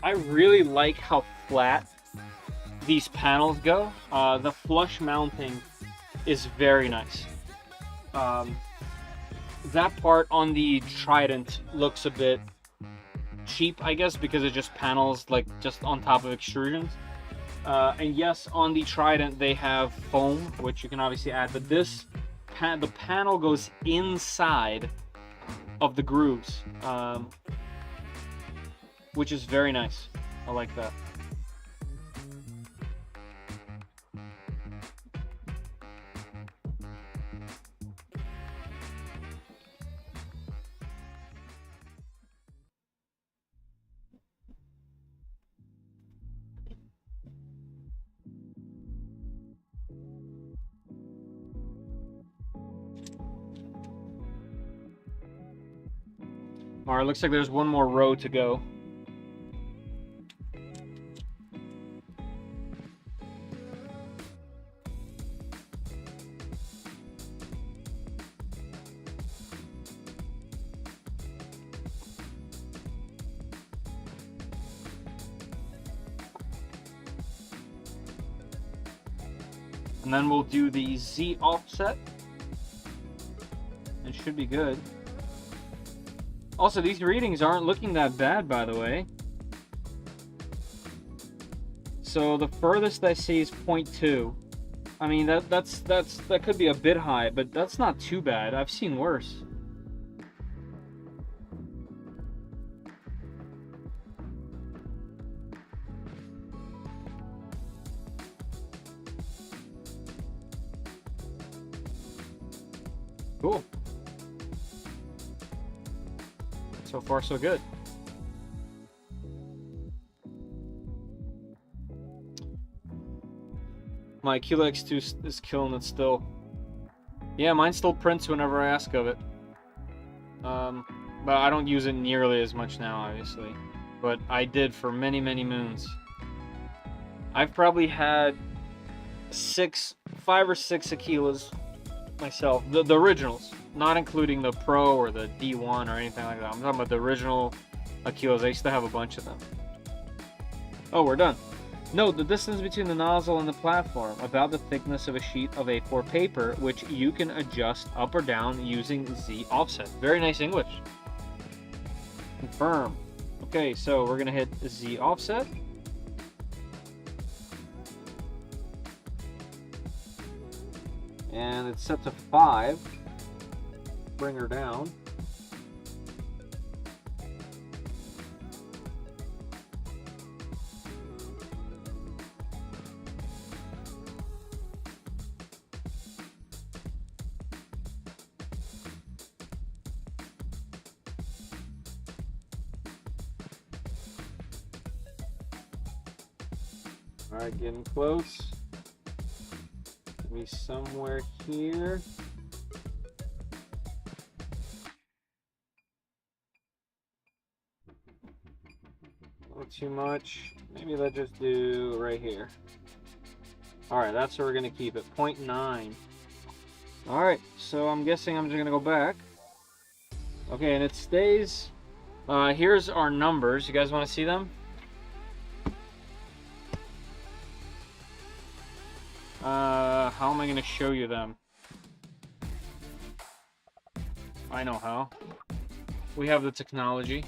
I really like how flat these panels go. The flush mounting is very nice. That part on the Trident looks a bit cheap, I guess, because it just panels like just on top of extrusions. And yes, on the Trident they have foam, which you can obviously add, but this the panel goes inside of the grooves, which is very nice. I like that. Alright, looks like there's one more row to go. And then we'll do the Z offset. It should be good. Also, these readings aren't looking that bad, by the way. So the furthest I see is 0.2. I mean, that could be a bit high, but that's not too bad. I've seen worse. Cool. So far, so good. My Aquila X2 is killing it still. Yeah, mine still prints whenever I ask of it. But I don't use it nearly as much now, obviously. But I did for many, many moons. I've probably had 5 or 6 Aquilas myself. The originals, not including the Pro or the D1 or anything like that. I'm talking about the original Aquilas. I used to have a bunch of them. Oh, we're done. Note the distance between the nozzle and the platform, about the thickness of a sheet of A4 paper, which you can adjust up or down using Z offset. Very nice English. Confirm. Okay, so we're gonna hit Z offset. And it's set to 5. Bring her down. All right, getting close. Be somewhere here. Not too much. Maybe let's just do right here. All right, that's where we're gonna keep it. 0.9. All right, so I'm guessing I'm just gonna go back. Okay, and it stays. Here's our numbers. You guys want to see them? How am I going to show you them? I know how. We have the technology.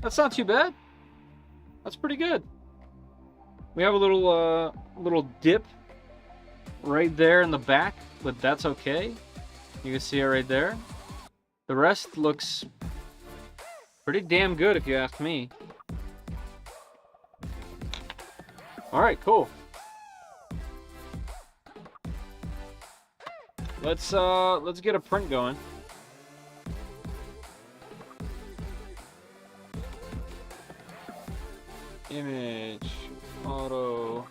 That's not too bad. That's pretty good. We have a little dip right there in the back, but that's okay. You can see it right there. The rest looks pretty damn good if you ask me. All right, cool. Let's get a print going. Image, auto.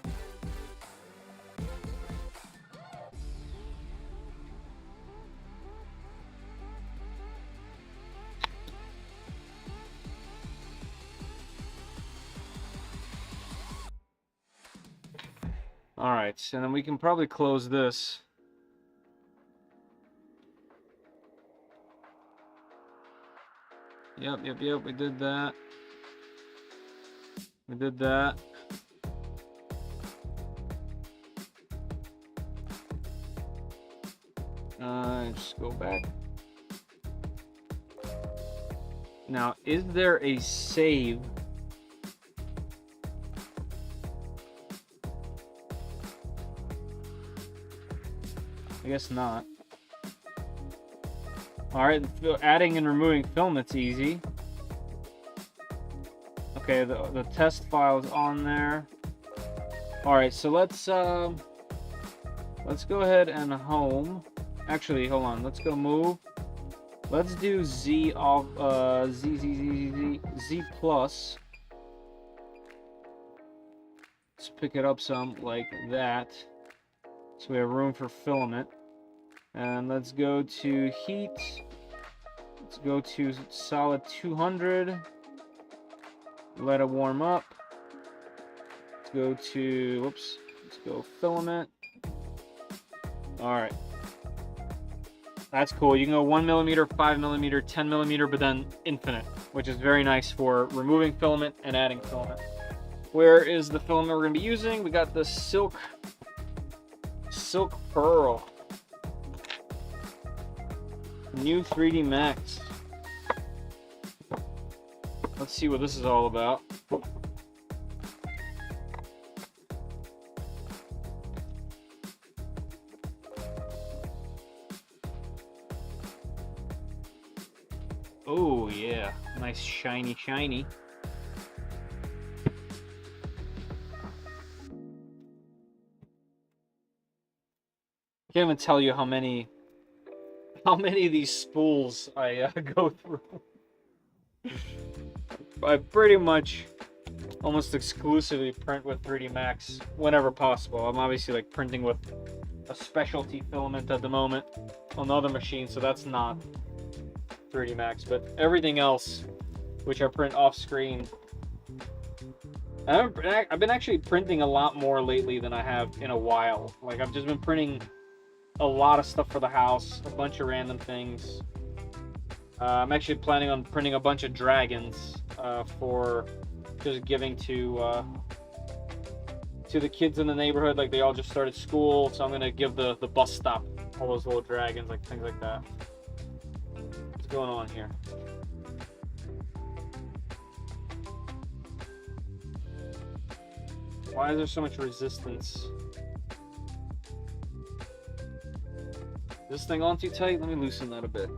All right, and then we can probably close this. Yep, we did that. We did that. Just go back. Now, is there a save? I guess not. All right, adding and removing filament's easy. Okay, the test file is on there. All right, so let's go ahead and home. Actually, hold on. Let's go move. Let's do Z off Z plus. Let's pick it up some like that. So we have room for filament. And let's go to heat. Let's go to solid 200. Let it warm up. Let's go to, whoops, let's go filament. All right. That's cool. You can go 1mm, 5mm, 10mm, but then infinite, which is very nice for removing filament and adding filament. Where is the filament we're gonna be using? We got the silk pearl. New 3D Max. Let's see what this is all about. Oh yeah, nice shiny. Can't even tell you how many of these spools I go through. I pretty much almost exclusively print with 3D Max whenever possible. I'm obviously like printing with a specialty filament at the moment on the other machine, so that's not 3D Max, but everything else which I print off screen. I've been actually printing a lot more lately than I have in a while. Like, I've just been printing a lot of stuff for the house, a bunch of random things. I'm actually planning on printing a bunch of dragons for just giving to the kids in the neighborhood. Like, they all just started school, so I'm gonna give the bus stop all those little dragons, like things like that. What's going on here? Why is there so much resistance? Is this thing on too tight? Let me loosen that a bit.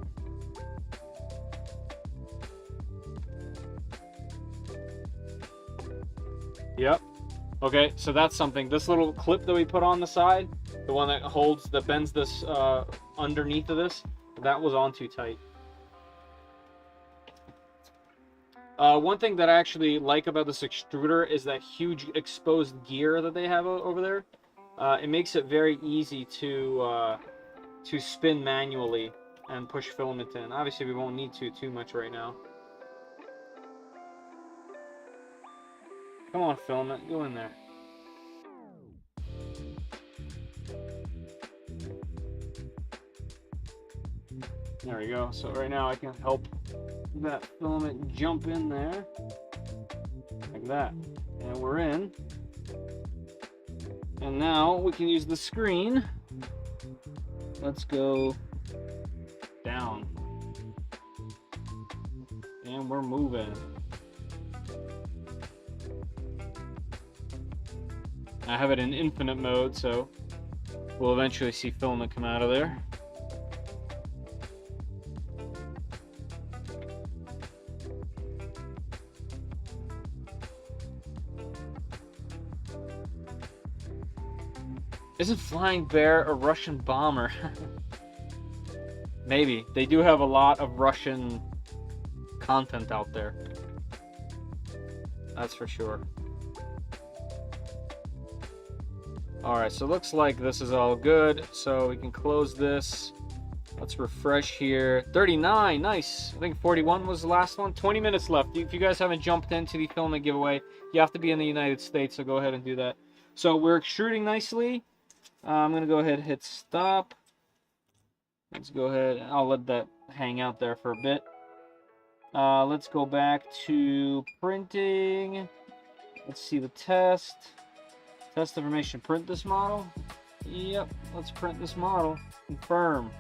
Yep. Okay, so that's something. This little clip that we put on the side, the one that bends this underneath of this, that was on too tight. One thing that I actually like about this extruder is that huge exposed gear that they have over there. It makes it very easy to spin manually and push filament in. Obviously, we won't need too much right now. Come on, filament, go in there. There we go. So right now I can help that filament jump in there like that, and we're in. And now we can use the screen. Let's go down, and we're moving. I have it in infinite mode, so we'll eventually see filament come out of there. Isn't Flying Bear a Russian bomber? Maybe. They do have a lot of Russian content out there. That's for sure. Alright, so it looks like this is all good. So we can close this. Let's refresh here. 39, nice. I think 41 was the last one. 20 minutes left. If you guys haven't jumped into the filament giveaway, you have to be in the United States, so go ahead and do that. So we're extruding nicely. I'm going to go ahead and hit stop. Let's go ahead. I'll let that hang out there for a bit. Let's go back to printing. Let's see the test. Test information. Print this model. Yep, let's print this model. Confirm.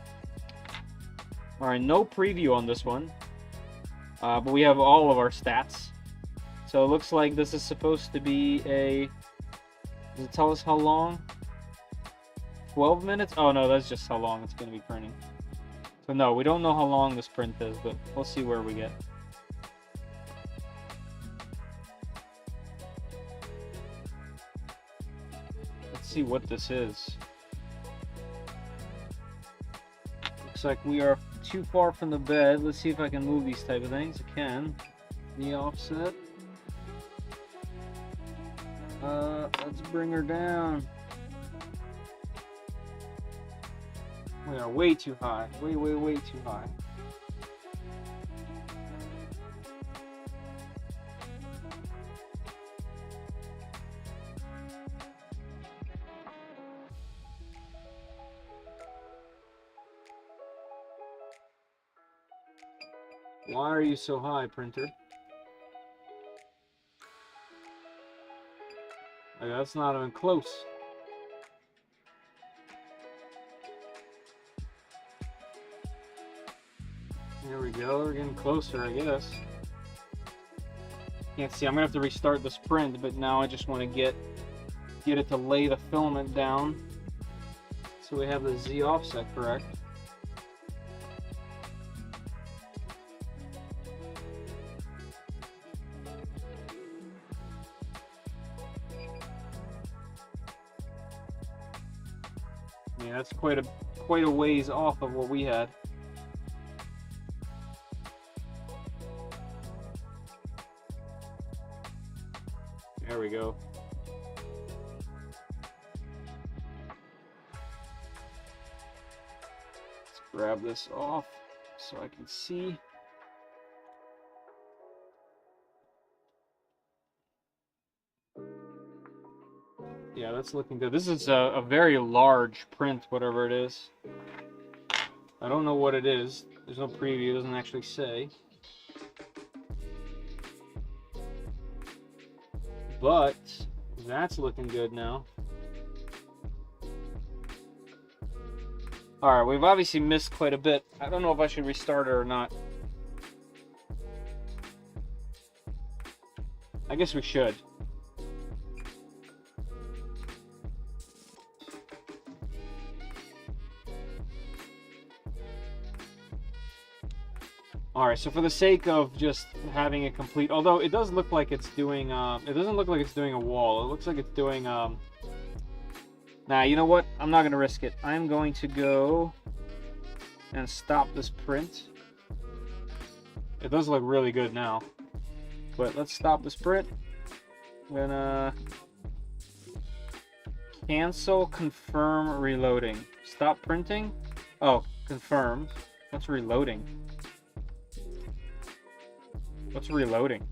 Alright, no preview on this one. But we have all of our stats. So it looks like this is supposed to be a... Does it tell us how long? 12 minutes? Oh no, that's just how long it's going to be printing. So no, we don't know how long this print is, but we'll see where we get. Let's see what this is. Looks like we are too far from the bed. Let's see if I can move these type of things. I can. The offset. Let's bring her down. We are way too high. Way too high. Why are you so high, printer? Like, that's not even close. There we go, we're getting closer, I guess. Can't see, I'm gonna have to restart this print, but now I just want to get it to lay the filament down. So we have the Z offset correct. I mean, that's quite a ways off of what we had. There we go. Let's grab this off so I can see. Yeah, that's looking good. This is a very large print, whatever it is. I don't know what it is. There's no preview, it doesn't actually say. But that's looking good now. Alright, we've obviously missed quite a bit. I don't know if I should restart it or not. I guess we should. Alright, so for the sake of just having it complete, although it does look like it's doing, it doesn't look like it's doing a wall. It looks like it's doing, nah, you know what? I'm not going to risk it. I'm going to go and stop this print. It does look really good now. But let's stop this print. I'm gonna cancel, confirm, reloading. Stop printing? Oh, confirm. What's reloading? What's reloading?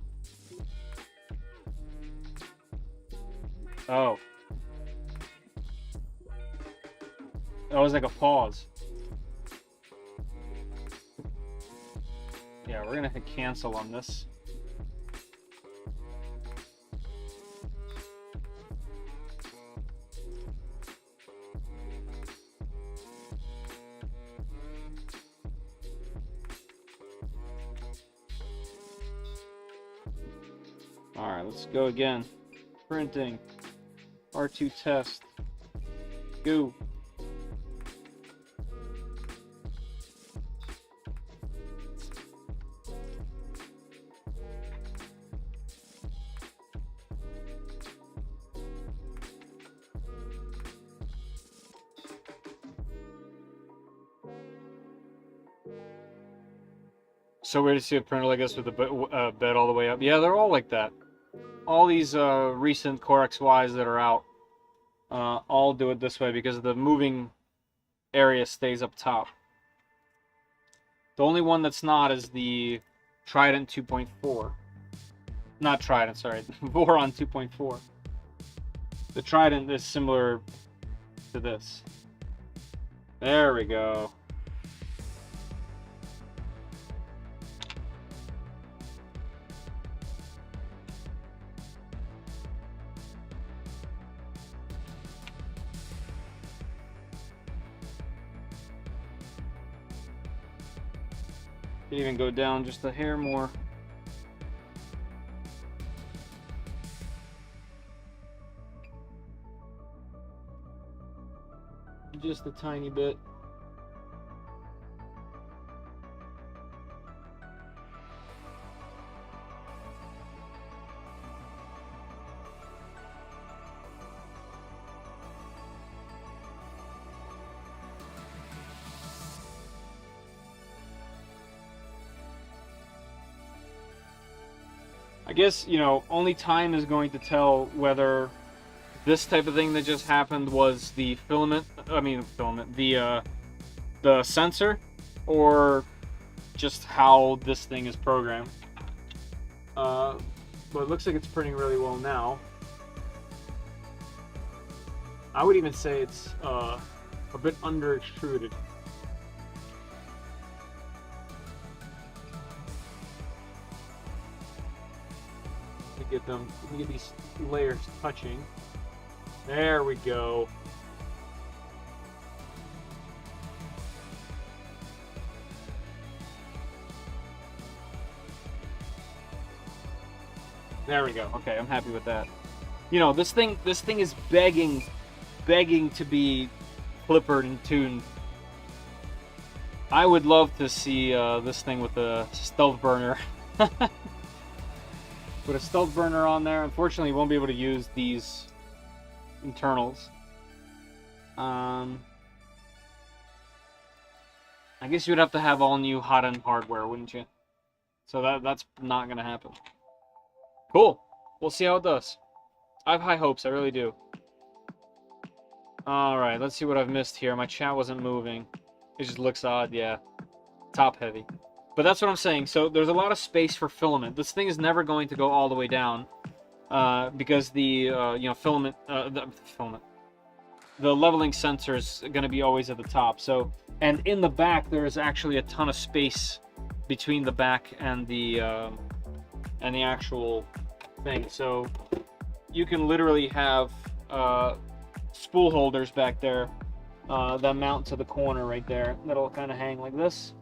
Oh. That was like a pause. Yeah, we're gonna hit cancel on this. Alright, let's go again. Printing. R2 test. Go. So weird to see a printer like this with the bed all the way up. Yeah, they're all like that. All these recent Core XYs that are out all do it this way because the moving area stays up top. The only one that's not is the Trident 2.4. Not Trident, sorry. Voron 2.4. The Trident is similar to this. There we go. Even go down just a hair more. Just a tiny bit. I guess, you know, only time is going to tell whether this type of thing that just happened was the the sensor, or just how this thing is programmed. But it looks like it's printing really well now. I would even say it's a bit under extruded. Let me get these layers touching. There we go. There we go. Okay, I'm happy with that. You know, this thing is begging to be clippered and tuned. I would love to see this thing with a stealth burner. Put a stealth burner on there. Unfortunately, you won't be able to use these internals. I guess you'd have to have all new hot-end hardware, wouldn't you? So that's not gonna happen. Cool. We'll see how it does. I have high hopes, I really do. Alright, let's see what I've missed here. My chat wasn't moving. It just looks odd, yeah. Top heavy. But that's what I'm saying. So there's a lot of space for filament. This thing is never going to go all the way down. Because the, filament, the leveling sensor is going to be always at the top. So, and in the back, there's actually a ton of space between the back and the actual thing. So you can literally have spool holders back there that mount to the corner right there. That'll kind of hang like this.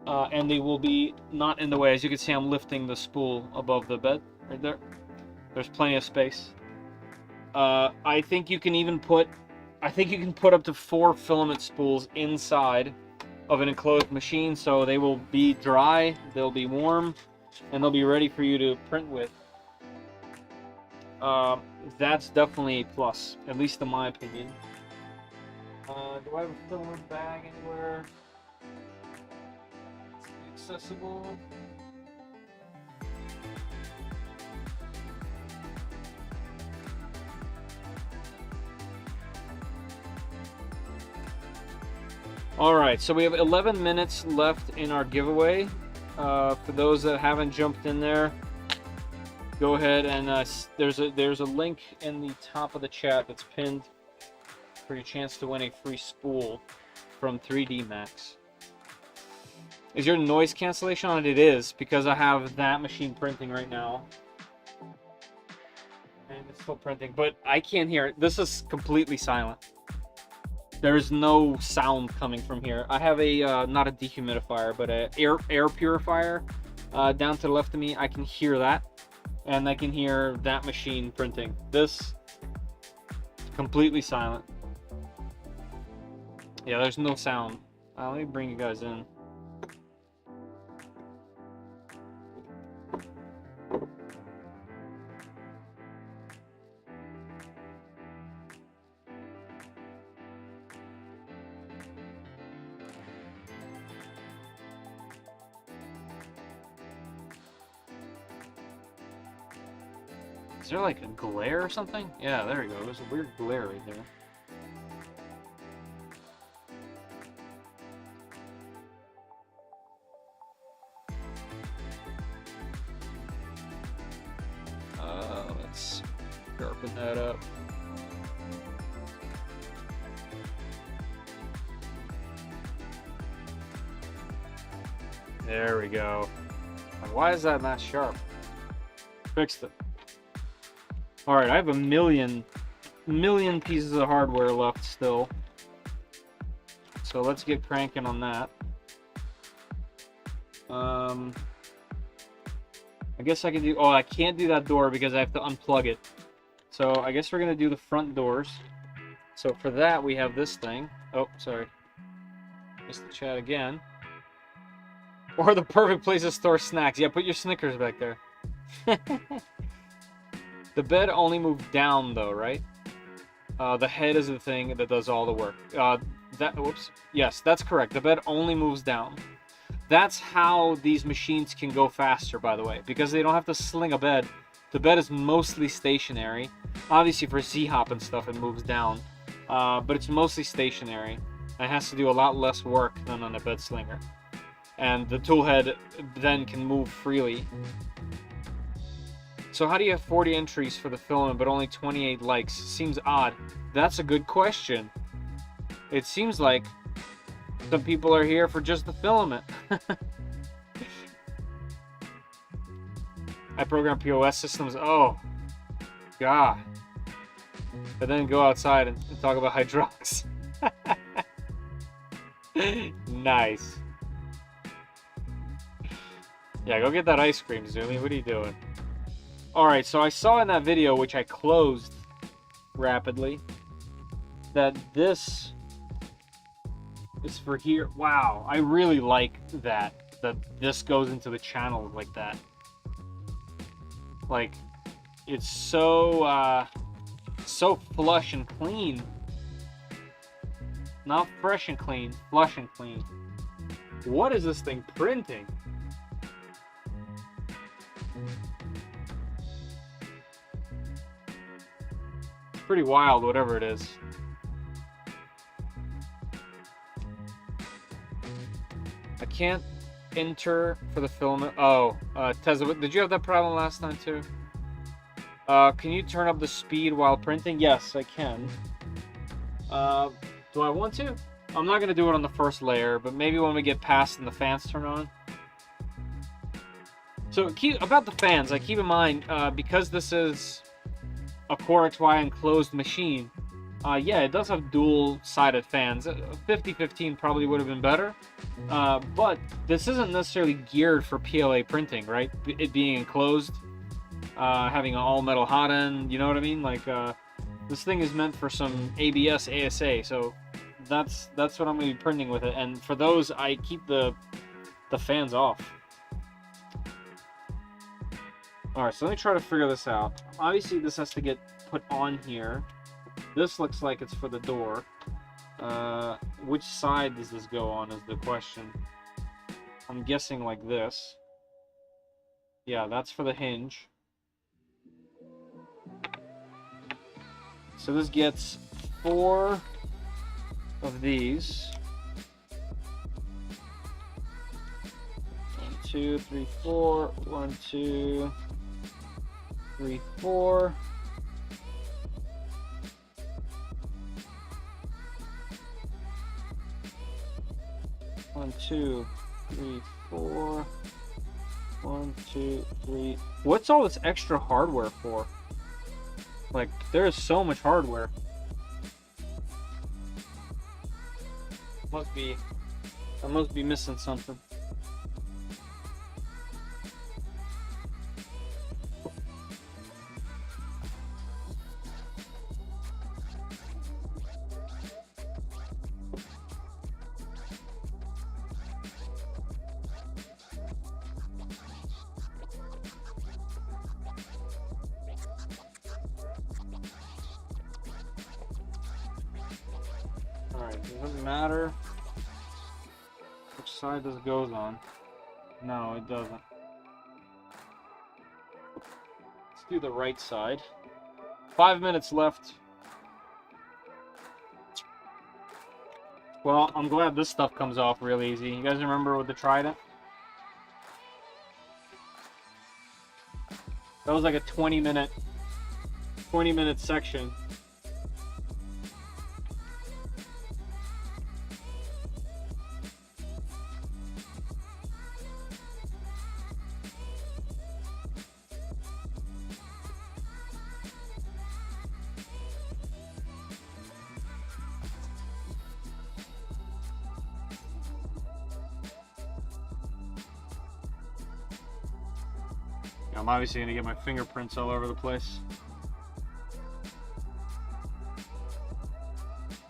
And they will be not in the way. As you can see, I'm lifting the spool above the bed right there. There's plenty of space. I think you can even put, up to 4 filament spools inside of an enclosed machine, so they will be dry, they'll be warm, and they'll be ready for you to print with. That's definitely a plus, at least in my opinion. Do I have a filament bag anywhere? Accessible. Alright, so we have 11 minutes left in our giveaway. For those that haven't jumped in there, go ahead and there's a link in the top of the chat that's pinned for your chance to win a free spool from 3D Max. Is your noise cancellation on it? It is, because I have that machine printing right now. And it's still printing, but I can't hear it. This is completely silent. There's no sound coming from here. I have a, not a dehumidifier, but a air purifier down to the left of me. I can hear that, and I can hear that machine printing. This, completely silent. Yeah, there's no sound. Let me bring you guys in. Is there like a glare or something? Yeah, there you go. There's a weird glare right there. Let's sharpen that up. There we go. Why is that not sharp? Fixed it. Alright, I have a million pieces of hardware left still. So let's get cranking on that. I guess I can do... Oh, I can't do that door because I have to unplug it. So I guess we're going to do the front doors. So for that, we have this thing. Oh, sorry. Missed the chat again. Or the perfect place to store snacks. Yeah, put your Snickers back there. The bed only moves down, though, right? The head is the thing that does all the work. Whoops. Yes, that's correct. The bed only moves down. That's how these machines can go faster, by the way, because they don't have to sling a bed. The bed is mostly stationary. Obviously, for Z-hop and stuff, it moves down. But it's mostly stationary. And it has to do a lot less work than on a bed slinger. And the toolhead then can move freely. So how do you have 40 entries for the filament but only 28 likes? Seems odd. That's a good question. It seems like some people are here for just the filament. I program POS systems. Oh, God. But then go outside and talk about hydraulics. Nice. Yeah, go get that ice cream, Zoomy. What are you doing? Alright, so I saw in that video, which I closed rapidly, that this is for here. Wow, I really like that this goes into the channel like that. Like, it's so so flush and clean. Not fresh and clean, flush and clean. What is this thing printing? It's pretty wild, whatever it is. I can't enter for the filament. Oh, Tezza, did you have that problem last time too? Can you turn up the speed while printing? Yes, I can. Do I want to? I'm not going to do it on the first layer, but maybe when we get past and the fans turn on. So about the fans, keep in mind, because this is a Core XY enclosed machine, yeah, it does have dual-sided fans. 50-15 probably would have been better, but this isn't necessarily geared for PLA printing, right? It being enclosed, having an all-metal hot end, you know what I mean? Like, this thing is meant for some ABS ASA, so that's what I'm going to be printing with it. And for those, I keep the fans off. Alright, so let me try to figure this out. Obviously, this has to get put on here. This looks like it's for the door. Which side does this go on is the question. I'm guessing like this. Yeah, that's for the hinge. So this gets 4 of these. 1, 2, 3, 4. 1, 2, 3, 4. One, 2, 3, 4. 1, 2, 3. What's all this extra hardware for? Like, there is so much hardware. I must be missing something. Doesn't matter which side this goes on. No, it doesn't. Let's do the right side. 5 minutes left. Well, I'm glad this stuff comes off real easy. You guys remember with the Trident? That was like a 20-minute section. I'm obviously going to get my fingerprints all over the place.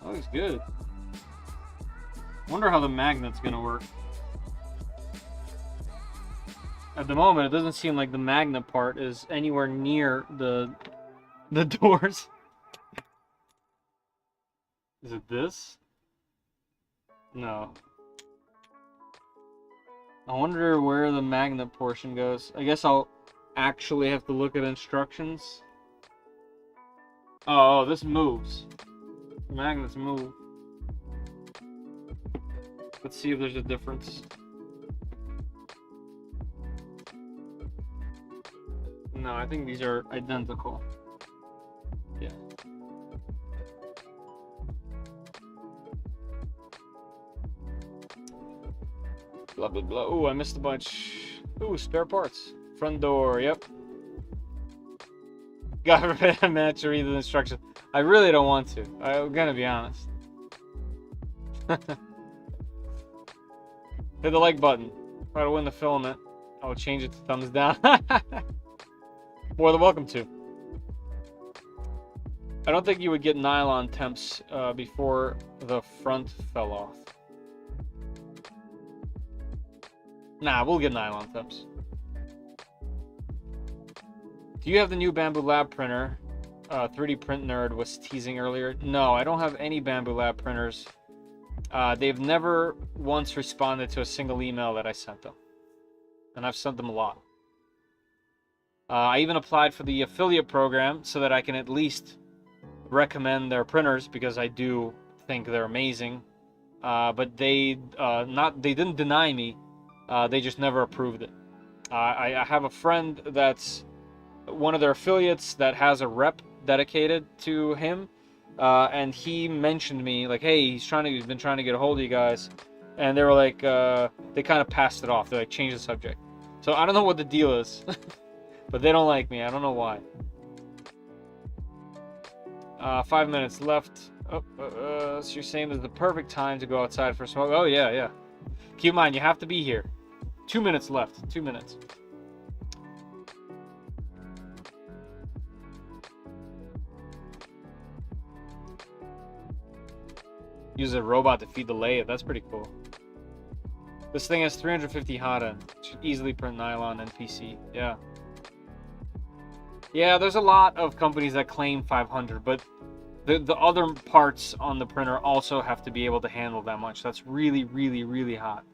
That looks good. Wonder how the magnet's going to work. At the moment, it doesn't seem like the magnet part is anywhere near the doors. Is it this? No. I wonder where the magnet portion goes. I guess I'll actually have to look at instructions. Oh, this moves. The magnets move. Let's see if there's a difference. No, I think these are identical. Yeah. Blah, blah, blah. Oh, I missed a bunch. Ooh, spare parts. Front door, yep. Gotta match or read the instructions. I really don't want to. I'm gonna be honest. Hit the like button. Try to win the filament. I'll change it to thumbs down. More than welcome to. I don't think you would get nylon temps before the front fell off. Nah, we'll get nylon temps. Do you have the new Bamboo Lab printer? 3D Print Nerd was teasing earlier. No, I don't have any Bamboo Lab printers. They've never once responded to a single email that I sent them. And I've sent them a lot. I even applied for the affiliate program so that I can at least recommend their printers, because I do think they're amazing. But they didn't deny me. They just never approved it. I have a friend that's one of their affiliates that has a rep dedicated to him, and he mentioned me like, hey, he's been trying to get a hold of you guys, and they were like, they kind of passed it off. They like changed the subject. So I don't know what the deal is, but they don't like me. I don't know why. 5 minutes left. So you're saying this is the perfect time to go outside for a smoke? Oh yeah. Keep in mind, you have to be here. 2 minutes left. 2 minutes. Use a robot to feed the lathe. That's pretty cool. This thing has 350 Hodo. Should easily print nylon and PC. Yeah. Yeah, there's a lot of companies that claim 500, but the other parts on the printer also have to be able to handle that much. That's really, really, really hot.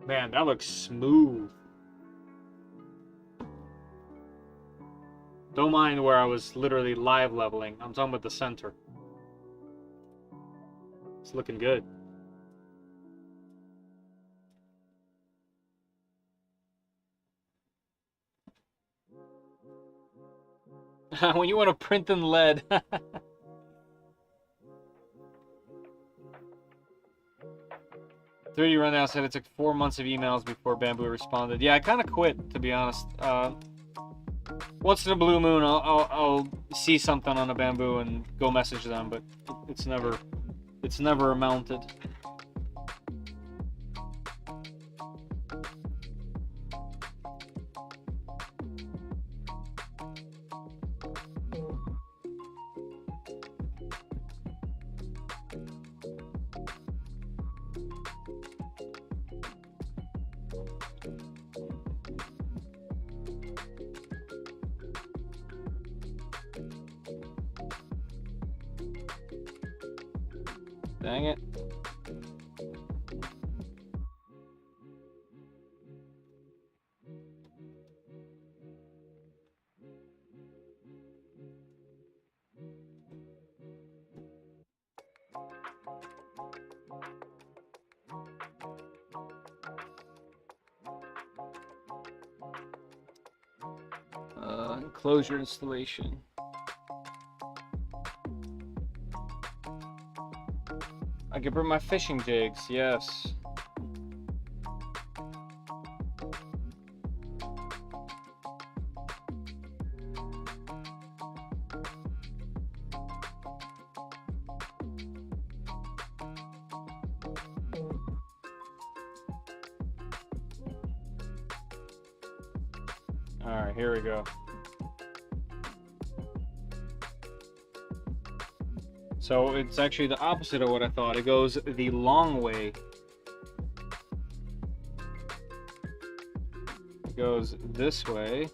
Man, that looks smooth. Don't mind where I was literally live leveling. I'm talking about the center. It's looking good. When you want to print in lead. 3D Rundown said it took 4 months of emails before Bamboo responded. Yeah, I kind of quit, to be honest. Once in a blue moon, I'll see something on a Bamboo and go message them, but it's never amounted. Dang it. Enclosure installation. I can bring my fishing jigs, yes. Alright, here we go. So it's actually the opposite of what I thought. It goes the long way. It goes this way.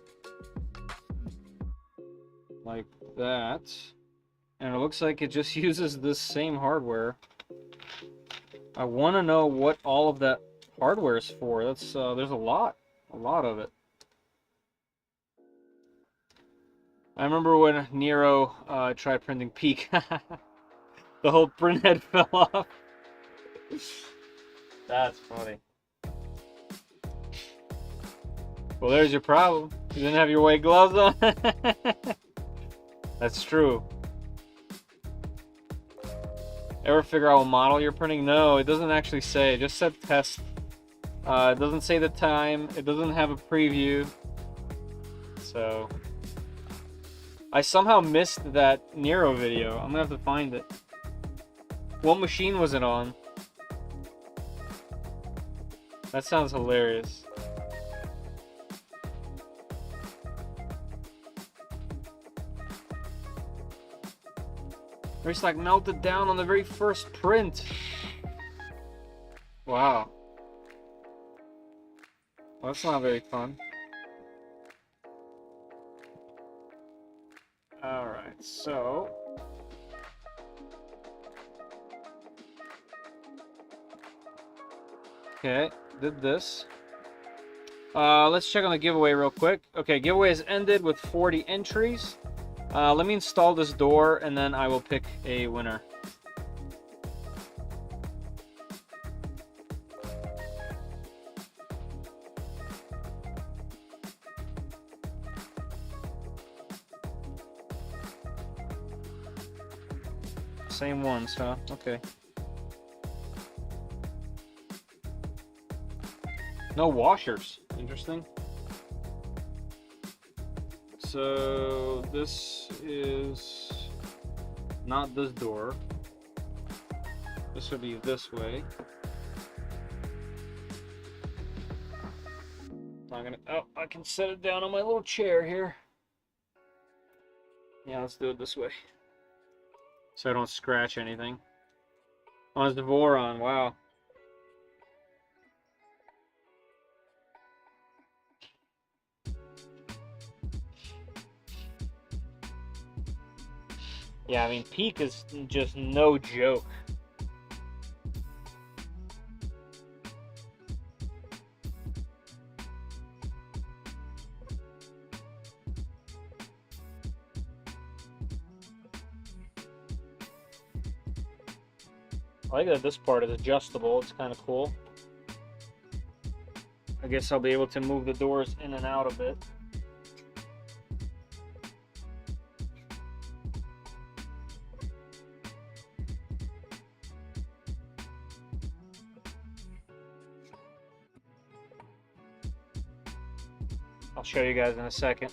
Like that. And it looks like it just uses this same hardware. I want to know what all of that hardware is for. That's there's a lot of it. I remember when Nero tried printing Peak. The whole print head fell off. That's funny. Well, there's your problem. You didn't have your white gloves on. That's true. Ever figure out what model you're printing? No, it doesn't actually say. It just said test. It doesn't say the time. It doesn't have a preview. So I somehow missed that Nero video. I'm gonna have to find it. What machine was it on? That sounds hilarious. It's like melted down on the very first print. Wow. Well, that's not very fun. All right, so okay, did this. Let's check on the giveaway real quick. Okay, giveaway has ended with 40 entries. Let me install this door and then I will pick a winner. Same ones, huh? Okay. No washers. Interesting. So this is not this door. This would be this way. I'm gonna. Oh, I can set it down on my little chair here. Yeah, let's do it this way, so I don't scratch anything. Oh, it's the Voron. Wow. Yeah, I mean, peak is just no joke. I like that this part is adjustable. It's kind of cool. I guess I'll be able to move the doors in and out a bit. I'll show you guys in a second.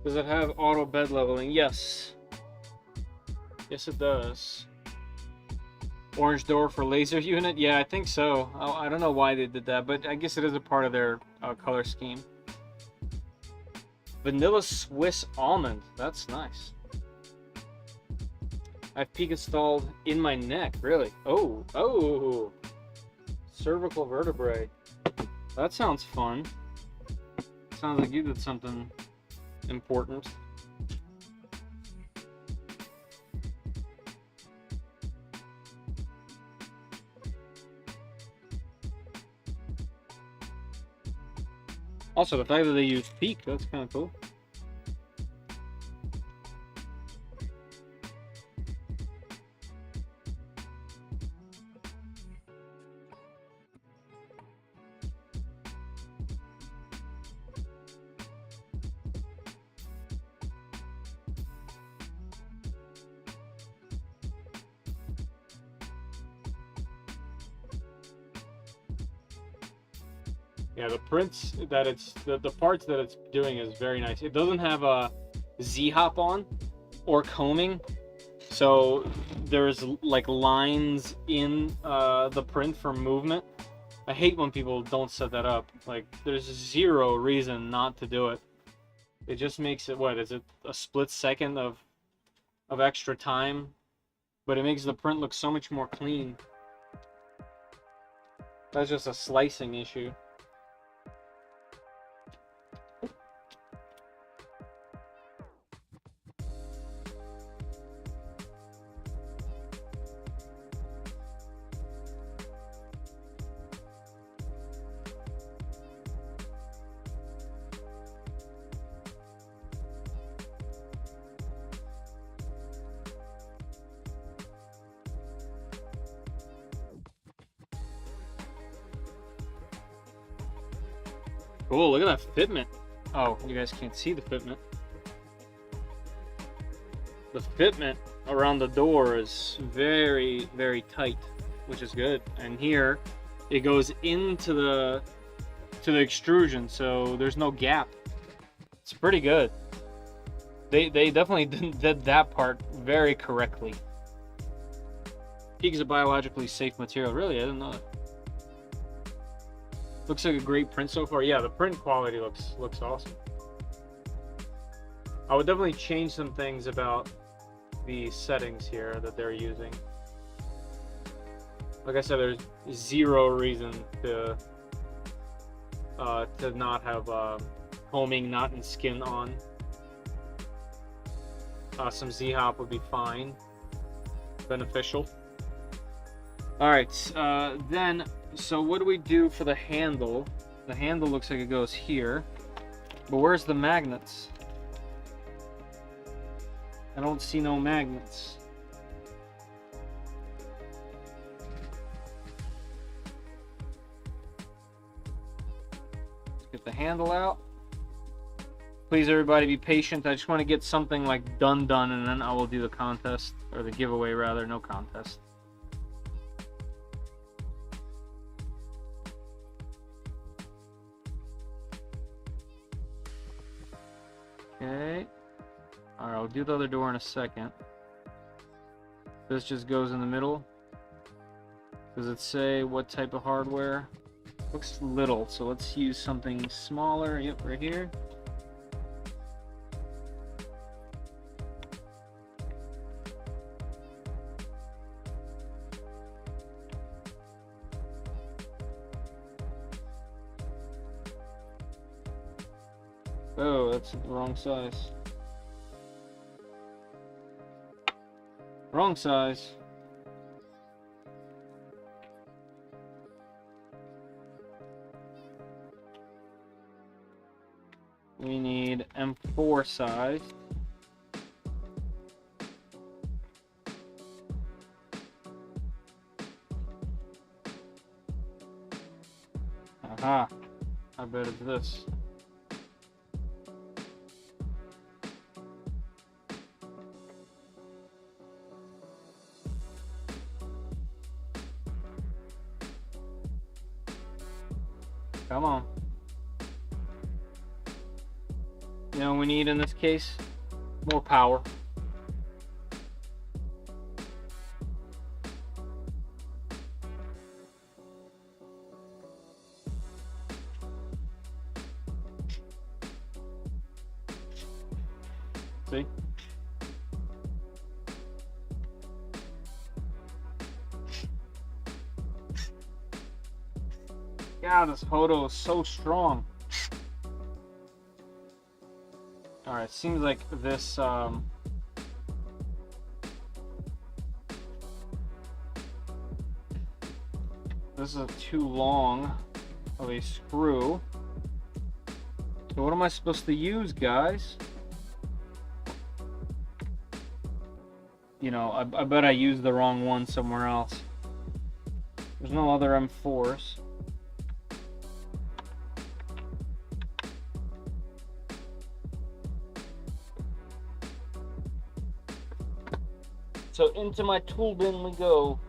Does it have auto bed leveling? Yes. Yes, it does. Orange door for laser unit? Yeah, I think so. I don't know why they did that, but I guess it is a part of their color scheme. Vanilla Swiss almond. That's nice. I have peak installed in my neck. Really? Oh. Cervical vertebrae. That sounds fun. Sounds like you did something important. Also, the fact that they use peak, that's kind of cool. Yeah, the prints that it's the parts that it's doing is very nice. It doesn't have a Z-hop on or combing, so there's like lines in the print for movement. I hate when people don't set that up. Like, there's zero reason not to do it. It just makes it, what is it, a split second of extra time, but it makes the print look so much more clean. That's just a slicing issue. Cool, look at that fitment. Oh, you guys can't see the fitment. The fitment around the door is very, very tight, which is good. And here, it goes into the extrusion, so there's no gap. It's pretty good. They definitely did that part very correctly. Peak is a biologically safe material. Really, I didn't know that. Looks like a great print so far. Yeah, the print quality looks awesome. I would definitely change some things about the settings here that they're using. Like I said, there's zero reason to not have homing not in skin on. Some Z-hop would be fine, beneficial. All right, then, so what do we do for the handle? The handle looks like it goes here, but where's the magnets? I don't see no magnets. Let's get the handle out. Please, everybody, be patient. I just want to get something like done, and then I will do the contest, or the giveaway rather, no contest. Okay. Alright, I'll do the other door in a second. This just goes in the middle. Does it say what type of hardware? Looks little, so let's use something smaller. Yep, right here. Oh, that's the wrong size. Wrong size. We need M4 size. Aha. I bet it's this. Come on. You know what we need in this case? More power. See? God, this Hodo is so strong. Alright, seems like this this is too long of a screw. So what am I supposed to use, guys? You know, I bet I used the wrong one somewhere else. There's no other M4s. So into my tool bin we go.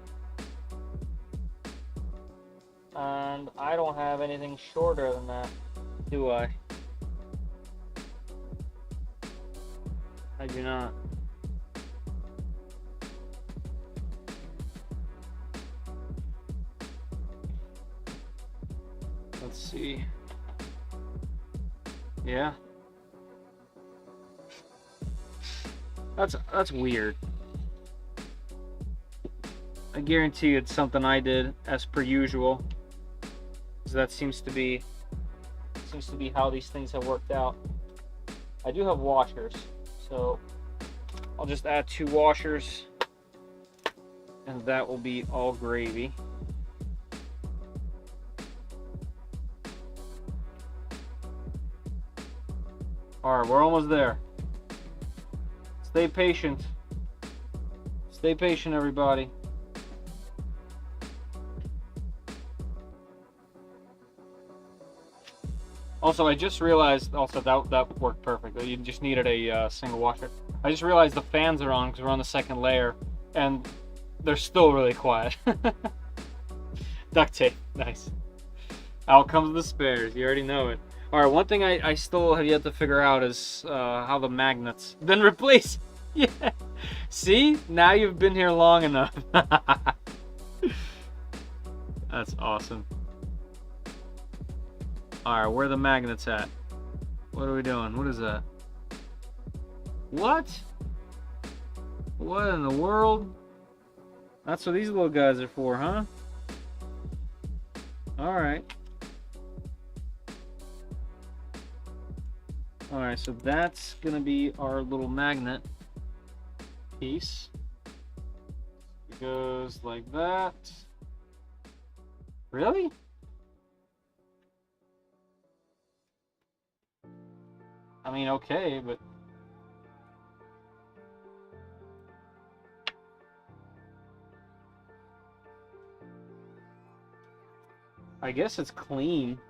And I don't have anything shorter than that, do I? I do not. Let's see. Yeah. That's weird. I guarantee it's something I did as per usual. So that seems to be how these things have worked out. I do have washers, so I'll just add 2 washers and that will be all gravy. Alright, we're almost there. Stay patient. Stay patient, everybody. Also, I just realized that worked perfectly. You just needed a single washer. I just realized the fans are on because we're on the second layer, and they're still really quiet. Duct tape, nice. Out comes the spares. You already know it. All right, one thing I still have yet to figure out is how the magnets then replace. Yeah. See, now you've been here long enough. That's awesome. Alright, where are the magnets at? What are we doing? What is that? What? What in the world? That's what these little guys are for, huh? Alright. Alright, so that's gonna be our little magnet piece. It goes like that. Really? I mean, okay, but... I guess it's clean.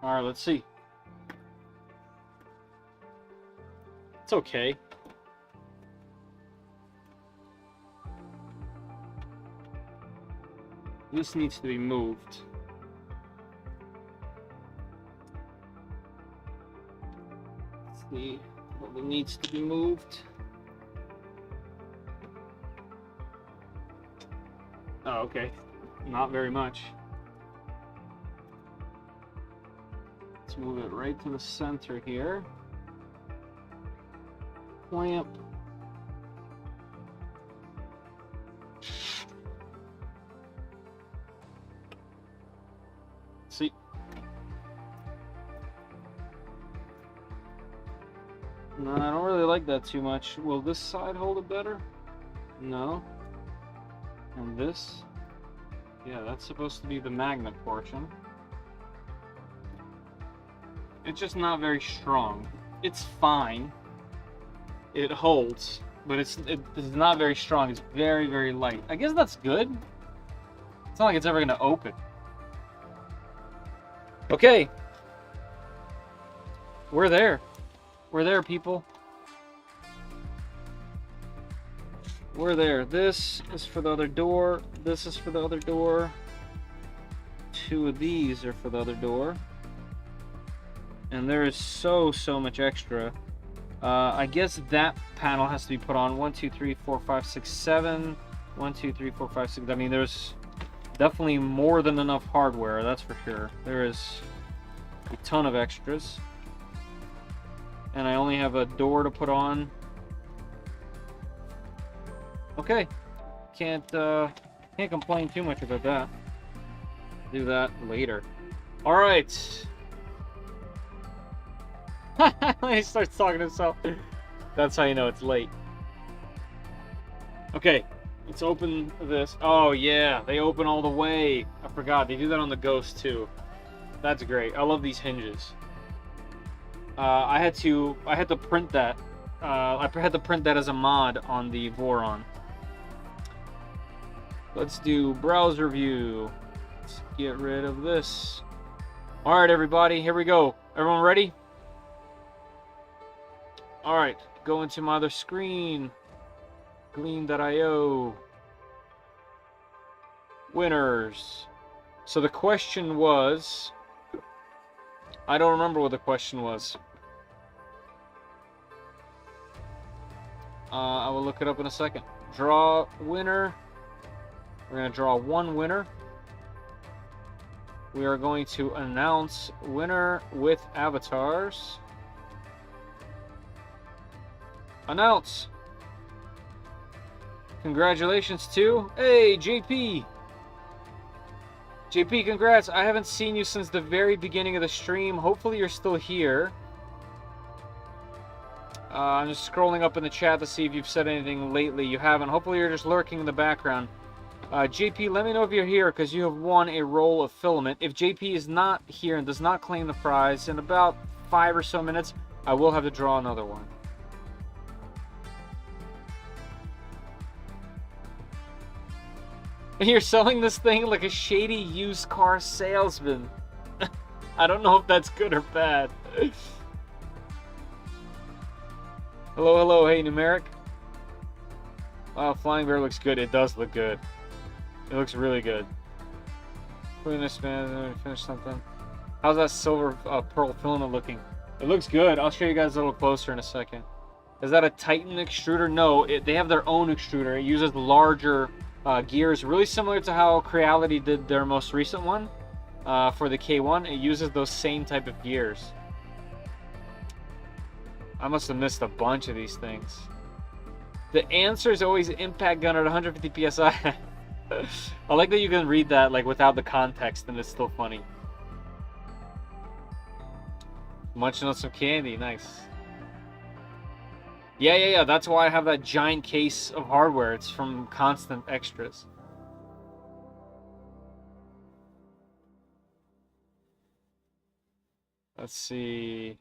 All right, let's see. It's okay. This needs to be moved. Let's see what needs to be moved. Oh, okay. Not very much. Let's move it right to the center here. Clamp. See? No, I don't really like that too much. Will this side hold it better? No. And this? Yeah, that's supposed to be the magnet portion. It's just not very strong. It's fine. It holds, but it's not very strong. It's very, very light. I guess that's good. It's not like it's ever going to open. Okay. We're there. We're there, people. We're there. This is for the other door. This is for the other door. 2 of these are for the other door. And there is so much extra. I guess that panel has to be put on 1, 2, 3, 4, 5, 6, 7. 1, 2, 3, 4, 5, 6. I mean, there's definitely more than enough hardware, that's for sure. There is a ton of extras. And I only have a door to put on. Okay. Can't complain too much about that. Do that later. Alright. He starts talking to himself. That's how you know it's late. Okay, let's open this. Oh yeah, they open all the way. I forgot, they do that on the Ghost too. That's great. I love these hinges. I had to print that. I had to print that as a mod on the Voron. Let's do browser view. Let's get rid of this. All right, everybody, here we go. Everyone ready? All right, go into my other screen. Gleam.io. Winners. So the question was, I don't remember what the question was. I will look it up in a second. Draw winner. We're going to draw one winner. We are going to announce winner with avatars. Announce. Congratulations to, hey, JP. JP, congrats. I haven't seen you since the very beginning of the stream. Hopefully you're still here. I'm just scrolling up in the chat to see if you've said anything lately. You haven't. Hopefully you're just lurking in the background. JP, let me know if you're here because you have won a roll of Filament. If JP is not here and does not claim the prize, in about 5 or so minutes, I will have to draw another one. You're selling this thing like a shady used car salesman. I don't know if that's good or bad. Hello, hello, hey, Numeric. Wow, Flying Bear looks good. It does look good. It looks really good. Putting this man, finish something. How's that silver pearl filament looking? It looks good. I'll show you guys a little closer in a second. Is that a Titan extruder? No, they have their own extruder. It uses larger gears, really similar to how Creality did their most recent one for the K1. It uses those same type of gears. I must have missed a bunch of these things. The answer is always impact gun at 150 psi. I like that you can read that like without the context and it's still funny. Munching on some candy, nice. Yeah. That's why I have that giant case of hardware. It's from Constant Extras. Let's see.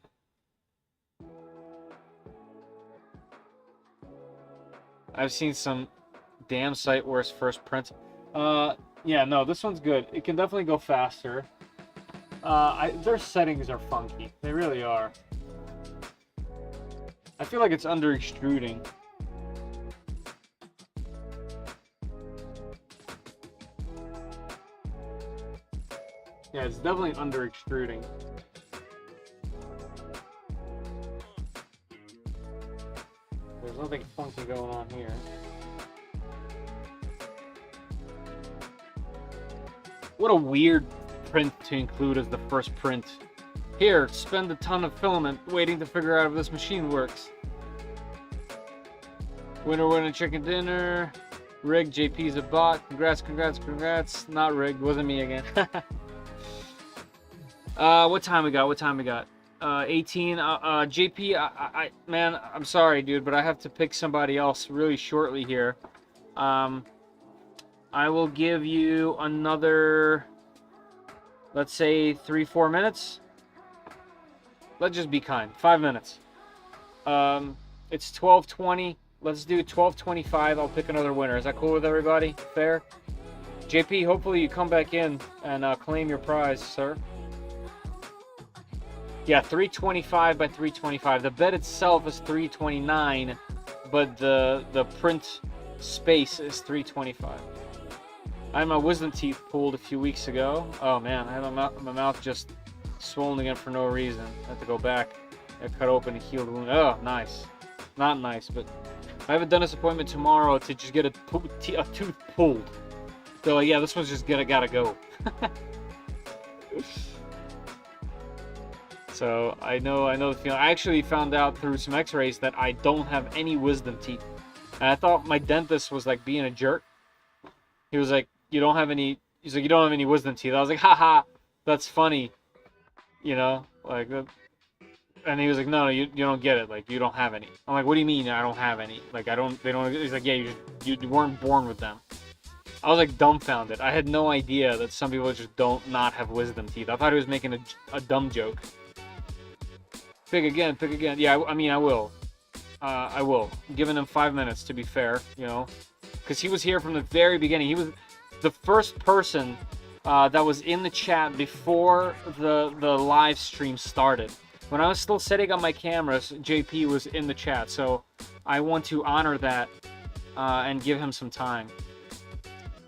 I've seen some damn sight worse first print. Yeah, no, this one's good. It can definitely go faster. Their settings are funky. They really are. I feel like it's under extruding. Yeah, it's definitely under extruding. There's nothing funky going on here. What a weird print to include as the first print. Here, spend a ton of filament waiting to figure out if this machine works. Winner, chicken dinner. Rigged, JP's a bot. Congrats. Not rigged, wasn't me again. What time we got? 18. JP, man, I'm sorry, dude, but I have to pick somebody else really shortly here. I will give you another, let's say 3-4 minutes. Let's just be kind. 5 minutes. It's 12:20. Let's do 12:25. I'll pick another winner. Is that cool with everybody? Fair? JP, hopefully you come back in and claim your prize, sir. Yeah, 325 by 325. The bed itself is 329, but the print space is 325. I had my wisdom teeth pulled a few weeks ago. Oh man, I had my mouth just swollen again for no reason. I had to go back and cut open a healed wound. Oh, nice. Not nice, but I have a dentist appointment tomorrow to just get a tooth pulled. So yeah, this one's just gotta go. So I know the feeling. I actually found out through some x-rays that I don't have any wisdom teeth. And I thought my dentist was like being a jerk. He was like, you don't have any wisdom teeth. I was like, haha, that's funny. You know, like, and he was like, no, you don't get it. Like, you don't have any. I'm like, what do you mean I don't have any? Like, they don't, he's like, yeah, you weren't born with them. I was like dumbfounded. I had no idea that some people just don't not have wisdom teeth. I thought he was making a dumb joke. Pick again. Yeah, I mean, I will. I will. I'm giving him 5 minutes to be fair, you know, because he was here from the very beginning. He was the first person that was in the chat before the live stream started. When I was still setting up my cameras, JP was in the chat, so I want to honor that and give him some time.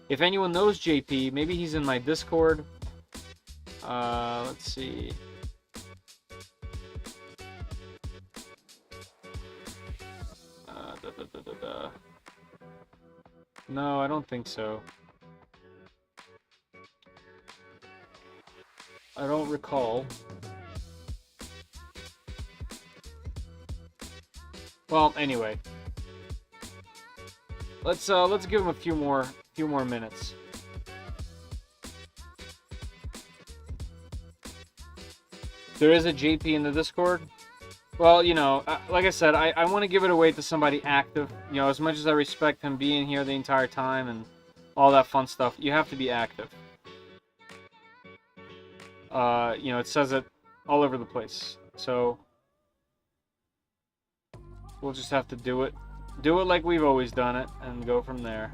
If anyone knows JP, maybe he's in my Discord. Let's see. No, I don't think so. I don't recall. Well, anyway, let's give him a few more minutes. There is a JP in the Discord. Well, you know, like I said, I want to give it away to somebody active. You know, as much as I respect him being here the entire time and all that fun stuff, you have to be active. You know, it says it all over the place. So we'll just have to do it like we've always done it and go from there.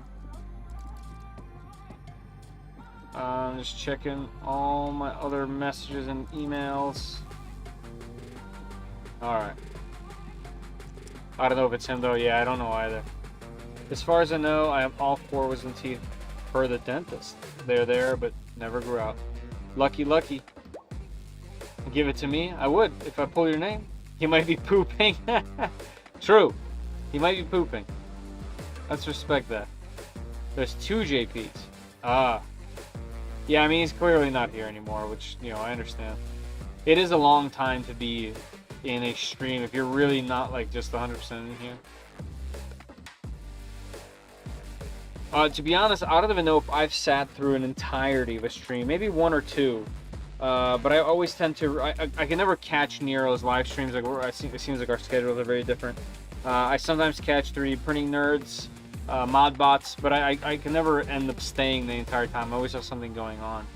Just checking all my other messages and emails. Alright. I don't know if it's him though. Yeah, I don't know either. As far as I know, I have all 4 wisdom teeth per the dentist. They're there, but never grew out. Lucky. Give it to me. I would if I pull your name. He might be pooping. True. He might be pooping. Let's respect that. There's 2 JPs. Ah. Yeah, I mean, he's clearly not here anymore, which, you know, I understand. It is a long time to be in a stream if you're really not, like, just 100% in here. To be honest, I don't even know if I've sat through an entirety of a stream. Maybe 1 or 2. But I always tend to... I can never catch Nero's live streams. Like, it seems like our schedules are very different. I sometimes catch 3D printing nerds, modbots, but I can never end up staying the entire time. I always have something going on.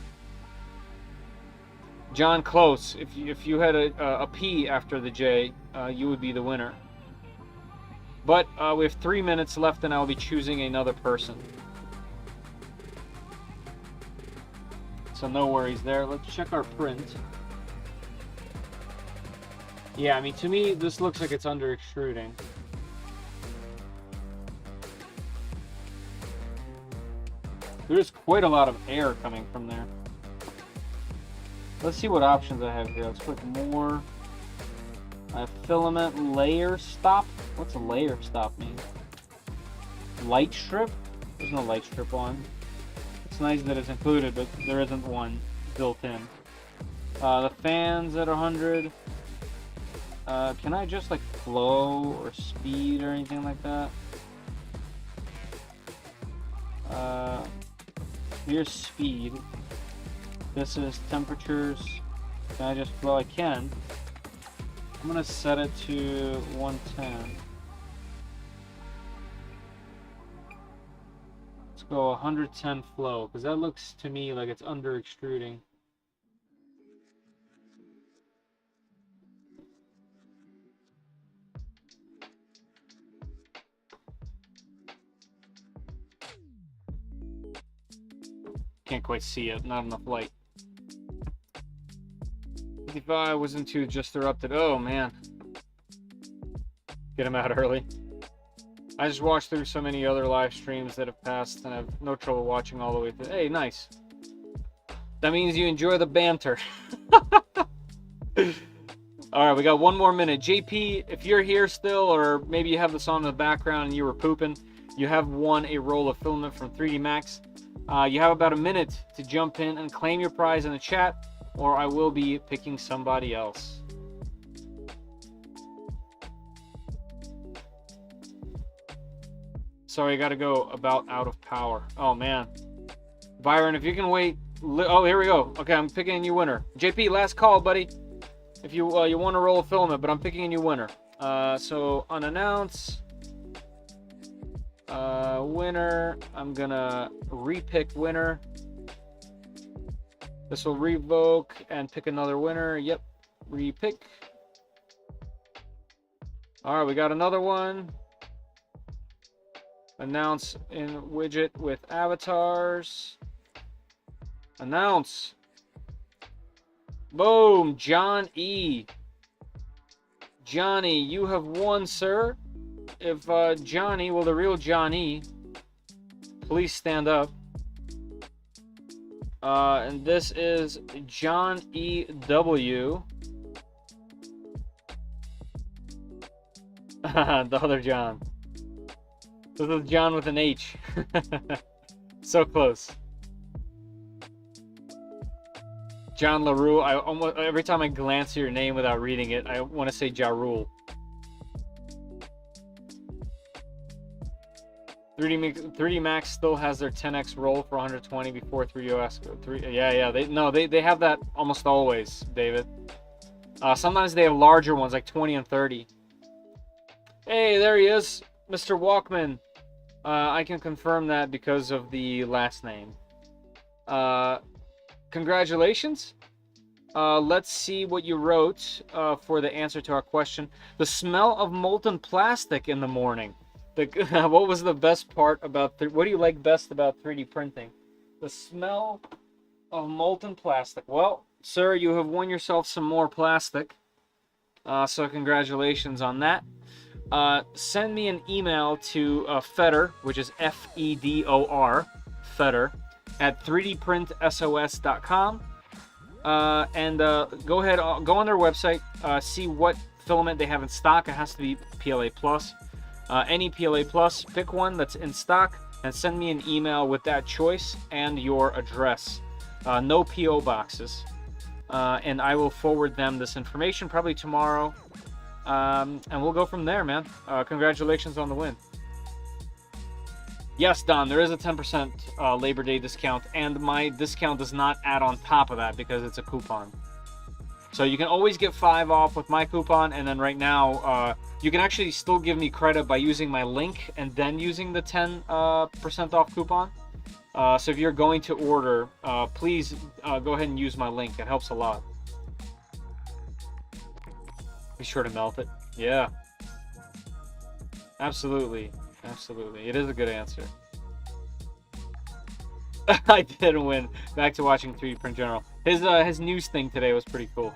John, close. If you had a P after the J, you would be the winner. But we have 3 minutes left, and I'll be choosing another person. So no worries there. Let's check our print. Yeah, I mean, to me, this looks like it's under extruding. There's quite a lot of air coming from there. Let's see what options I have here. Let's click more. I have filament layer stop. What's a layer stop mean? Light strip? There's no light strip on. It's nice that it's included, but there isn't one built in. The fans at 100. Can I just like flow or speed or anything like that? Here's speed. This is temperatures. Can I just flow? I can. I'm gonna set it to 110. Let's go 110 flow, because that looks to me like it's under extruding. Can't quite see it, not enough light. 55 wasn't too just erupted. Oh man. Get him out early. I just watched through so many other live streams that have passed and I have no trouble watching all the way through. Hey, nice. That means you enjoy the banter. Alright, we got 1 more minute. JP, if you're here still, or maybe you have this on in the background and you were pooping, you have won a roll of filament from 3D Max. You have about a minute to jump in and claim your prize in the chat, or I will be picking somebody else. Sorry, I gotta go about out of power. Oh man. Byron, if you can wait. Oh, here we go. Okay, I'm picking a new winner. JP, last call, buddy. If you you want to roll a filament, but I'm picking a new winner. So unannounce. Winner. I'm gonna repick winner. This will revoke and pick another winner. Yep, repick. All right, we got another one. Announce in widget with avatars. Announce. Boom, John E. Johnny, you have won, sir. If Johnny, well, the real Johnny, please stand up. And this is John E. W. The other John. This is John with an H. So close. John LaRue. I almost every time I glance at your name without reading it, I want to say Ja Rule. 3D Max still has their 10x roll for 120 before 3DOS. Yeah, they have that almost always, David. Sometimes they have larger ones like 20 and 30. Hey, there he is, Mr. Walkman. I can confirm that because of the last name. Congratulations. Let's see what you wrote for the answer to our question. The smell of molten plastic in the morning. What was the best part about... what do you like best about 3D printing? The smell of molten plastic. Well, sir, you have won yourself some more plastic. So congratulations on that. Send me an email to Fedor, which is Fedor, Fedor, at 3dprintsos.com. And go ahead, go on their website, see what filament they have in stock. It has to be PLA plus. Any PLA plus, pick one that's in stock and send me an email with that choice and your address. No PO boxes. And I will forward them this information probably tomorrow. And we'll go from there, man. Congratulations on the win. Yes, Don, there is a 10% Labor Day discount, and my discount does not add on top of that because it's a coupon. So you can always get 5 off with my coupon, and then right now, you can actually still give me credit by using my link and then using the 10% off coupon. So if you're going to order, please go ahead and use my link. It helps a lot. Be sure to melt it. Yeah. Absolutely. Absolutely. It is a good answer. I did win. Back to watching 3D Print General. His news thing today was pretty cool.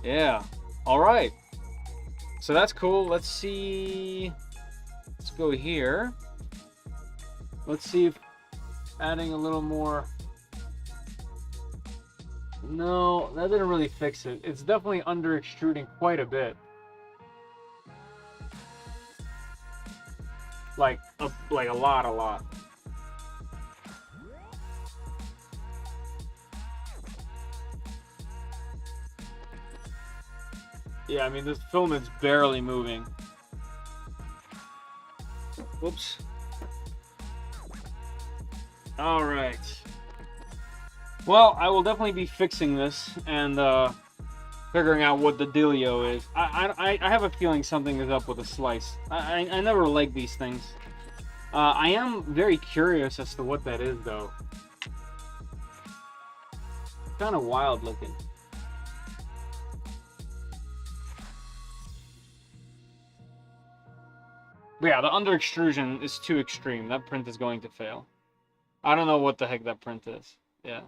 Yeah. All right. So that's cool. Let's see. Let's go here. Let's see if adding a little more. No, that didn't really fix it. It's definitely under extruding quite a bit. Like a lot. Yeah, I mean, this filament's barely moving. Whoops. All right. Well, I will definitely be fixing this and figuring out what the dealio is. I have a feeling something is up with the slice. I never like these things. I am very curious as to what that is, though. Kind of wild looking. But yeah, the under extrusion is too extreme. That print is going to fail. I don't know what the heck that print is. Yeah.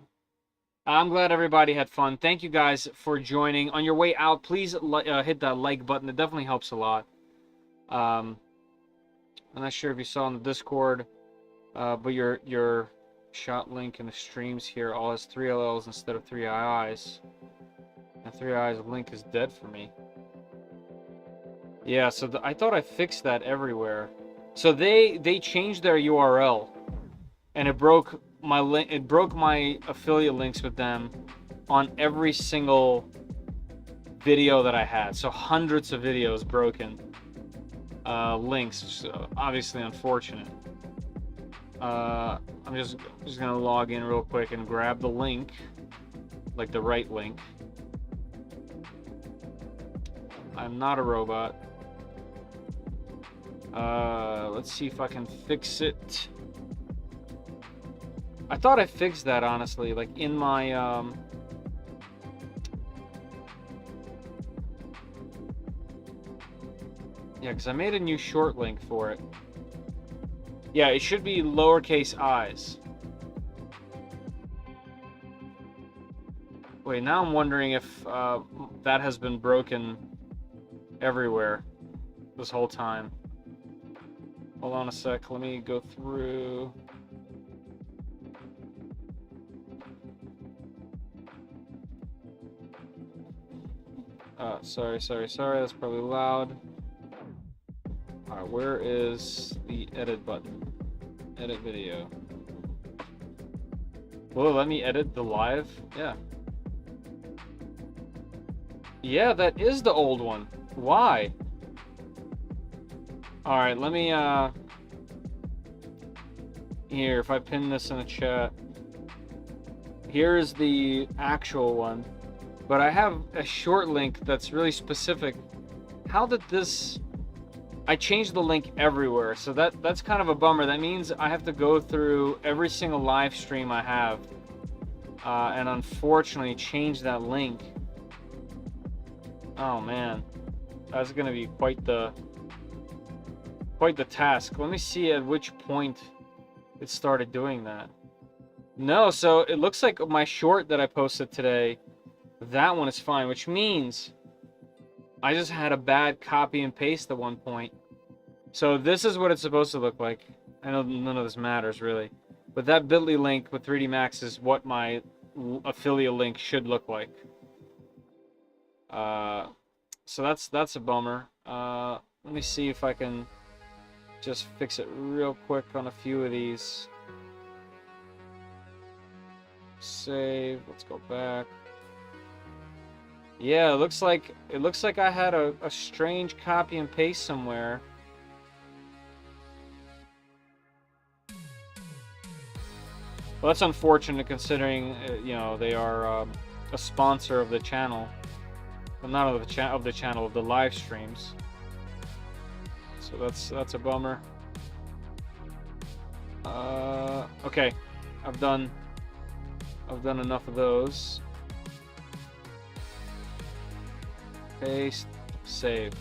I'm glad everybody had fun. Thank you guys for joining. On your way out, please hit that like button. It definitely helps a lot. I'm not sure if you saw on the Discord, but your shot link in the streams here all has 3 LLs instead of 3 IIs. And 3 IIs link is dead for me. Yeah, so I thought I fixed that everywhere. So they changed their URL, and it broke my link. It broke my affiliate links with them on every single video that I had. So hundreds of videos broken. Links, which is obviously unfortunate. I'm just gonna log in real quick and grab the link, like the right link. I'm not a robot. Let's see if I can fix it. I thought I fixed that, honestly, like in my yeah, because I made a new short link for it. Yeah, it should be lowercase i's. Wait, now I'm wondering if that has been broken everywhere this whole time. Hold on a sec, let me go through. Sorry, that's probably loud. Alright, where is the edit button? Edit video. Will it let me edit the live? Yeah. Yeah, that is the old one. Why? Alright, let me, here, if I pin this in the chat. Here is the actual one. But I have a short link that's really specific. How did this... I changed the link everywhere, so that's kind of a bummer. That means I have to go through every single live stream I have. And unfortunately change that link. Oh man. That's gonna be quite the task. Let me see at which point it started doing that. No, so it looks like my short that I posted today, that one is fine, which means I just had a bad copy and paste at one point. So this is what it's supposed to look like. I know none of this matters really. But that bit.ly link with 3D Max is what my affiliate link should look like. So that's a bummer. Let me see if I can just fix it real quick on a few of these. Save. Let's go back. Yeah, it looks like I had a strange copy and paste somewhere. Well, that's unfortunate considering you know, they are a sponsor of the channel. Well, not of the channel, of the live streams. So that's a bummer. Okay, I've done enough of those. Paste, save.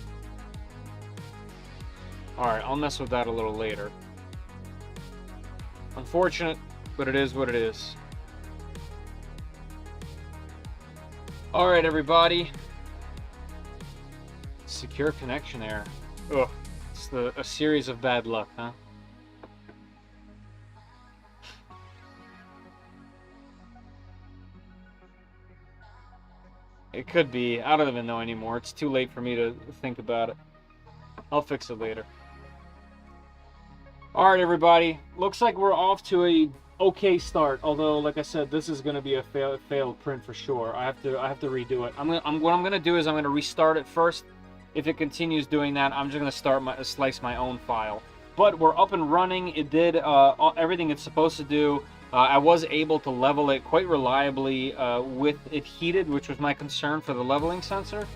Alright, I'll mess with that a little later. Unfortunate, but it is what it is. Alright, everybody. Secure connection error. Ugh. It's a series of bad luck, huh? It could be. I don't even know anymore. It's too late for me to think about it. I'll fix it later. Alright, everybody. Looks like we're off to a okay start. Although, like I said, this is going to be a failed print for sure. I have to redo it. what I'm going to do is I'm going to restart it first. If it continues doing that, I'm just going to slice my own file. But we're up and running. It did everything it's supposed to do. I was able to level it quite reliably with it heated, which was my concern for the leveling sensor.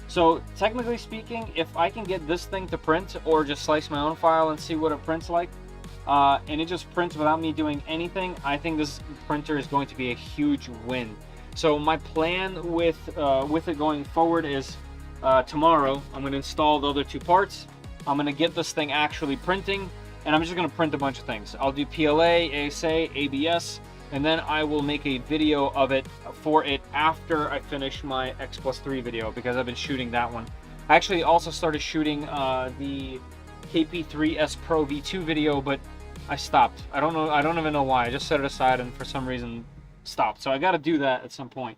So technically speaking, if I can get this thing to print or just slice my own file and see what it prints like, and it just prints without me doing anything, I think this printer is going to be a huge win. So my plan with it going forward is tomorrow I'm going to install the other two parts. I'm going to get this thing actually printing, and I'm just going to print a bunch of things. I'll do PLA, ASA, ABS, and then I will make a video of it for it after I finish my X+3 video, because I've been shooting that one. I actually also started shooting the KP3S Pro V2 video, but I stopped. I don't even know why. I just set it aside and for some reason stopped. So I got to do that at some point.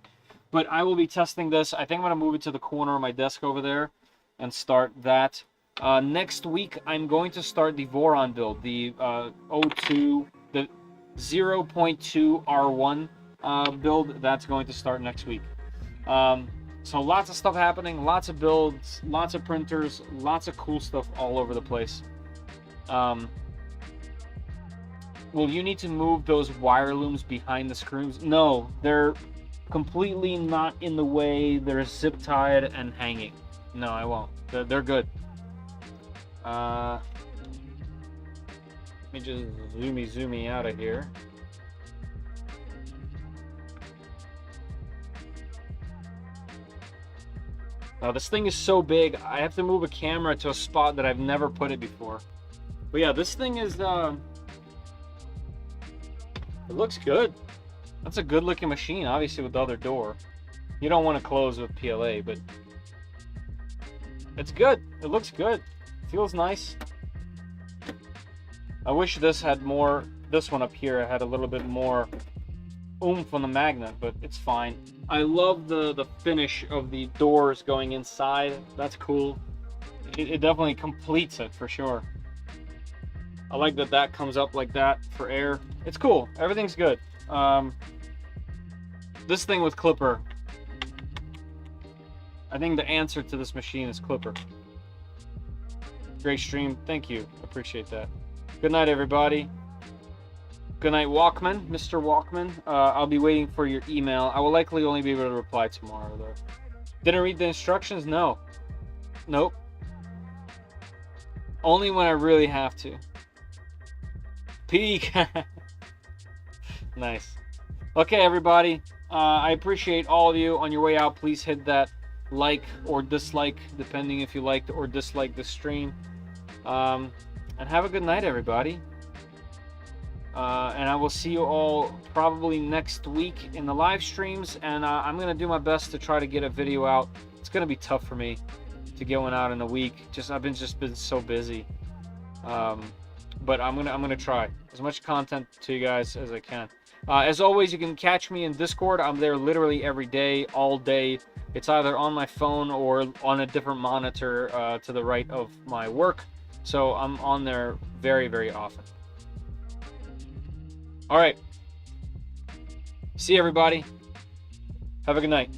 But I will be testing this. I think I'm going to move it to the corner of my desk over there and start that. Next week, I'm going to start the Voron build, the 0.2 R1 build. That's going to start next week. So lots of stuff happening, lots of builds, lots of printers, lots of cool stuff all over the place. Will you need to move those wire looms behind the screws? No, they're completely not in the way. They're zip tied and hanging. No, I won't. They're good. Let me just zoom out of here. Now this thing is so big, I have to move a camera to a spot that I've never put it before. But yeah, this thing is, it looks good. That's a good looking machine, obviously with the other door. You don't want to close with PLA, but it's good. It looks good. Feels nice. I wish this had more, this one up here had a little bit more oomph on the magnet, but it's fine. I love the finish of the doors going inside. That's cool. It definitely completes it for sure. I like that comes up like that for air. It's cool. Everything's good. This thing with Klipper, I think the answer to this machine is Klipper. Great stream. Thank you. Appreciate that. Good night, everybody. Good night, Walkman. Mr. Walkman. I'll be waiting for your email. I will likely only be able to reply tomorrow, though. Didn't read the instructions? No. Nope. Only when I really have to. Peek. Nice. Okay, everybody. I appreciate all of you. On your way out, please hit that like or dislike, depending if you liked or disliked the stream. And have a good night, everybody. And I will see you all probably next week in the live streams. And I'm going to do my best to try to get a video out. It's going to be tough for me to get one out in a week. I've been so busy. but I'm gonna try as much content to you guys as I can. As always, you can catch me in Discord. I'm there literally every day, all day. It's either on my phone or on a different monitor to the right of my work. So I'm on there very, very often. All right. See everybody. Have a good night.